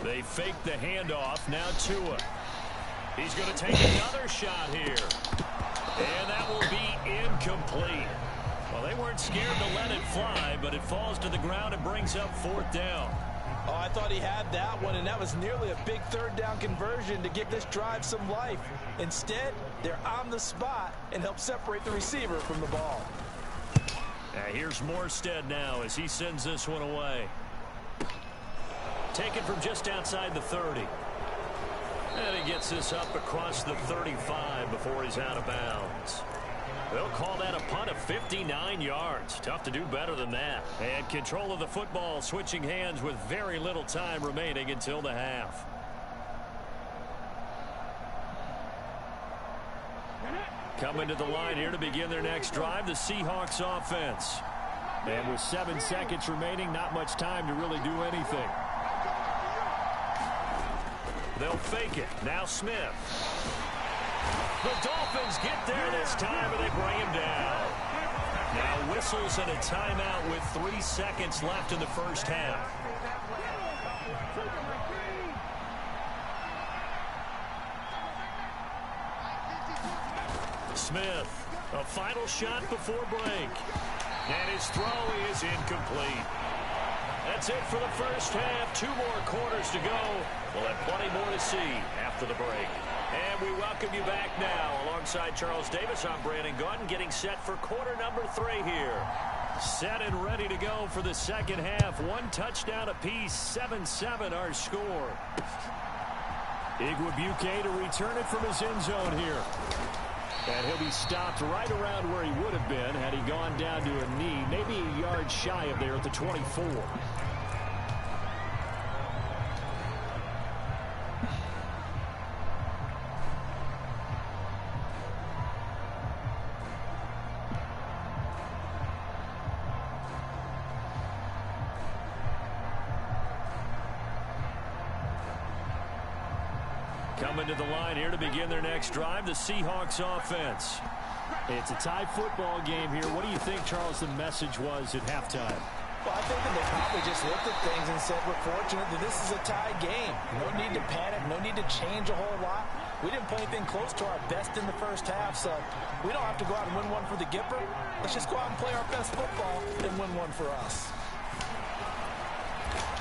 They fake the handoff. Now Tua. He's going to take another shot here. And that will be incomplete. Well, they weren't scared to let it fly, but it falls to the ground and brings up 4th down. Oh, I thought he had that one, and that was nearly a big 3rd down conversion to give this drive some life. Instead, they're on the spot and help separate the receiver from the ball. Here's Morstead now as he sends this one away. Taken from just outside the 30. And he gets this up across the 35 before he's out of bounds. They'll call that a punt of 59 yards. Tough to do better than that. And control of the football switching hands with very little time remaining until the half. Coming to the line here to begin their next drive, the Seahawks offense. And with 7 seconds remaining, not much time to really do anything. They'll fake it. Now Smith. The Dolphins get there this time, and they bring him down. Now whistles and a timeout with 3 seconds left in the first half. Smith, a final shot before break. And his throw is incomplete. That's it for the first half. 2 more quarters to go. We'll have plenty more to see after the break. And we welcome you back now. Alongside Charles Davis, I'm Brandon Gaudin, getting set for quarter number 3 here. Set and ready to go for the second half. 1 touchdown apiece, 7-7 our score. Igwebuike to return it from his end zone here. And he'll be stopped right around where he would have been had he gone down to a knee, maybe a yard shy of there at the 24. Coming to the line here to begin their next drive, the Seahawks offense. It's a tie football game here. What do you think, Charles, the message was at halftime? Well, I think that they probably just looked at things and said, we're fortunate that this is a tie game. No need to panic, no need to change a whole lot. We didn't play anything close to our best in the first half, so we don't have to go out and win one for the Gipper. Let's just go out and play our best football and win one for us.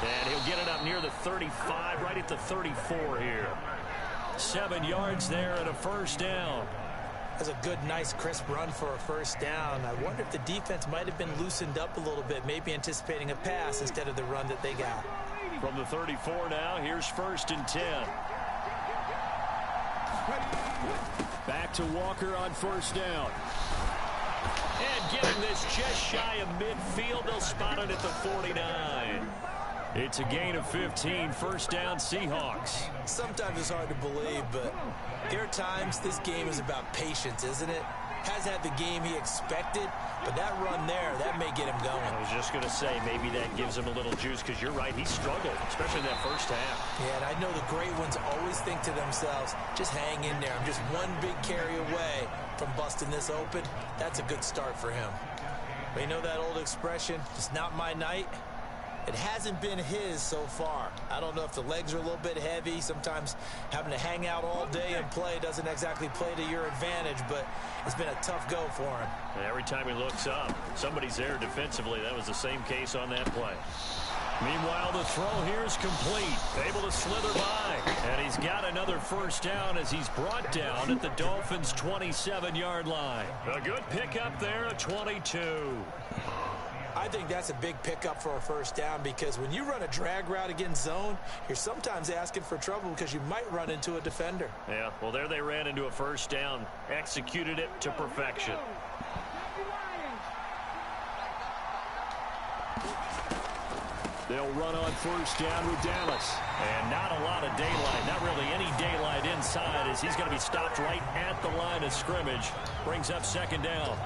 And he'll get it up near the 35, right at the 34 here. 7 yards there and a first down. That's a good, nice, crisp run for a first down. I wonder if the defense might have been loosened up a little bit, maybe anticipating a pass instead of the run that they got. From the 34 now, here's 1st and 10. Back to Walker on first down. And getting this just shy of midfield, they'll spot it at the 49. It's a gain of 15, first down Seahawks. Sometimes it's hard to believe, but there are times this game is about patience, isn't it? Has had the game he expected, but that run there, that may get him going. I was just going to say, maybe that gives him a little juice, because you're right, he struggled, especially in that first half. Yeah, and I know the great ones always think to themselves, just hang in there. I'm just one big carry away from busting this open. That's a good start for him. But you know that old expression, it's not my night? It hasn't been his so far. I don't know if the legs are a little bit heavy. Sometimes having to hang out all day and play doesn't exactly play to your advantage, but it's been a tough go for him. And every time he looks up, somebody's there defensively. That was the same case on that play. Meanwhile, the throw here is complete. Able to slither by. And he's got another first down as he's brought down at the Dolphins' 27-yard line. A good pickup there at 22. I think that's a big pickup for a first down because when you run a drag route against zone, you're sometimes asking for trouble because you might run into a defender. Yeah, well, there they ran into a first down. Executed it to perfection. They'll run on first down with Dallas. And not a lot of daylight, not really any daylight inside as he's going to be stopped right at the line of scrimmage. Brings up second down.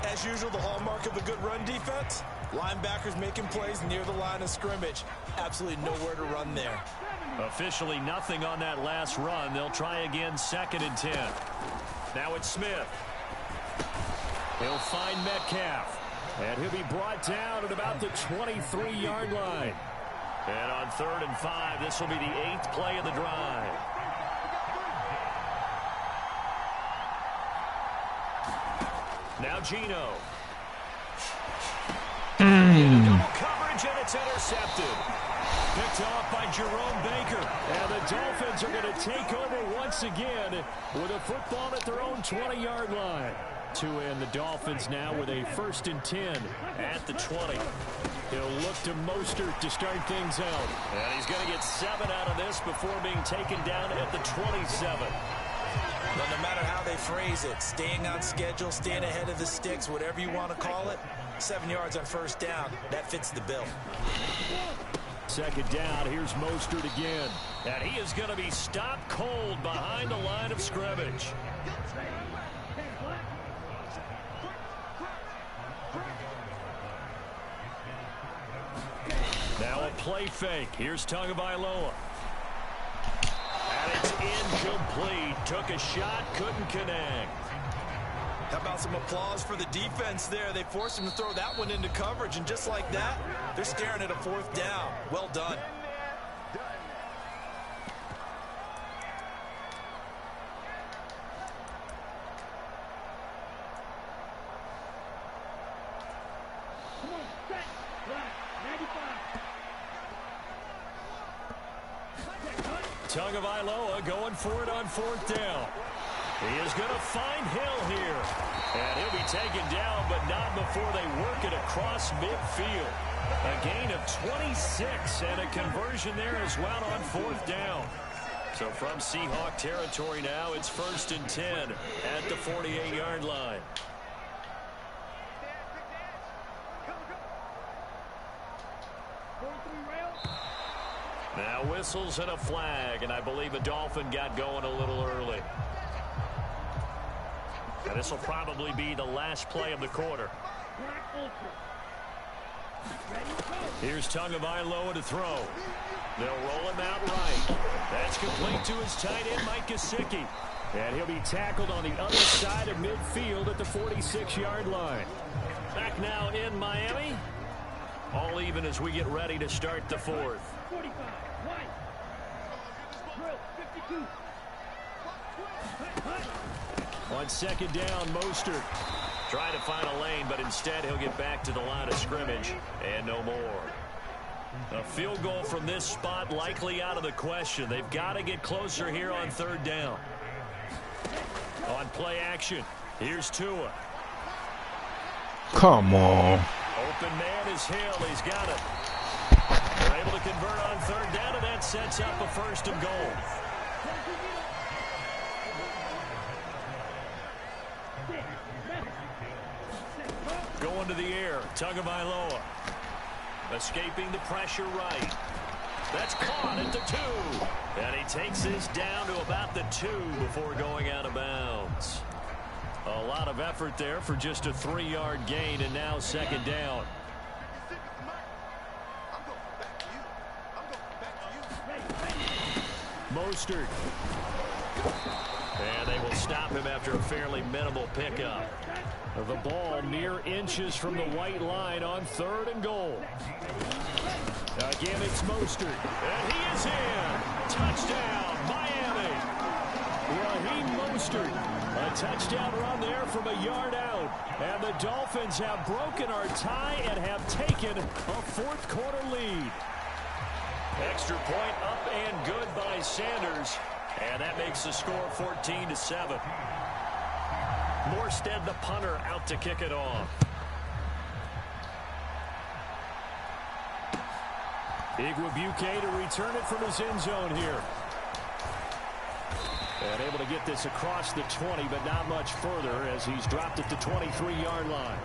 As usual, the hallmark of a good run defense, linebackers making plays near the line of scrimmage. Absolutely nowhere to run there. Officially nothing on that last run. They'll try again, 2nd and 10. Now it's Smith. He'll find Metcalf. And he'll be brought down at about the 23-yard line. And on 3rd and 5, this will be the 8th play of the drive. Now Geno. Double coverage, and it's intercepted. Picked off by Jerome Baker. And the Dolphins are going to take over once again with a football at their own 20-yard line. To end the Dolphins now with a 1st and 10 at the 20. He'll look to Mostert to start things out. And he's going to get 7 out of this before being taken down at the 27. But no matter how they phrase it, staying on schedule, staying ahead of the sticks, whatever you want to call it, 7 yards on first down, that fits the bill. 2nd down, here's Mostert again. And he is going to be stopped cold behind the line of scrimmage. Now a play fake. Here's Tagovailoa. And it's incomplete. Took a shot, couldn't connect. How about some applause for the defense there? They forced him to throw that one into coverage, and just like that, they're staring at a 4th down. Well done. Tagovailoa going for it on 4th down. He is going to find Hill here. And he'll be taken down, but not before they work it across midfield. A gain of 26 and a conversion there as well on 4th down. So from Seahawk territory now, it's 1st and 10 at the 48-yard line. Now whistles and a flag, and I believe a Dolphin got going a little early. And this will probably be the last play of the quarter. Here's Tagovailoa to throw. They'll roll him out right. That's complete to his tight end, Mike Gesicki. And he'll be tackled on the other side of midfield at the 46-yard line. Back now in Miami. All even as we get ready to start the 4th. 45, right. Drill, 52. On 2nd down, Mostert trying to find a lane, but instead he'll get back to the line of scrimmage and no more. A field goal from this spot likely out of the question. They've got to get closer here on 3rd down. On play action, here's Tua. Come on. Open man is Hill. He's got it. They're able to convert on 3rd down, and that sets up a 1st and goal. Going to the air, Tagovailoa. Escaping the pressure right. That's caught at the 2. And he takes this down to about the 2 before going out of bounds. A lot of effort there for just a 3-yard gain, and now 2nd down. Mostert. And they will stop him after a fairly minimal pickup. The ball mere inches from the white line on 3rd and goal. Again, it's Mostert. And he is in. Touchdown, Miami. Raheem Mostert. A touchdown run there from a yard out. And the Dolphins have broken our tie and have taken a 4th quarter lead. Extra point up and good by Sanders. And that makes the score 14-7. Morstead, the punter, out to kick it off. Igwebuike to return it from his end zone here. And able to get this across the 20, but not much further as he's dropped at the 23-yard line.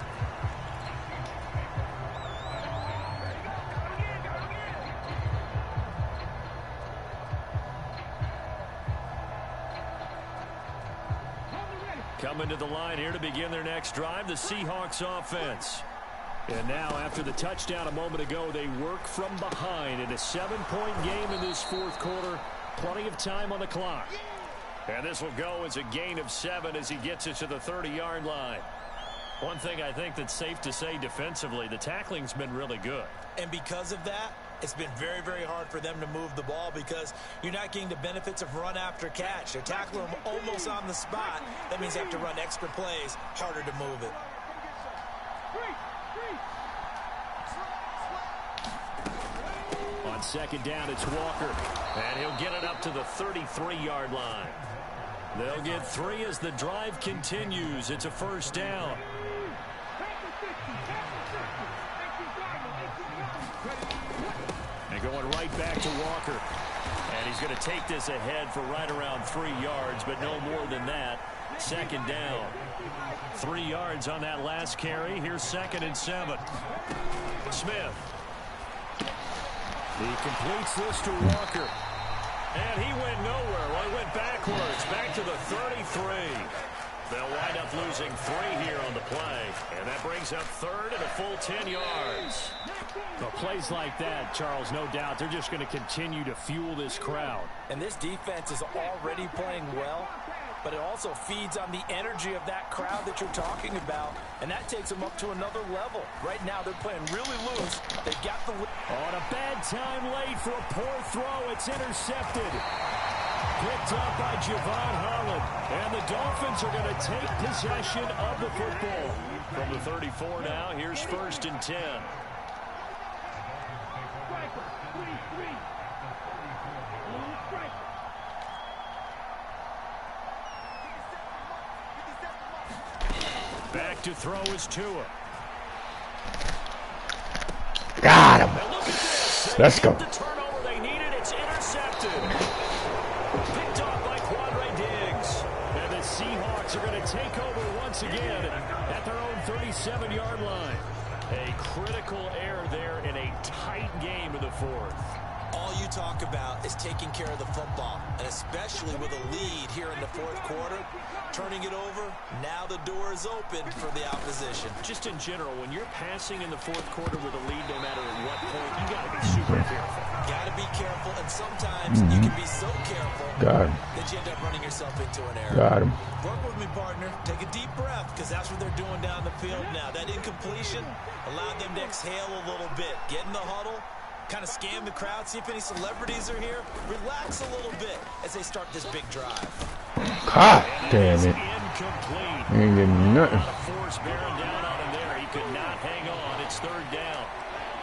Coming to the line here to begin their next drive, the Seahawks offense. And now, after the touchdown a moment ago, they work from behind in a 7-point game in this 4th quarter. Plenty of time on the clock. And this will go as a gain of 7 as he gets it to the 30-yard line. One thing I think that's safe to say defensively, the tackling's been really good. And because of that, it's been very, very hard for them to move the ball because you're not getting the benefits of run after catch. They're tackling them almost on the spot. That means they have to run extra plays, harder to move it. On 2nd down, it's Walker. And he'll get it up to the 33-yard line. They'll get 3 as the drive continues. It's a 1st down. And going right back to Walker. And he's going to take this ahead for right around 3 yards, but no more than that. 2nd down. 3 yards on that last carry. Here's 2nd and 7. Smith. He completes this to Walker. And he went nowhere. Well, he went backwards. Back to the 33. They'll wind up losing 3 here on the play. And that brings up 3rd and a full 10 yards. Well, plays like that, Charles, no doubt, they're just going to continue to fuel this crowd. And this defense is already playing well, but it also feeds on the energy of that crowd that you're talking about, and that takes them up to another level. Right now, they're playing really loose. They've got the... On a bad time late for a poor throw. It's intercepted. Picked up by Javon Holland. And the Dolphins are going to take possession of the football. From the 34 now, here's 1st and 10. Back to throw is Tua. Got him. Let's go. The turnover they needed, it's intercepted. Picked off by Quandre Diggs. And the Seahawks are going to take over once again at their own 37-yard line. A critical error there in a tight game in the fourth. All you talk about is taking care of the football, and especially with a lead here in the fourth quarter, turning it over, now the door is open for the opposition. Just in general, when you're passing in the fourth quarter with a lead, no matter at what point, you got to be super careful. Got to be careful, and sometimes you can be so careful that you end up running yourself into an error. Got him. Work with me, partner. Take a deep breath, because that's what they're doing down the field now. That incompletion allowed them to exhale a little bit. Get in the huddle. Kind of scan the crowd, see if any celebrities are here. Relax a little bit as they start this big drive. God damn it. Incomplete. Ain't getting nothing. Force bearing down on him there. He could not hang on. It's third down.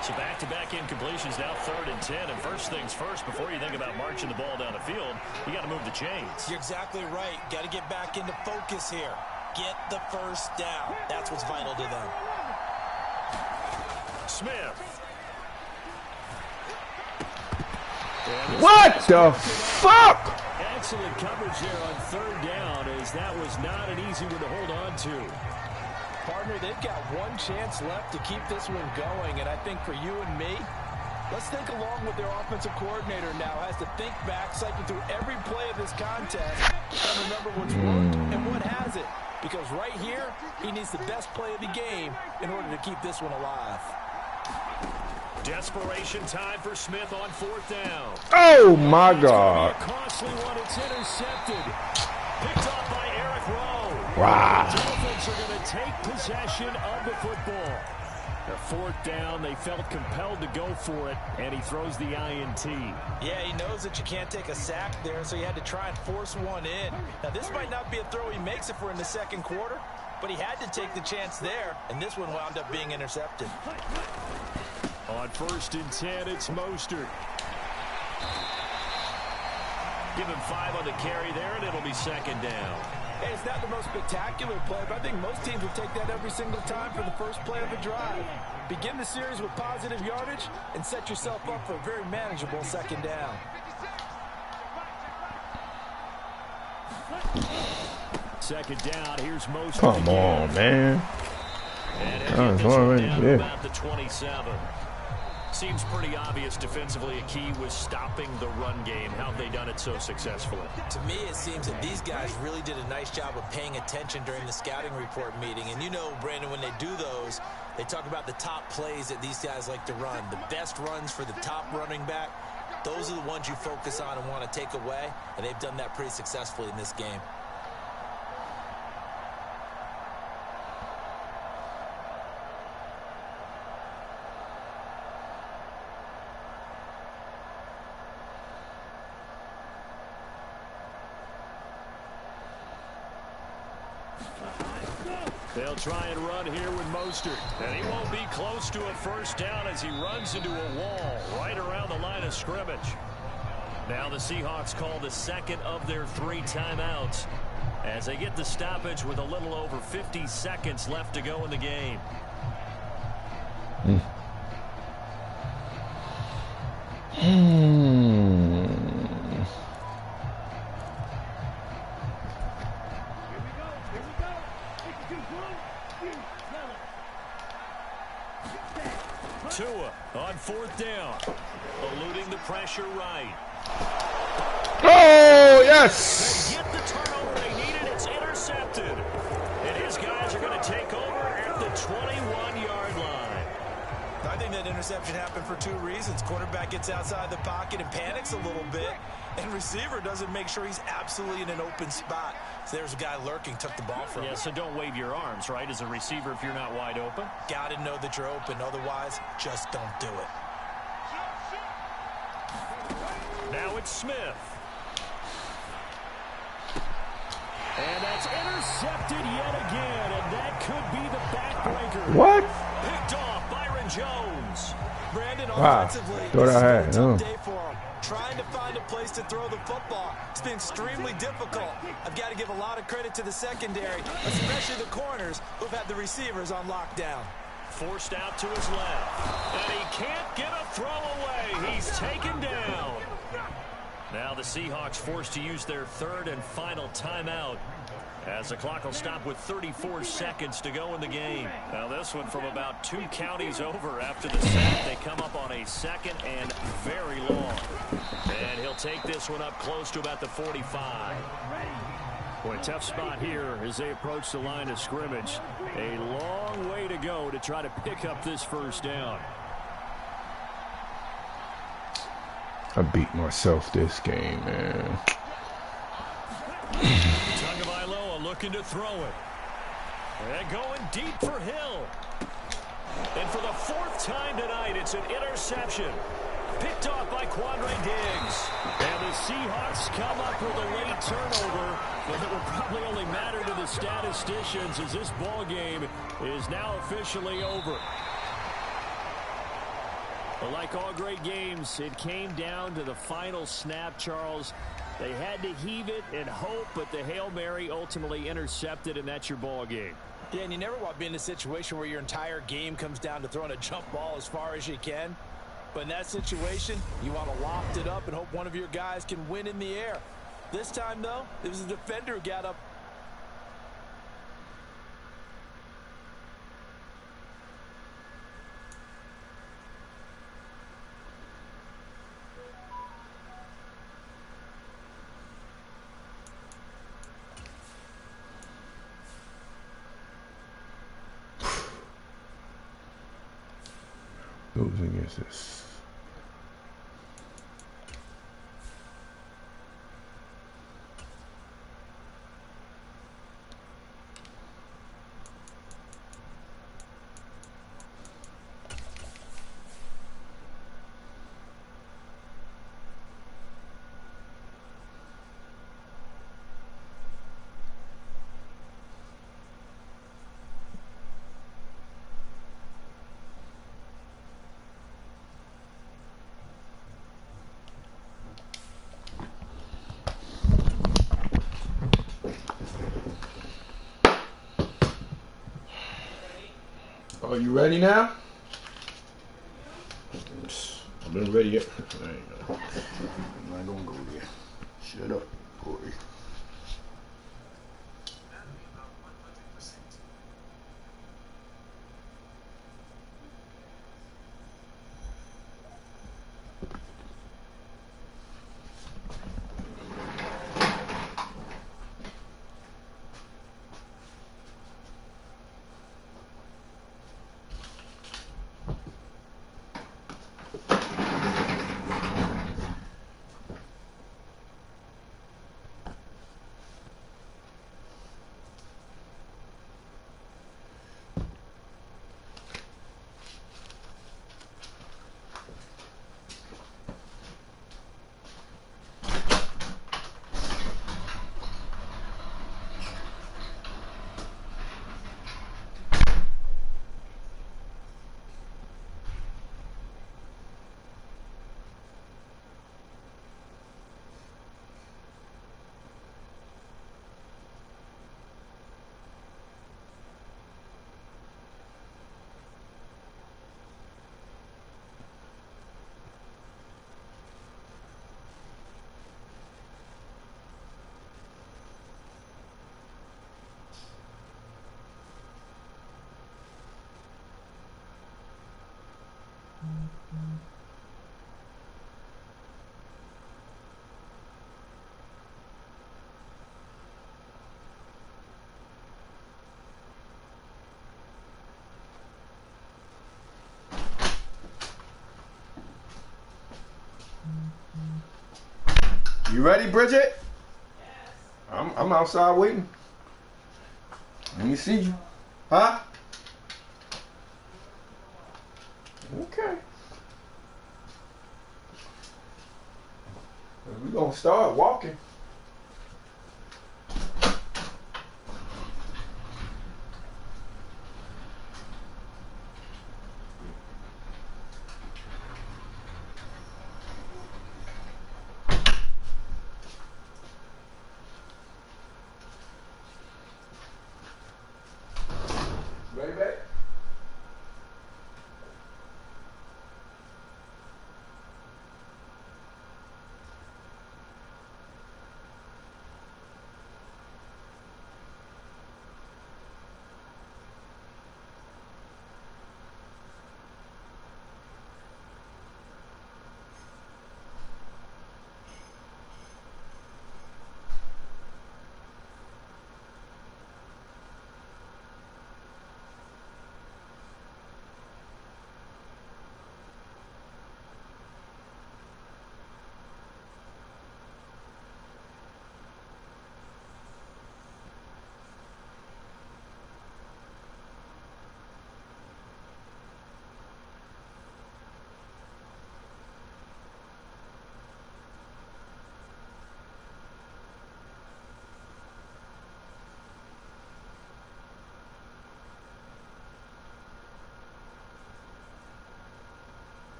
So back-to-back incompletions, now 3rd and 10. And first things first, before you think about marching the ball down the field, you got to move the chains. You're exactly right. Got to get back into focus here. Get the first down. That's what's vital to them. Smith. What the fuck? Excellent coverage there on 3rd down, as that was not an easy one to hold on to. Partner, they've got one chance left to keep this one going, and I think for you and me, let's think along with their offensive coordinator now. Has to think back, cycle through every play of this contest, and remember what's worked and what hasn't. Because right here, he needs the best play of the game in order to keep this one alive. Desperation time for Smith on 4th down. Oh my God. A costly one. It's intercepted. Picked off by Eric Rowe. Wow. The Dolphins are going to take possession of the football. Their 4th down, they felt compelled to go for it, and he throws the INT. Yeah, he knows that you can't take a sack there, so he had to try and force one in. Now, this might not be a throw he makes if we're in the second quarter, but he had to take the chance there, and this one wound up being intercepted. On 1st and 10, it's Mostert. Give him 5 on the carry there, and it'll be 2nd down. Hey, it's not the most spectacular play, but I think most teams will take that every single time for the first play of a drive. Begin the series with positive yardage and set yourself up for a very manageable 2nd down. Second down, here's Mostert. Come on, man. And it's already there. About the 27. Seems pretty obvious defensively a key was stopping the run game. How have they done it so successfully? To me, it seems that these guys really did a nice job of paying attention during the scouting report meeting. And you know, Brandon, when they do those, they talk about the top plays that these guys like to run. The best runs for the top running back, those are the ones you focus on and want to take away. And they've done that pretty successfully in this game. They'll try and run here with Mostert. And he won't be close to a first down as he runs into a wall right around the line of scrimmage. Now the Seahawks call the 2nd of their 3 timeouts as they get the stoppage with a little over 50 seconds left to go in the game. Tua on 4th down, eluding the pressure right. Oh, yes. They get the turnover they needed. It's intercepted. And his guys are going to take over at the 21-yard line. I think that interception happened for 2 reasons. Quarterback gets outside the pocket and panics a little bit, and receiver doesn't make sure he's absolutely in an open spot. So there's a guy lurking, took the ball from him. Yeah, so don't wave your arms, right, as a receiver if you're not wide open. Got to know that you're open. Otherwise, just don't do it. Now it's Smith. And that's intercepted yet again, and that could be the backbreaker. What? Picked off Byron Jones. Brandon, Wow. offensively, Thought I had. this is a tough day for him. Trying to find a place to throw the football. It's been extremely difficult. I've got to give a lot of credit to the secondary, especially the corners who've had the receivers on lockdown. Forced out to his left. And he can't get a throw away. He's taken down. Now the Seahawks forced to use their third and final timeout, as the clock will stop with 34 seconds to go in the game. Now this one from about 2 counties over after the sack. They come up on a second and very long. And he'll take this one up close to about the 45. Boy, tough spot here as they approach the line of scrimmage. A long way to go to try to pick up this first down. I beat myself this game, man. Tagovailoa looking to throw it. And going deep for Hill. And for the 4th time tonight, it's an interception. Picked off by Quandre Diggs. And the Seahawks come up with a late turnover, but it will probably only matter to the statisticians as this ball game is now officially over. But like all great games, it came down to the final snap, Charles. They had to heave it and hope, but the Hail Mary ultimately intercepted, and that's your ball game. Yeah, and you never want to be in a situation where your entire game comes down to throwing a jump ball as far as you can. But in that situation, you want to loft it up and hope one of your guys can win in the air. This time, though, it was the defender who got up. Goes against this. Are you ready now? I've been ready yet. There you go. I'm not gonna go there. Shut up, Corey. You ready, Bridget? Yes. I'm outside waiting. Let me see you. Huh? Okay. We're gonna start walking.